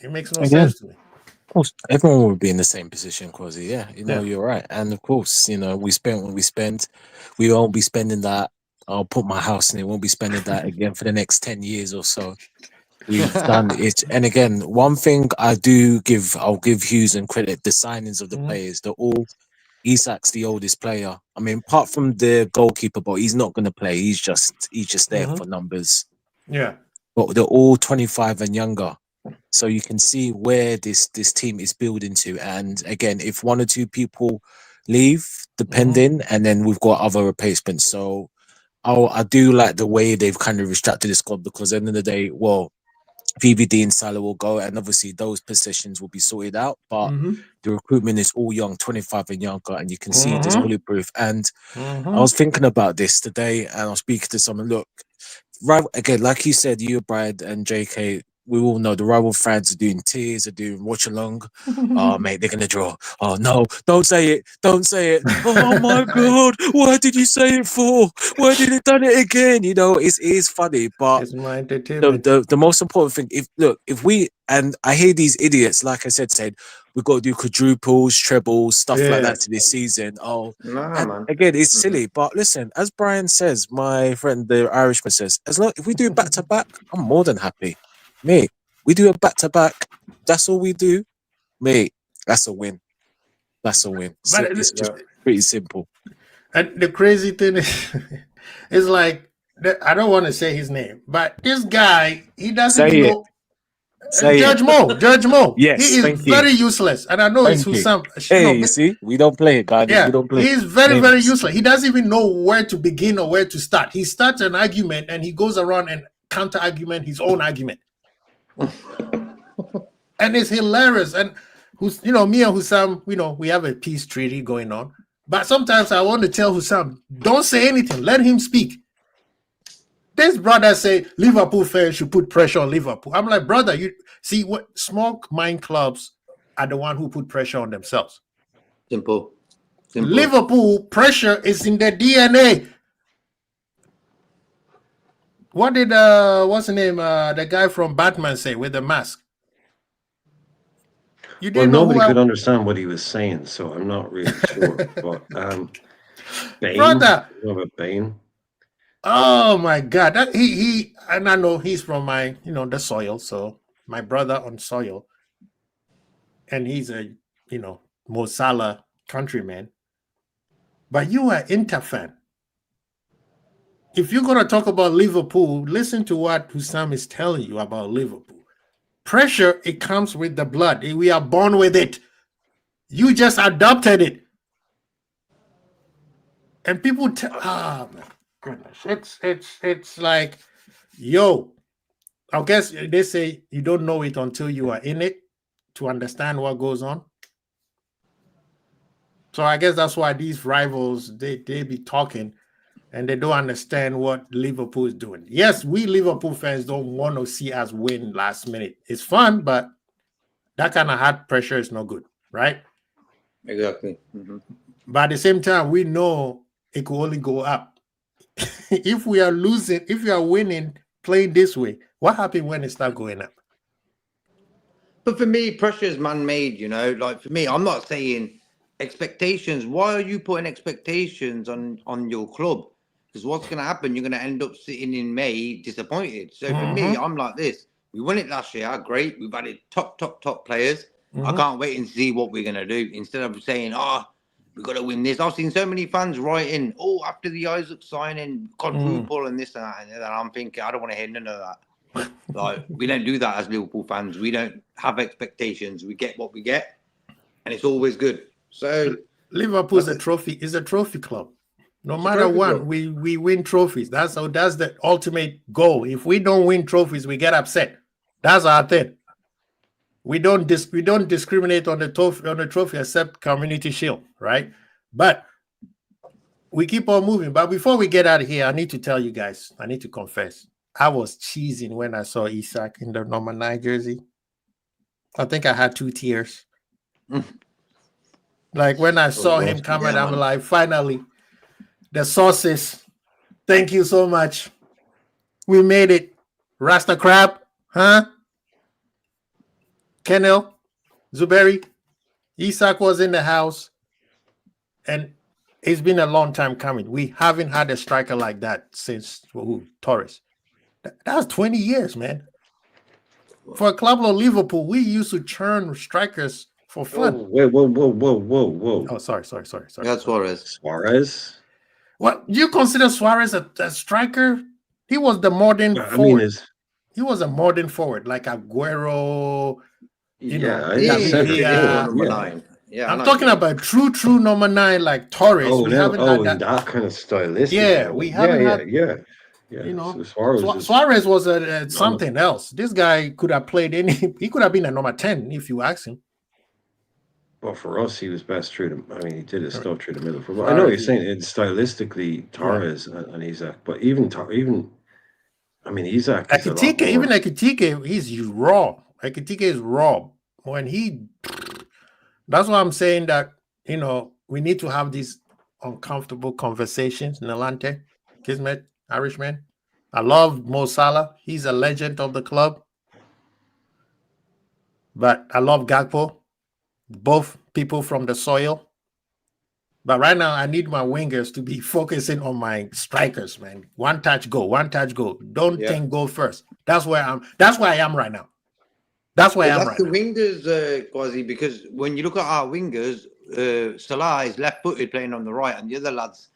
It makes no sense to me. Of course, everyone would be in the same position, Quasi. Yeah, you're right. And of course, we spend what we spend. We won't be spending that. I'll put my house in it. Won't be spending that again for the next 10 years or so. We've done it. And again, one thing I'll give Hughes and credit, the signings of the players. They're all, Isak's the oldest player. I mean, apart from the goalkeeper, but he's not going to play. He's just there for numbers. Yeah. But they're all 25 and younger. So you can see where this team is building to. And again, if one or two people leave, depending, and then we've got other replacements. So I do like the way they've kind of restructured the squad, because at the end of the day, well, VVD and Salah will go, and obviously those positions will be sorted out. But the recruitment is all young, 25 and younger, and you can see it is bulletproof. And I was thinking about this today, and I was speaking to someone. Look, right again, like you said, you, Brad, and JK. We all know the rival fans are doing tears, are doing watch along. Oh, mate, they're gonna draw. Oh no, don't say it, don't say it. Oh my god, why did you say it for? Why did it done it again? It is funny, but it's my entertainment. The most important thing, if we, and I hear these idiots, like I said, we've got to do quadruples, trebles, stuff like that to this season. Oh, man. Again, it's silly. But listen, as Brian says, my friend, the Irishman says, if we do back to back, I'm more than happy. Mate, we do a back-to-back. That's all we do. Mate, that's a win. That's a win. So it's just pretty simple. And the crazy thing is like, I don't want to say his name, but this guy, he doesn't know. Judge Mo. Yes, he is very useless. And I know it's Hussam. Hey, you see, we don't play it, guys. Yeah, we don't play. He's very, very useless. He doesn't even know where to begin or where to start. He starts an argument and he goes around and counter-argument his own argument. And it's hilarious. And me and Hussam, we have a peace treaty going on. But sometimes I want to tell Hussam, don't say anything. Let him speak. this brother say Liverpool fans should put pressure on Liverpool. I'm like, brother, you see what small mind clubs are the one who put pressure on themselves. Simple. Liverpool pressure is in their DNA. What did what's the name? The guy from Batman say with the mask? You Well, didn't know nobody who could understand what he was saying, so I'm not really sure. But Bane, brother. you know about Bane? Oh my God! That, he and I know he's from my the soil, so my brother on soil, and he's a Mo Salah countryman. But you are Inter fan. If you're gonna talk about Liverpool, listen to what Hussam is telling you about Liverpool. Pressure, it comes with the blood. We are born with it. You just adopted it. And people tell, my goodness, it's like, yo, I guess they say you don't know it until you are in it to understand what goes on. So I guess that's why these rivals, they be talking and they don't understand what Liverpool is doing. Yes, we Liverpool fans don't want to see us win last minute. It's fun, but that kind of hard pressure is not good, right? Exactly. But at the same time, we know it could only go up. If we are losing, if you are winning, playing this way, what happens when it starts going up? But for me, pressure is man-made, Like for me, I'm not saying expectations. Why are you putting expectations on your club? Because what's going to happen, you're going to end up sitting in May disappointed. So for me, I'm like this. We won it last year. Great. We've added top players. I can't wait and see what we're going to do. Instead of saying, we've got to win this. I've seen so many fans writing, after the Isaac signing, quadruple and this and that. And I'm thinking, I don't want to hear none of that. Like, we don't do that as Liverpool fans. We don't have expectations. We get what we get. And it's always good. So Liverpool is a trophy club. No matter what, we win trophies. That's the ultimate goal. If we don't win trophies, we get upset. That's our thing. We don't discriminate on the trophy except Community Shield, right? But we keep on moving. But before we get out of here, I need to tell you guys, I need to confess, I was cheesing when I saw Isak in the number 9 jersey. I think I had 2 tears. Like when I saw him coming, I'm like, finally, the sauces. Thank you so much. We made it. Rasta Crab, huh? Kenel, Zuberi, Isak was in the house, and it's been a long time coming. We haven't had a striker like that since Torres. That's 20 years, man. For a club like Liverpool, we used to churn strikers for fun. Whoa. Oh, sorry. That's Suarez? What, you consider Suarez a striker? He was the modern forward. He was a modern forward, like Aguero. Number 9. Yeah, I'm talking about true number 9, like Torres. We haven't had that kind of stylistic. Yeah, we haven't had. Yeah. So Suarez was something else. This guy could have played he could have been a number 10 if you ask him. Well, for us, he was best through he did his stuff through the middle. I know what you're saying. It's stylistically Torres and Isak, but even Isak. Ekitike, he's raw. Ekitike is raw. That's why I'm saying that we need to have these uncomfortable conversations. Nalante, Kismet, Irishman. I love Mo Salah. He's a legend of the club. But I love Gakpo. Both people from the soil. But right now, I need my wingers to be focusing on my strikers, man. One touch go. Don't think goal first. That's where I am right now. That's where I am right now. That's the wingers, Quasi, because when you look at our wingers, Salah is left-footed playing on the right, and the other lads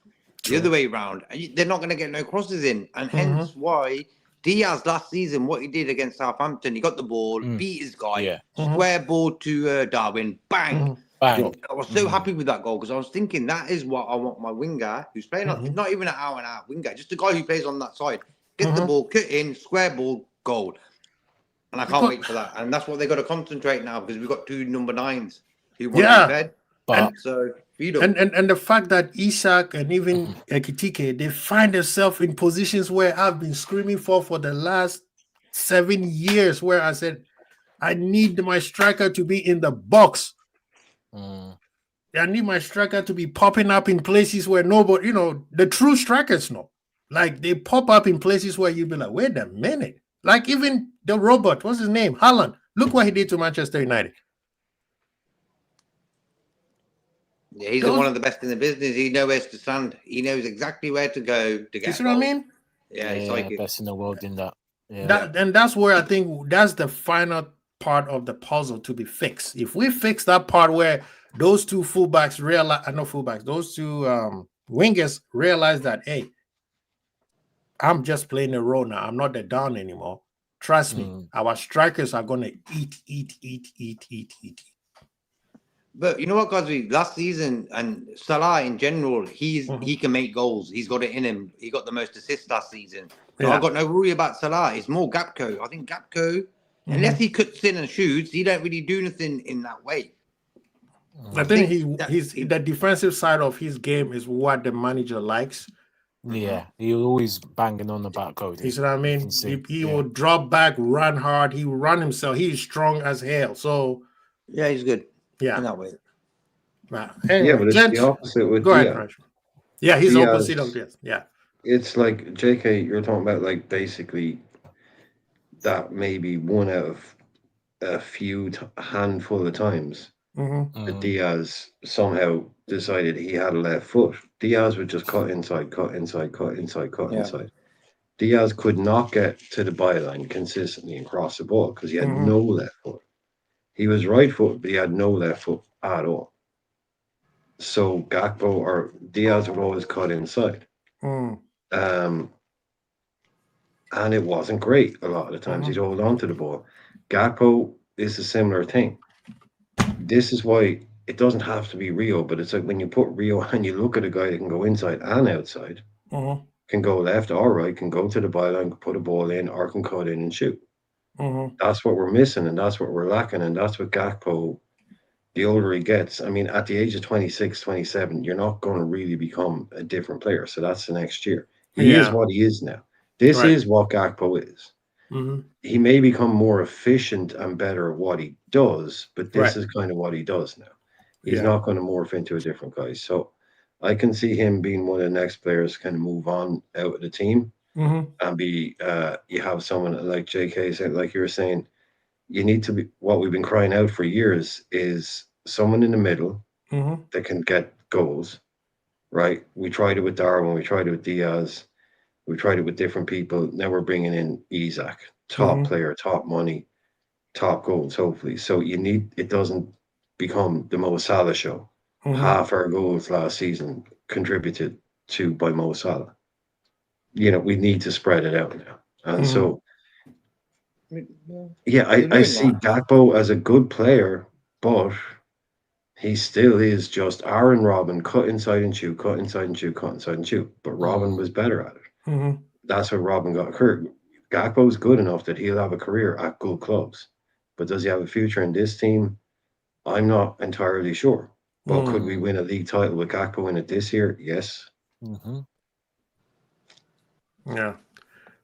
the other way around. And they're not going to get no crosses in, and hence why Diaz last season, what he did against Southampton, he got the ball, beat his guy, square ball to Darwin, bang. Bang. I was so happy with that goal because I was thinking that is what I want my winger who's playing on, not even an out-and-out winger, just a guy who plays on that side. Get the ball, cut in, square ball, goal. And I can't wait for that. And that's what they've got to concentrate now because we've got 2 number 9s who want to be fed. But So you know, and the fact that Isak and even Ekitike, they find themselves in positions where I've been screaming for the last 7 years, where I said I need my striker to be in the box. I need my striker to be popping up in places where nobody, the true strikers know. Like they pop up in places where you'll be like, wait a minute. Like even the robot, what's his name? Haaland. Look what he did to Manchester United. yeah, he's one of the best in the business. He knows where to stand. He knows exactly where to go to get. You see what I mean? Yeah, it's like best in the world in that. And that's where I think that's the final part of the puzzle to be fixed. If we fix that part where those two fullbacks realize, those two wingers realize that, hey, I'm just playing a role now. I'm not the down anymore. Trust me, our strikers are gonna eat. But you know what, Cosby? Last season and Salah in general, he can make goals. He's got it in him. He got the most assists last season. So I've got no worry about Salah. It's more Gakpo. I think Gakpo, unless he cuts in and shoots, he don't really do anything in that way. I think he's the defensive side of his game is what the manager likes. Yeah, he's always banging on the back goal. You see what I mean? He will drop back, run hard. He will run himself. He's strong as hell. So yeah, he's good. Yeah, in that way. Anyway, but it's the opposite with go Diaz. ahead, Raj. Yeah, he's Diaz, opposite of this. Yeah, it's like JK. You're talking about like basically that maybe one out of a few handful of times that Diaz somehow decided he had a left foot. Diaz would just cut inside. Diaz could not get to the byline consistently and cross the ball because he had no left foot. He was right foot, but he had no left foot at all. So Gakpo or Diaz would always cut inside. And it wasn't great a lot of the times. He'd hold on to the ball. Gakpo is a similar thing. This is why it doesn't have to be Rio, but it's like when you put Rio and you look at a guy that can go inside and outside, can go left or right, can go to the byline, can put a ball in, or can cut in and shoot. That's what we're missing, and that's what we're lacking, and that's what Gakpo, the older he gets, I mean, at the age of 26, 27, you're not going to really become a different player. So that's the next year. He is what he is now. This is what Gakpo is. He may become more efficient and better at what he does, but this is kind of what he does now. He's not going to morph into a different guy. So I can see him being one of the next players to kind of move on out of the team and be, you have someone like JK said, like you were saying, you need to be, what we've been crying out for years is someone in the middle that can get goals, right? We tried it with Darwin, we tried it with Diaz, we tried it with different people. Now we're bringing in Isak, top player, top money, top goals, hopefully. So you need, it doesn't become the Mo Salah show. Half our goals last season contributed to by Mo Salah. You know, we need to spread it out now. And so, yeah, I see Gakpo as a good player, but he still is just Aaron Robin, cut inside and shoot, cut inside and shoot, cut inside and shoot. But Robin was better at it. That's what Robin got a career. Gakpo's good enough that he'll have a career at good clubs. But does he have a future in this team? I'm not entirely sure. But could we win a league title with Gakpo in it this year? Yes. Yeah.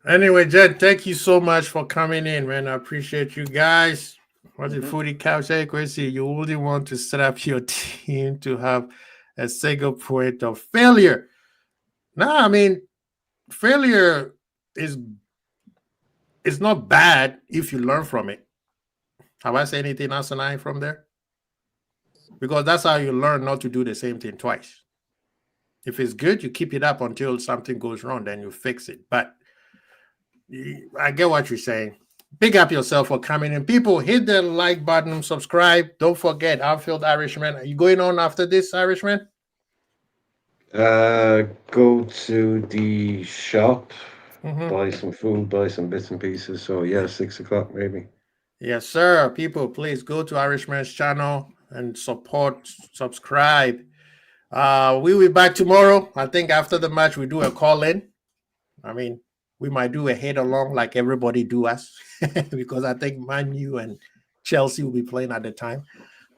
Anyway, Jed, thank you so much for coming in, man. I appreciate you guys. What's it, Footy Couch? Hey, Quincy, you wouldn't want to set up your team to have a single point of failure. No, I mean, failure is not bad if you learn from it. Have I said anything else tonight from there? Because that's how you learn not to do the same thing twice. If it's good, you keep it up until something goes wrong, then you fix it. But I get what you're saying. Big up yourself for coming in. People, hit the like button, subscribe. Don't forget, Outfield Irishman. Are you going on after this, Irishman? Go to the shop, buy some food, buy some bits and pieces. So yeah, 6 o'clock maybe. Yes, sir. People, please go to Irishman's channel and support, subscribe. We'll be back tomorrow. I think after the match, we do a call-in. I mean, we might do a head-along like everybody do us because I think Man U and Chelsea will be playing at the time.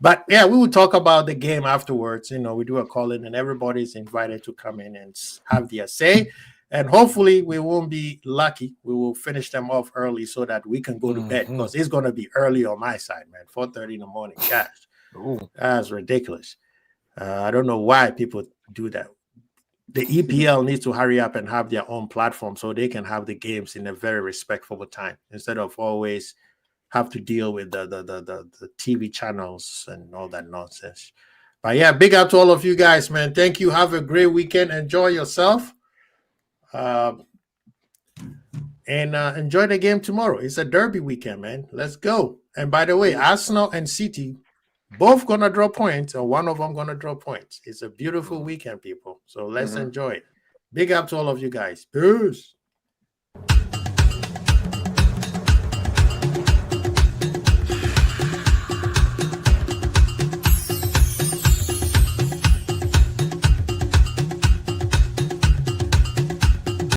But yeah, we will talk about the game afterwards. We do a call in, and everybody's invited to come in and have their say. And hopefully, we won't be lucky. We will finish them off early so that we can go to bed, because it's going to be early on my side, man. 4:30 in the morning. Gosh, that's ridiculous. I don't know why people do that. The EPL needs to hurry up and have their own platform so they can have the games in a very respectful time, instead of always have to deal with the TV channels and all that nonsense. But yeah, big up to all of you guys, man. Thank you. Have a great weekend. Enjoy yourself. And enjoy the game tomorrow. It's a derby weekend, man. Let's go. And by the way, Arsenal and City both gonna draw points, or one of them gonna draw points. It's a beautiful weekend, people. So let's enjoy it. Big up to all of you guys. Peace.